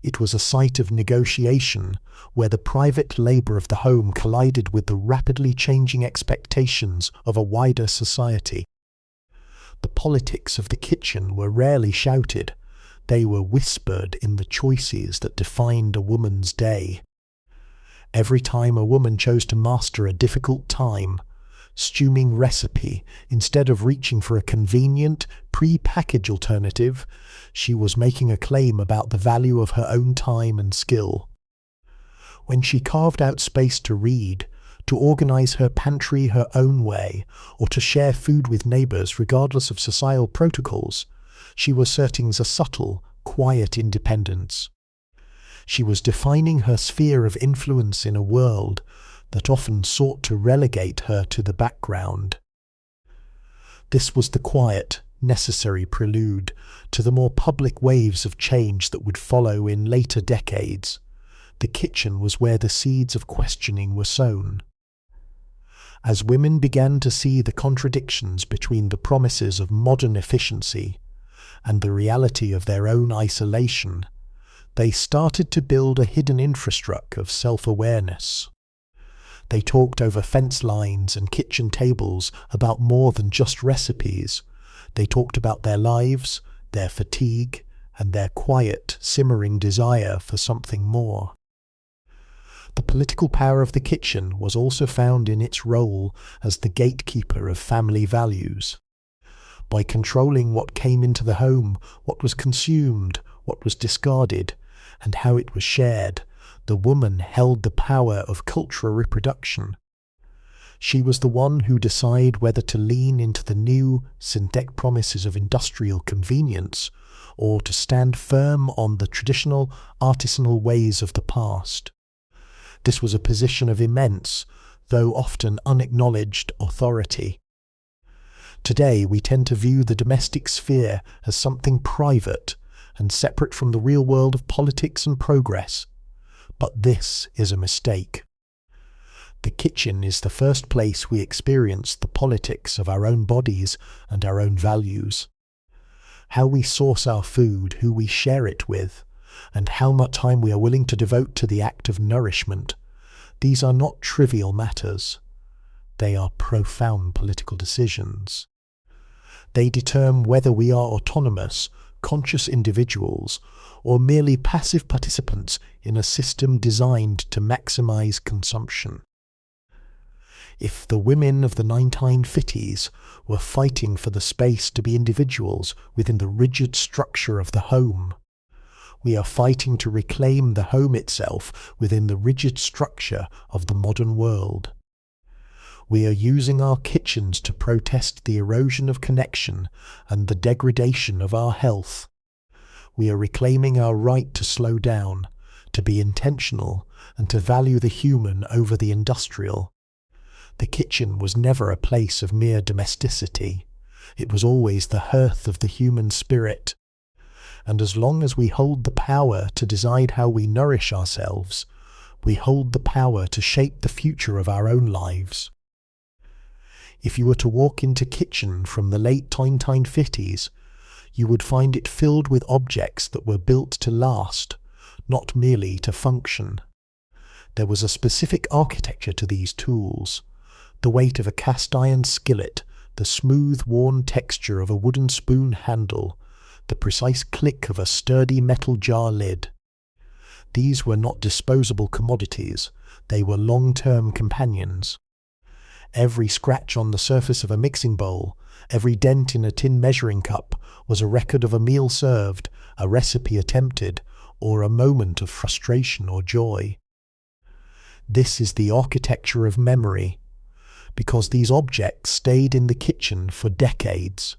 It was a site of negotiation where the private labour of the home collided with the rapidly changing expectations of a wider society. The politics of the kitchen were rarely shouted. They were whispered in the choices that defined a woman's day. Every time a woman chose to master a difficult stewing recipe, instead of reaching for a convenient, pre-packaged alternative, she was making a claim about the value of her own time and skill. When she carved out space to read, to organize her pantry her own way, or to share food with neighbors regardless of societal protocols, she was asserting a subtle, quiet independence. She was defining her sphere of influence in a world that often sought to relegate her to the background. This was the quiet, necessary prelude to the more public waves of change that would follow in later decades. The kitchen was where the seeds of questioning were sown. As women began to see the contradictions between the promises of modern efficiency and the reality of their own isolation, they started to build a hidden infrastructure of self-awareness. They talked over fence lines and kitchen tables about more than just recipes. They talked about their lives, their fatigue, and their quiet, simmering desire for something more. The political power of the kitchen was also found in its role as the gatekeeper of family values. By controlling what came into the home, what was consumed, what was discarded, and how it was shared, the woman held the power of cultural reproduction. She was the one who decided whether to lean into the new, synthetic promises of industrial convenience or to stand firm on the traditional, artisanal ways of the past. This was a position of immense, though often unacknowledged, authority. Today we tend to view the domestic sphere as something private and separate from the real world of politics and progress. But this is a mistake. The kitchen is the first place we experience the politics of our own bodies and our own values. How we source our food, who we share it with, and how much time we are willing to devote to the act of nourishment. These are not trivial matters. They are profound political decisions. They determine whether we are autonomous, conscious individuals, or merely passive participants in a system designed to maximize consumption. If the women of the 1950s were fighting for the space to be individuals within the rigid structure of the home, we are fighting to reclaim the home itself within the rigid structure of the modern world. We are using our kitchens to protest the erosion of connection and the degradation of our health. We are reclaiming our right to slow down, to be intentional, and to value the human over the industrial. The kitchen was never a place of mere domesticity. It was always the hearth of the human spirit. And as long as we hold the power to decide how we nourish ourselves, we hold the power to shape the future of our own lives. If you were to walk into kitchen from the late 1950s, you would find it filled with objects that were built to last, not merely to function. There was a specific architecture to these tools. The weight of a cast iron skillet, the smooth, worn texture of a wooden spoon handle, the precise click of a sturdy metal jar lid. These were not disposable commodities, they were long-term companions. Every scratch on the surface of a mixing bowl, every dent in a tin measuring cup was a record of a meal served, a recipe attempted, or a moment of frustration or joy. This is the architecture of memory. Because these objects stayed in the kitchen for decades,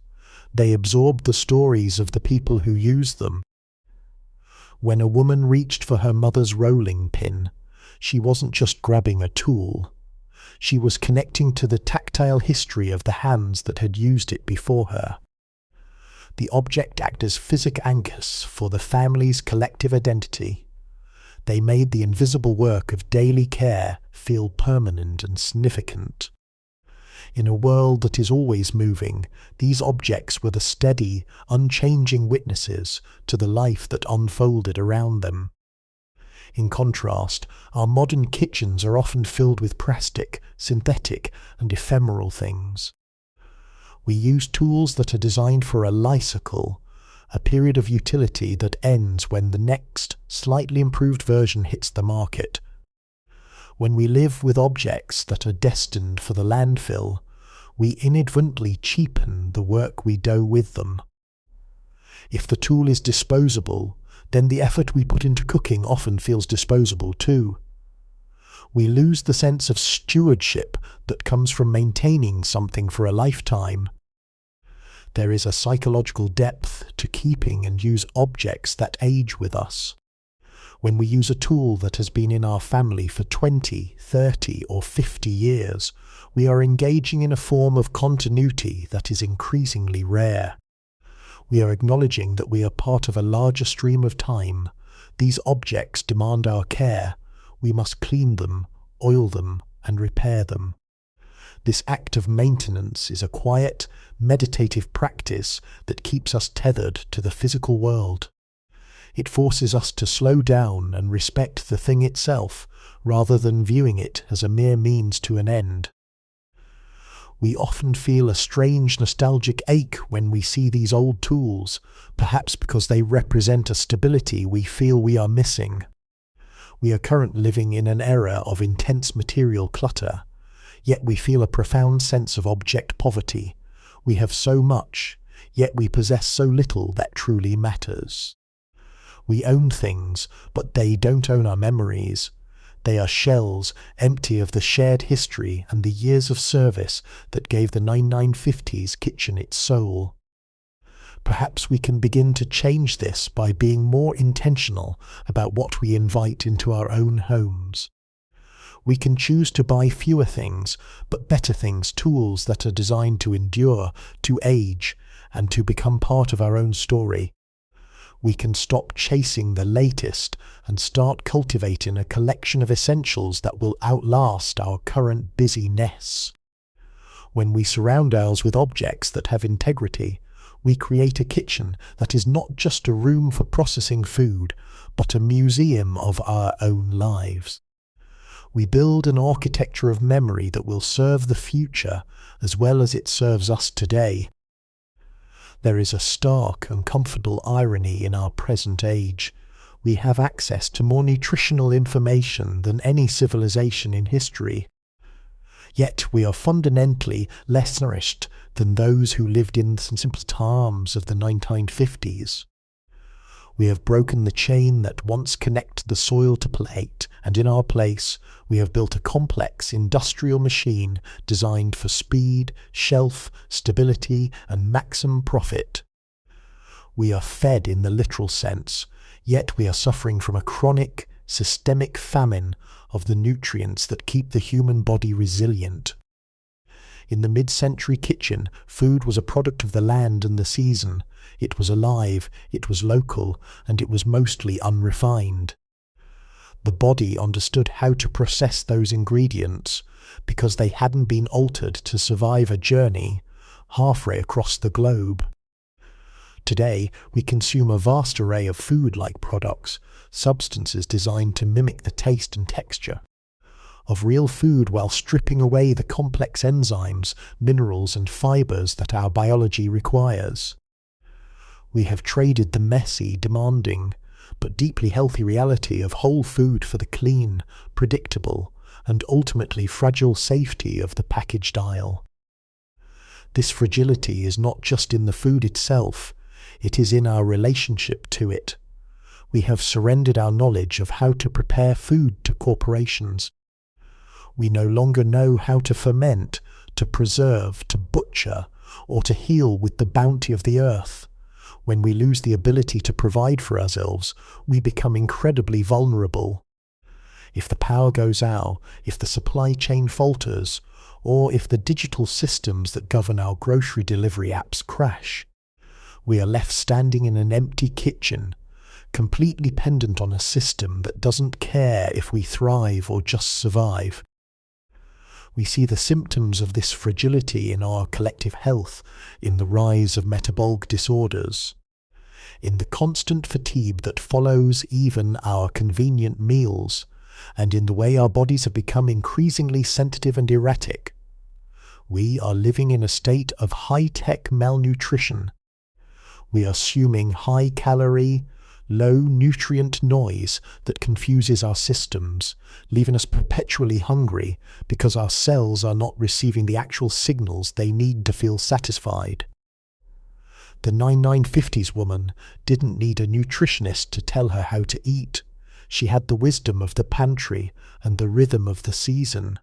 they absorbed the stories of the people who used them. When a woman reached for her mother's rolling pin, she wasn't just grabbing a tool. She was connecting to the tactile history of the hands that had used it before her. The object acted as physic anchors for the family's collective identity. They made the invisible work of daily care feel permanent and significant. In a world that is always moving, these objects were the steady, unchanging witnesses to the life that unfolded around them. In contrast, our modern kitchens are often filled with plastic, synthetic, and ephemeral things. We use tools that are designed for a life cycle, a period of utility that ends when the next, slightly improved version hits the market. When we live with objects that are destined for the landfill, we inadvertently cheapen the work we do with them. If the tool is disposable, then the effort we put into cooking often feels disposable too. We lose the sense of stewardship that comes from maintaining something for a lifetime. There is a psychological depth to keeping and use objects that age with us. When we use a tool that has been in our family for 20, 30 or 50 years, we are engaging in a form of continuity that is increasingly rare. We are acknowledging that we are part of a larger stream of time. These objects demand our care. We must clean them, oil them, and repair them. This act of maintenance is a quiet, meditative practice that keeps us tethered to the physical world. It forces us to slow down and respect the thing itself, rather than viewing it as a mere means to an end. We often feel a strange nostalgic ache when we see these old tools, perhaps because they represent a stability we feel we are missing. We are currently living in an era of intense material clutter, yet we feel a profound sense of object poverty. We have so much, yet we possess so little that truly matters. We own things, but they don't own our memories. They are shells, empty of the shared history and the years of service that gave the 1950s kitchen its soul. Perhaps we can begin to change this by being more intentional about what we invite into our own homes. We can choose to buy fewer things, but better things, tools that are designed to endure, to age, and to become part of our own story. We can stop chasing the latest and start cultivating a collection of essentials that will outlast our current busyness. When we surround ourselves with objects that have integrity, we create a kitchen that is not just a room for processing food, but a museum of our own lives. We build an architecture of memory that will serve the future as well as it serves us today. There is a stark and comfortable irony in our present age. We have access to more nutritional information than any civilization in history. Yet we are fundamentally less nourished than those who lived in the simple times of the 1950s. We have broken the chain that once connected the soil to plate, and in our place we have built a complex industrial machine designed for speed, shelf, stability, and maximum profit. We are fed in the literal sense, yet we are suffering from a chronic, systemic famine of the nutrients that keep the human body resilient. In the mid-century kitchen, food was a product of the land and the season. It was alive, it was local, and it was mostly unrefined. The body understood how to process those ingredients because they hadn't been altered to survive a journey halfway across the globe. Today, we consume a vast array of food-like products, substances designed to mimic the taste and texture of real food while stripping away the complex enzymes, minerals and fibers that our biology requires. We have traded the messy, demanding, but deeply healthy reality of whole food for the clean, predictable, and ultimately fragile safety of the packaged aisle. This fragility is not just in the food itself, it is in our relationship to it. We have surrendered our knowledge of how to prepare food to corporations. We no longer know how to ferment, to preserve, to butcher, or to heal with the bounty of the earth. When we lose the ability to provide for ourselves, we become incredibly vulnerable. If the power goes out, if the supply chain falters, or if the digital systems that govern our grocery delivery apps crash, we are left standing in an empty kitchen, completely dependent on a system that doesn't care if we thrive or just survive. We see the symptoms of this fragility in our collective health, in the rise of metabolic disorders, in the constant fatigue that follows even our convenient meals, and in the way our bodies have become increasingly sensitive and erratic. We are living in a state of high-tech malnutrition. We are assuming high-calorie, low-nutrient noise that confuses our systems, leaving us perpetually hungry because our cells are not receiving the actual signals they need to feel satisfied. The 1950s woman didn't need a nutritionist to tell her how to eat. She had the wisdom of the pantry and the rhythm of the season.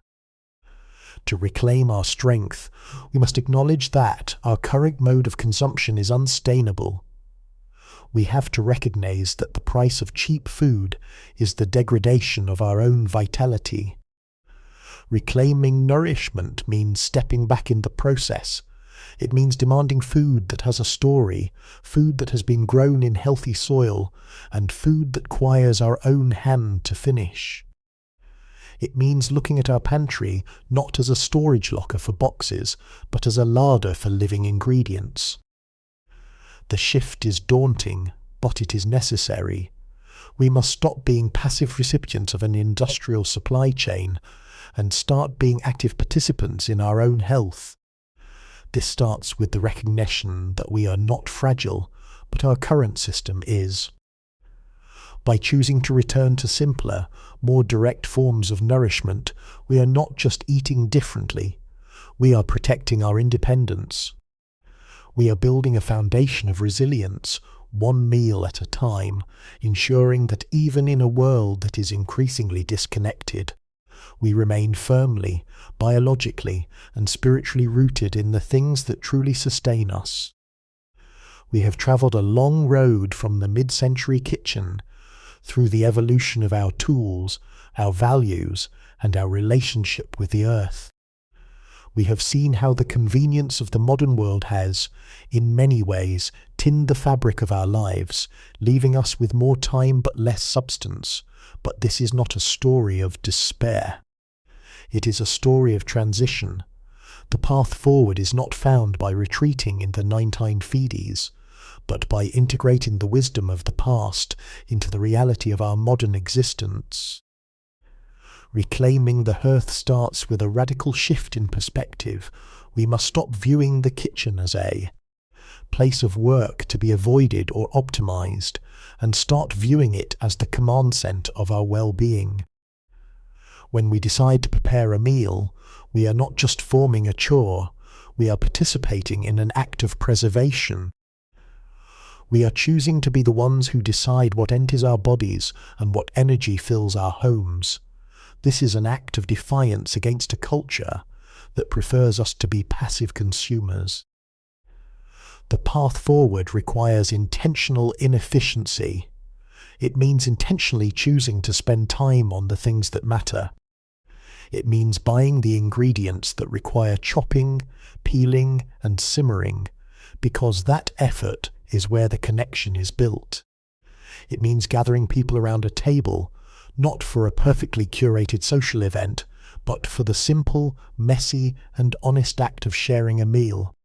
To reclaim our strength, we must acknowledge that our current mode of consumption is unsustainable. We have to recognize that the price of cheap food is the degradation of our own vitality. Reclaiming nourishment means stepping back in the process, It means demanding food that has a story, food that has been grown in healthy soil, and food that requires our own hand to finish. It means looking at our pantry not as a storage locker for boxes, but as a larder for living ingredients. The shift is daunting, but it is necessary. We must stop being passive recipients of an industrial supply chain and start being active participants in our own health. This starts with the recognition that we are not fragile, but our current system is. By choosing to return to simpler, more direct forms of nourishment, we are not just eating differently, we are protecting our independence. We are building a foundation of resilience, one meal at a time, ensuring that even in a world that is increasingly disconnected, we remain firmly, biologically, and spiritually rooted in the things that truly sustain us. We have travelled a long road from the mid-century kitchen, through the evolution of our tools, our values, and our relationship with the earth. We have seen how the convenience of the modern world has, in many ways, tinned the fabric of our lives, leaving us with more time but less substance. But this is not a story of despair. It is a story of transition. The path forward is not found by retreating in the 1950s, but by integrating the wisdom of the past into the reality of our modern existence. Reclaiming the hearth starts with a radical shift in perspective. We must stop viewing the kitchen as a place of work to be avoided or optimized, and start viewing it as the command center of our well-being. When we decide to prepare a meal, we are not just forming a chore, we are participating in an act of preservation. We are choosing to be the ones who decide what enters our bodies and what energy fills our homes. This is an act of defiance against a culture that prefers us to be passive consumers. The path forward requires intentional inefficiency. It means intentionally choosing to spend time on the things that matter. It means buying the ingredients that require chopping, peeling, and simmering, because that effort is where the connection is built. It means gathering people around a table, not for a perfectly curated social event, but for the simple, messy, and honest act of sharing a meal.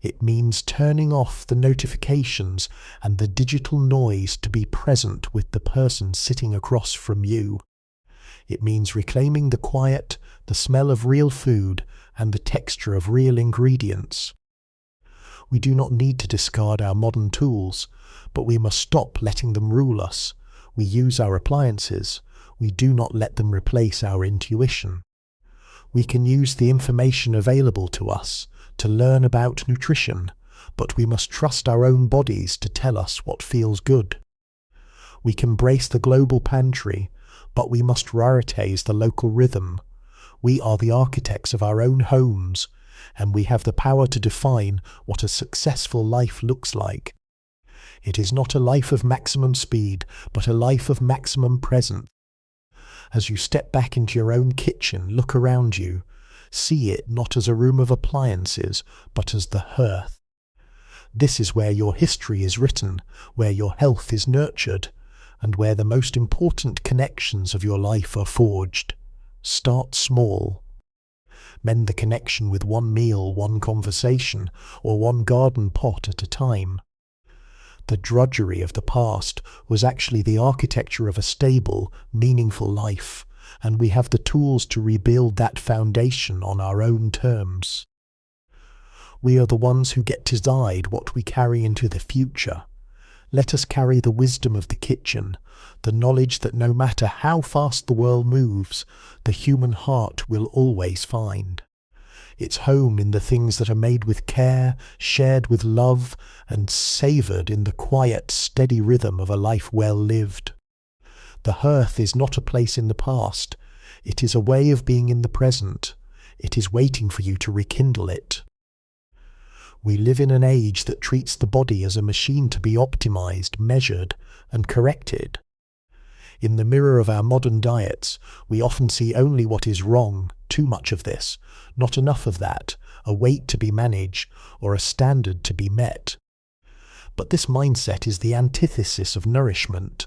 It means turning off the notifications and the digital noise to be present with the person sitting across from you. It means reclaiming the quiet, the smell of real food, and the texture of real ingredients. We do not need to discard our modern tools, but we must stop letting them rule us. We use our appliances. We do not let them replace our intuition. We can use the information available to us to learn about nutrition, but we must trust our own bodies to tell us what feels good. We can brace the global pantry, but we must prioritize the local rhythm. We are the architects of our own homes, and we have the power to define what a successful life looks like. It is not a life of maximum speed, but a life of maximum presence. As you step back into your own kitchen, look around you. See it not as a room of appliances, but as the hearth. This is where your history is written, where your health is nurtured, and where the most important connections of your life are forged. Start small. Mend the connection with one meal, one conversation, or one garden pot at a time. The drudgery of the past was actually the architecture of a stable, meaningful life, and we have the tools to rebuild that foundation on our own terms. We are the ones who get to decide what we carry into the future. Let us carry the wisdom of the kitchen, the knowledge that no matter how fast the world moves, the human heart will always find its home in the things that are made with care, shared with love, and savoured in the quiet, steady rhythm of a life well lived. The hearth is not a place in the past. It is a way of being in the present. It is waiting for you to rekindle it. We live in an age that treats the body as a machine to be optimized, measured, and corrected. In the mirror of our modern diets, we often see only what is wrong, too much of this, not enough of that, a weight to be managed, or a standard to be met. But this mindset is the antithesis of nourishment.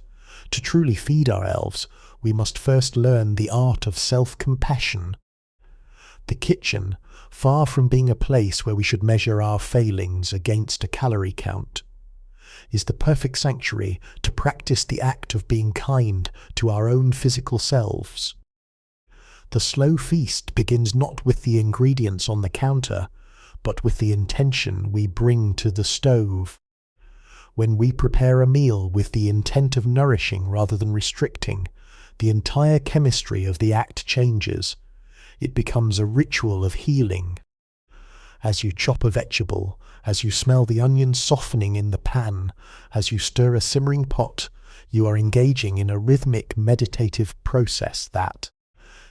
To truly feed our elves, we must first learn the art of self-compassion. The kitchen, far from being a place where we should measure our failings against a calorie count, is the perfect sanctuary to practice the act of being kind to our own physical selves. The slow feast begins not with the ingredients on the counter, but with the intention we bring to the stove. When we prepare a meal with the intent of nourishing rather than restricting, the entire chemistry of the act changes. It becomes a ritual of healing. As you chop a vegetable, as you smell the onions softening in the pan, as you stir a simmering pot, you are engaging in a rhythmic meditative process that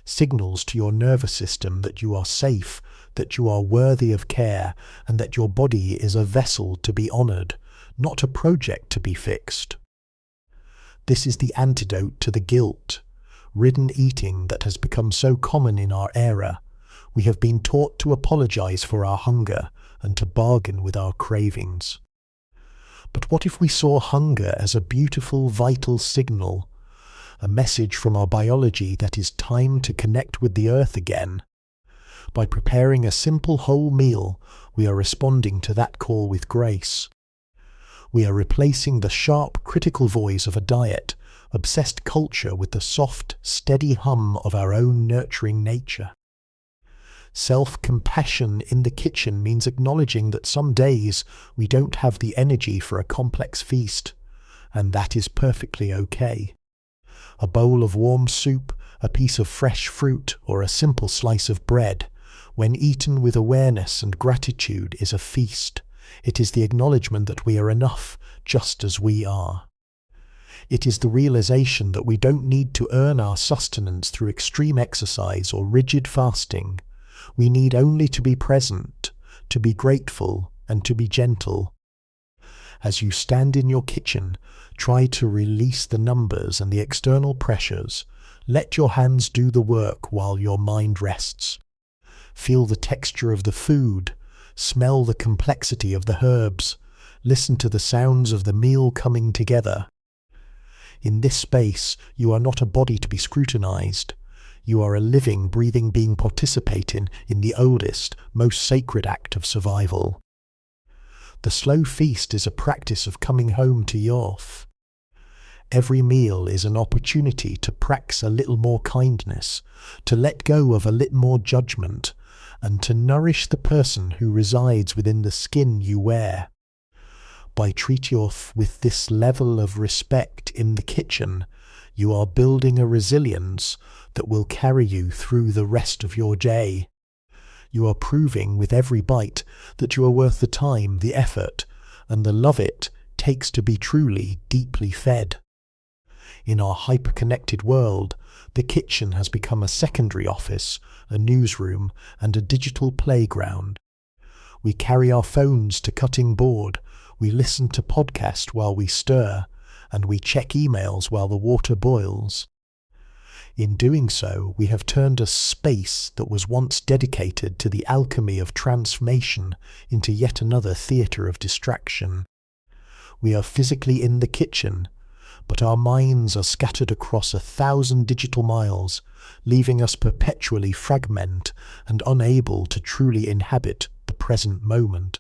signals to your nervous system that you are safe, that you are worthy of care, and that your body is a vessel to be honoured, not a project to be fixed. This is the antidote to the guilt-ridden eating that has become so common in our era. We have been taught to apologize for our hunger and to bargain with our cravings. But what if we saw hunger as a beautiful, vital signal, a message from our biology that is time to connect with the earth again? By preparing a simple whole meal, we are responding to that call with grace. We are replacing the sharp, critical voice of a diet, obsessed culture with the soft, steady hum of our own nurturing nature. Self-compassion in the kitchen means acknowledging that some days we don't have the energy for a complex feast, and that is perfectly okay. A bowl of warm soup, a piece of fresh fruit, or a simple slice of bread, when eaten with awareness and gratitude, is a feast. It is the acknowledgement that we are enough, just as we are. It is the realization that we don't need to earn our sustenance through extreme exercise or rigid fasting. We need only to be present, to be grateful, and to be gentle. As you stand in your kitchen, try to release the numbers and the external pressures. Let your hands do the work while your mind rests. Feel the texture of the food, smell the complexity of the herbs, listen to the sounds of the meal coming together. In this space, you are not a body to be scrutinized. You are a living, breathing being participating in the oldest, most sacred act of survival. The slow feast is a practice of coming home to yourself. Every meal is an opportunity to practice a little more kindness, to let go of a little more judgment, and to nourish the person who resides within the skin you wear. By treating yourself with this level of respect in the kitchen, you are building a resilience that will carry you through the rest of your day. You are proving with every bite that you are worth the time, the effort, and the love it takes to be truly, deeply fed. In our hyper-connected world, the kitchen has become a secondary office, a newsroom, and a digital playground. We carry our phones to cutting board, we listen to podcasts while we stir, and we check emails while the water boils. In doing so, we have turned a space that was once dedicated to the alchemy of transformation into yet another theatre of distraction. We are physically in the kitchen, but our minds are scattered across 1,000 digital miles, leaving us perpetually fragmented and unable to truly inhabit the present moment.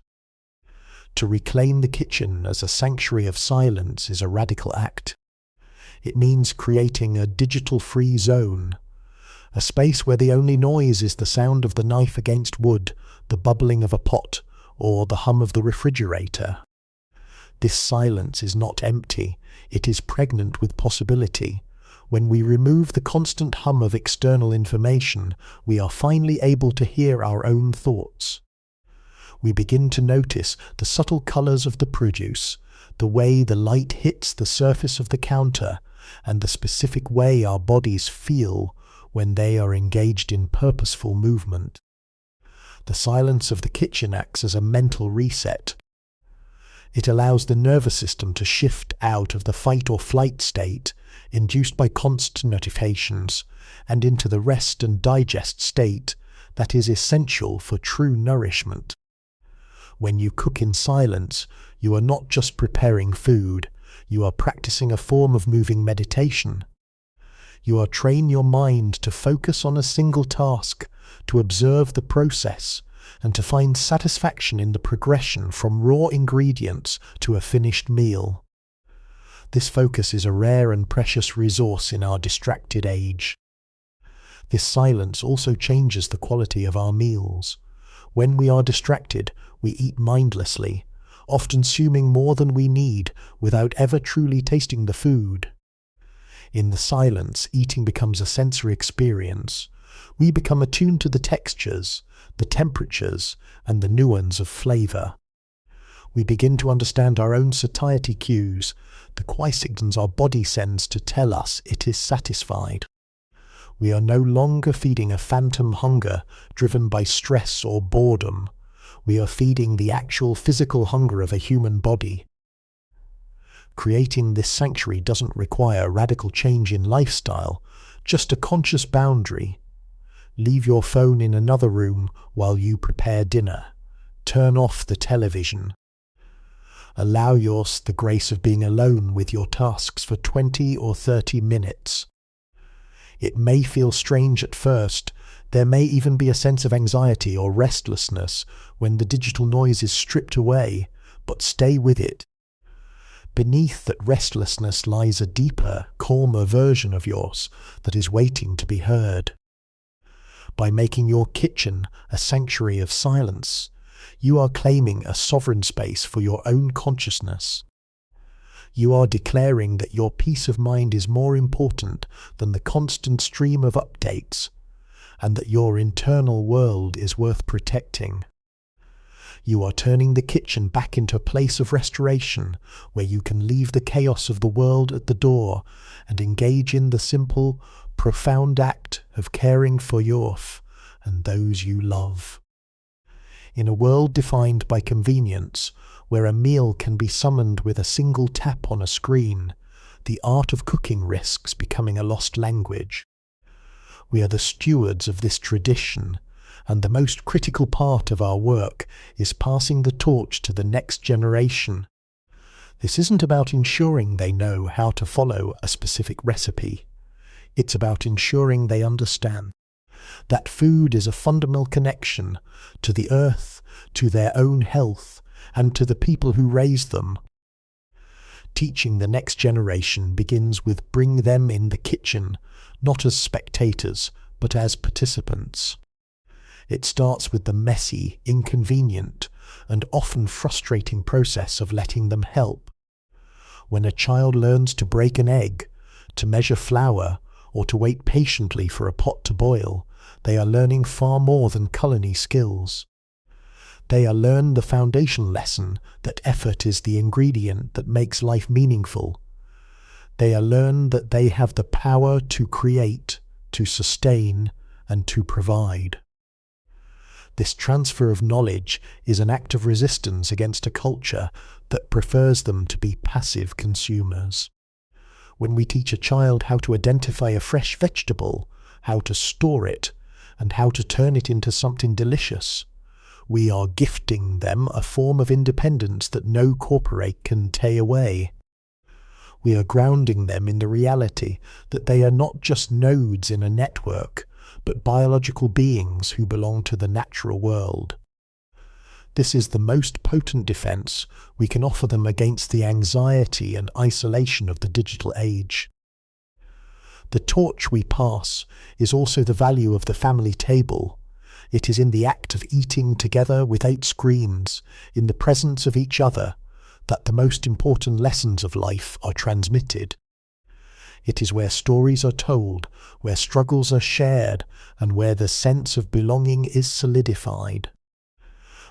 To reclaim the kitchen as a sanctuary of silence is a radical act. It means creating a digital-free zone, a space where the only noise is the sound of the knife against wood, the bubbling of a pot, or the hum of the refrigerator. This silence is not empty, it is pregnant with possibility. When we remove the constant hum of external information, we are finally able to hear our own thoughts. We begin to notice the subtle colours of the produce, the way the light hits the surface of the counter, and the specific way our bodies feel when they are engaged in purposeful movement. The silence of the kitchen acts as a mental reset. It allows the nervous system to shift out of the fight or flight state, induced by constant notifications, and into the rest and digest state that is essential for true nourishment. When you cook in silence, you are not just preparing food, you are practicing a form of moving meditation. You are training your mind to focus on a single task, to observe the process, and to find satisfaction in the progression from raw ingredients to a finished meal. This focus is a rare and precious resource in our distracted age. This silence also changes the quality of our meals. When we are distracted, we eat mindlessly, often consuming more than we need without ever truly tasting the food. In the silence, eating becomes a sensory experience. We become attuned to the textures, the temperatures, and the nuance of flavor. We begin to understand our own satiety cues, the quiet signals our body sends to tell us it is satisfied. We are no longer feeding a phantom hunger driven by stress or boredom. We are feeding the actual physical hunger of a human body. Creating this sanctuary doesn't require a radical change in lifestyle, just a conscious boundary. Leave your phone in another room while you prepare dinner. Turn off the television. Allow yourself the grace of being alone with your tasks for 20 or 30 minutes. It may feel strange at first. There may even be a sense of anxiety or restlessness when the digital noise is stripped away, but stay with it. Beneath that restlessness lies a deeper, calmer version of yours that is waiting to be heard. By making your kitchen a sanctuary of silence, you are claiming a sovereign space for your own consciousness. You are declaring that your peace of mind is more important than the constant stream of updates, and that your internal world is worth protecting. You are turning the kitchen back into a place of restoration, where you can leave the chaos of the world at the door and engage in the simple, profound act of caring for yourself and those you love. In a world defined by convenience, where a meal can be summoned with a single tap on a screen, the art of cooking risks becoming a lost language. We are the stewards of this tradition, and the most critical part of our work is passing the torch to the next generation. This isn't about ensuring they know how to follow a specific recipe. It's about ensuring they understand that food is a fundamental connection to the earth, to their own health, and to the people who raise them. Teaching the next generation begins with bringing them in the kitchen, not as spectators, but as participants. It starts with the messy, inconvenient, and often frustrating process of letting them help. When a child learns to break an egg, to measure flour, or to wait patiently for a pot to boil, they are learning far more than culinary skills. They are learning the foundation lesson that effort is the ingredient that makes life meaningful. They are learning that they have the power to create, to sustain, and to provide. This transfer of knowledge is an act of resistance against a culture that prefers them to be passive consumers. When we teach a child how to identify a fresh vegetable, how to store it, and how to turn it into something delicious, we are gifting them a form of independence that no corporate can take away. We are grounding them in the reality that they are not just nodes in a network, but biological beings who belong to the natural world. This is the most potent defense we can offer them against the anxiety and isolation of the digital age. The torch we pass is also the value of the family table. It is in the act of eating together without screens, in the presence of each other, that the most important lessons of life are transmitted. It is where stories are told, where struggles are shared, and where the sense of belonging is solidified.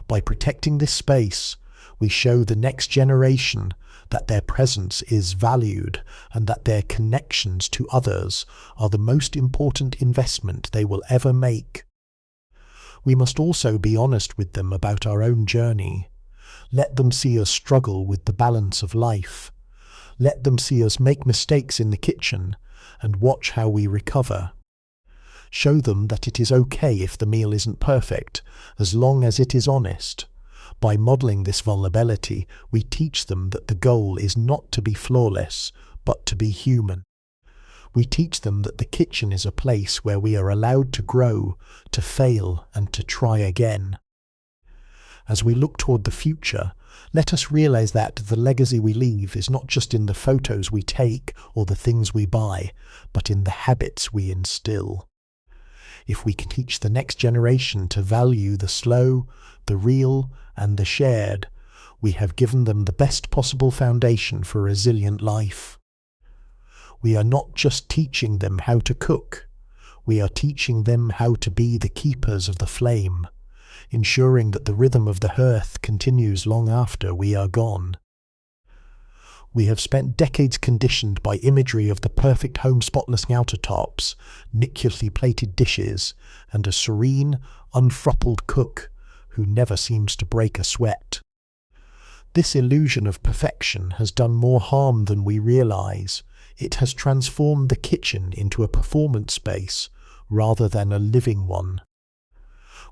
By protecting this space, we show the next generation that their presence is valued and that their connections to others are the most important investment they will ever make. We must also be honest with them about our own journey. Let them see us struggle with the balance of life. Let them see us make mistakes in the kitchen and watch how we recover. Show them that it is okay if the meal isn't perfect, as long as it is honest. By modeling this vulnerability, we teach them that the goal is not to be flawless, but to be human. We teach them that the kitchen is a place where we are allowed to grow, to fail, and to try again. As we look toward the future, let us realize that the legacy we leave is not just in the photos we take or the things we buy, but in the habits we instill. If we can teach the next generation to value the slow, the real, and the shared, we have given them the best possible foundation for a resilient life. We are not just teaching them how to cook, we are teaching them how to be the keepers of the flame, ensuring that the rhythm of the hearth continues long after we are gone. We have spent decades conditioned by imagery of the perfect home spotless countertops, meticulously plated dishes, and a serene, unfruffled cook who never seems to break a sweat. This illusion of perfection has done more harm than we realize. It has transformed the kitchen into a performance space rather than a living one.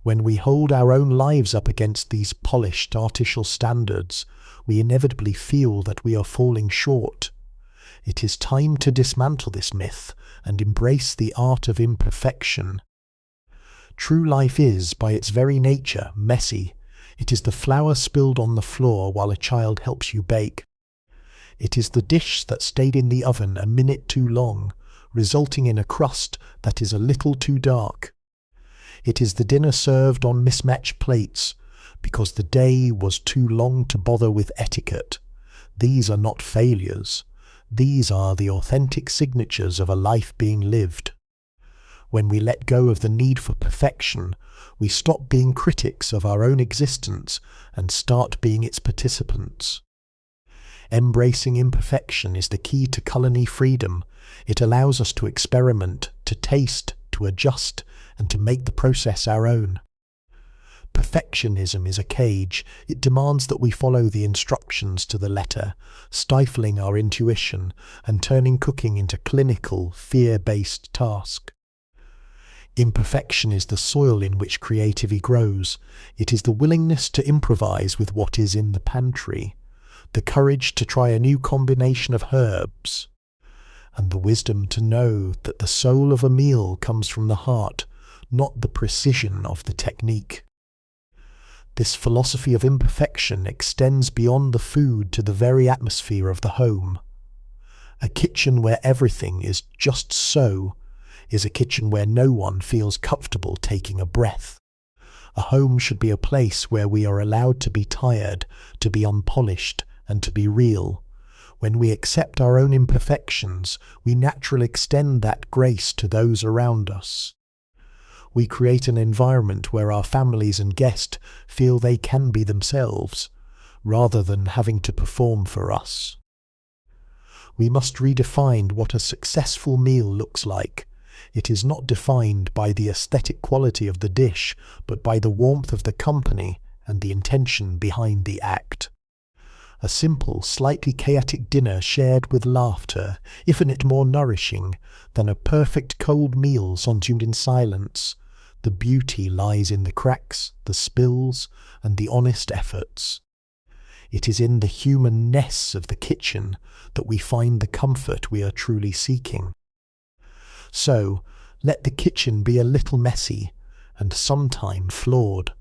When we hold our own lives up against these polished artificial standards, we inevitably feel that we are falling short. It is time to dismantle this myth and embrace the art of imperfection. True life is, by its very nature, messy. It is the flour spilled on the floor while a child helps you bake. It is the dish that stayed in the oven a minute too long, resulting in a crust that is a little too dark. It is the dinner served on mismatched plates, because the day was too long to bother with etiquette. These are not failures. These are the authentic signatures of a life being lived. When we let go of the need for perfection, we stop being critics of our own existence and start being its participants. Embracing imperfection is the key to culinary freedom. It allows us to experiment, to taste, to adjust, and to make the process our own. Perfectionism is a cage. It demands that we follow the instructions to the letter, stifling our intuition and turning cooking into clinical, fear-based task. Imperfection is the soil in which creativity grows. It is the willingness to improvise with what is in the pantry, the courage to try a new combination of herbs, and the wisdom to know that the soul of a meal comes from the heart, not the precision of the technique. This philosophy of imperfection extends beyond the food to the very atmosphere of the home. A kitchen where everything is just so is a kitchen where no one feels comfortable taking a breath. A home should be a place where we are allowed to be tired, to be unpolished, and to be real. When we accept our own imperfections, we naturally extend that grace to those around us. We create an environment where our families and guests feel they can be themselves, rather than having to perform for us. We must redefine what a successful meal looks like. It is not defined by the aesthetic quality of the dish, but by the warmth of the company and the intention behind the act. A simple, slightly chaotic dinner shared with laughter, infinite more nourishing than a perfect cold meal consumed in silence. The beauty lies in the cracks, the spills, and the honest efforts. It is in the humanness of the kitchen that we find the comfort we are truly seeking. So, let the kitchen be a little messy, and sometime flawed.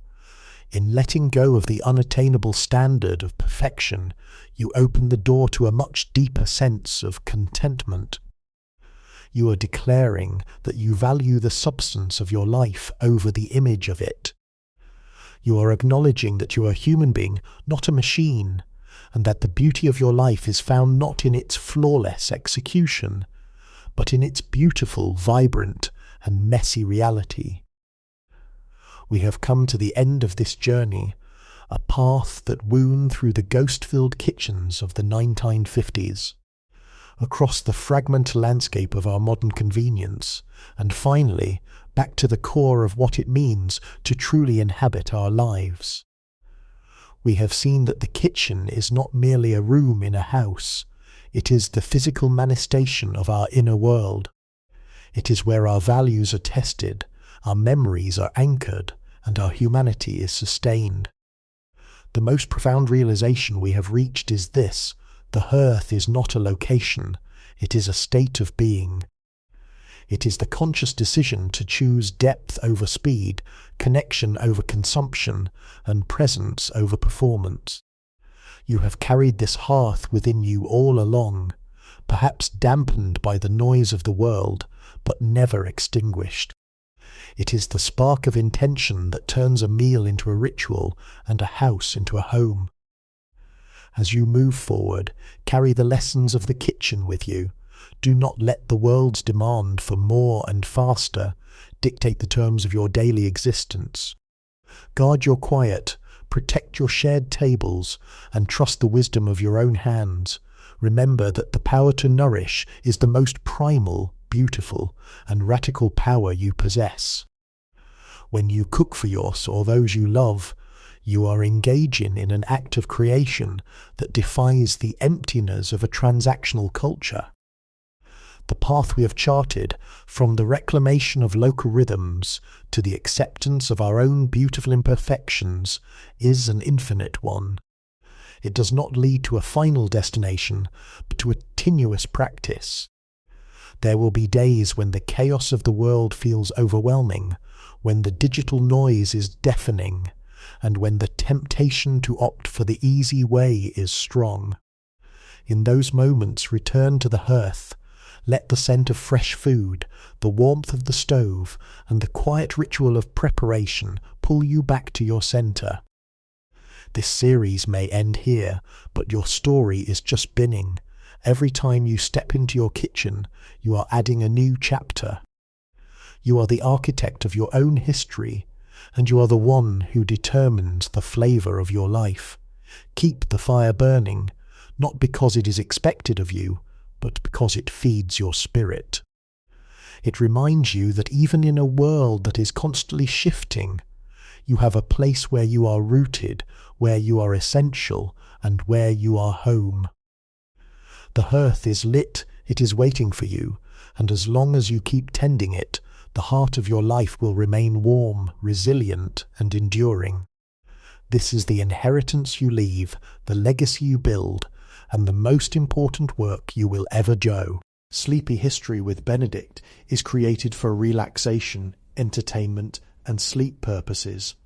In letting go of the unattainable standard of perfection, you open the door to a much deeper sense of contentment. You are declaring that you value the substance of your life over the image of it. You are acknowledging that you are a human being, not a machine, and that the beauty of your life is found not in its flawless execution, but in its beautiful, vibrant, and messy reality. We have come to the end of this journey, a path that wound through the ghost-filled kitchens of the 1950s, across the fragmented landscape of our modern convenience, and finally back to the core of what it means to truly inhabit our lives. We have seen that the kitchen is not merely a room in a house. It is the physical manifestation of our inner world. It is where our values are tested, our memories are anchored, and our humanity is sustained. The most profound realization we have reached is this: the hearth is not a location, it is a state of being. It is the conscious decision to choose depth over speed, connection over consumption, and presence over performance. You have carried this hearth within you all along, perhaps dampened by the noise of the world, but never extinguished. It is the spark of intention that turns a meal into a ritual and a house into a home. As you move forward, carry the lessons of the kitchen with you. Do not let the world's demand for more and faster dictate the terms of your daily existence. Guard your quiet, protect your shared tables, and trust the wisdom of your own hands. Remember that the power to nourish is the most primal, beautiful, and radical power you possess. When you cook for yours or those you love, you are engaging in an act of creation that defies the emptiness of a transactional culture. The path we have charted, from the reclamation of local rhythms to the acceptance of our own beautiful imperfections, is an infinite one. It does not lead to a final destination, but to a continuous practice. There will be days when the chaos of the world feels overwhelming, when the digital noise is deafening, and when the temptation to opt for the easy way is strong. In those moments, return to the hearth. Let the scent of fresh food, the warmth of the stove, and the quiet ritual of preparation pull you back to your center. This series may end here, but your story is just beginning. Every time you step into your kitchen, you are adding a new chapter. You are the architect of your own history, and you are the one who determines the flavor of your life. Keep the fire burning, not because it is expected of you, but because it feeds your spirit. It reminds you that even in a world that is constantly shifting, you have a place where you are rooted, where you are essential, and where you are home. The hearth is lit, it is waiting for you, and as long as you keep tending it, the heart of your life will remain warm, resilient, and enduring. This is the inheritance you leave, the legacy you build, and the most important work you will ever do. Sleepy History with Benedict is created for relaxation, entertainment, and sleep purposes.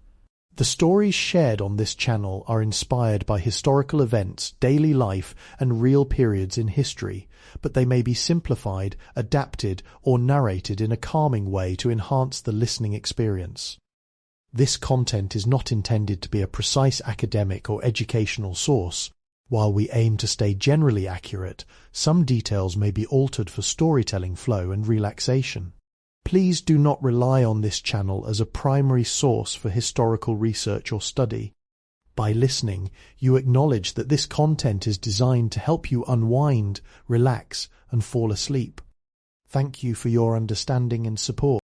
The stories shared on this channel are inspired by historical events, daily life, and real periods in history, but they may be simplified, adapted, or narrated in a calming way to enhance the listening experience. This content is not intended to be a precise academic or educational source. While we aim to stay generally accurate, some details may be altered for storytelling flow and relaxation. Please do not rely on this channel as a primary source for historical research or study. By listening, you acknowledge that this content is designed to help you unwind, relax, and fall asleep. Thank you for your understanding and support.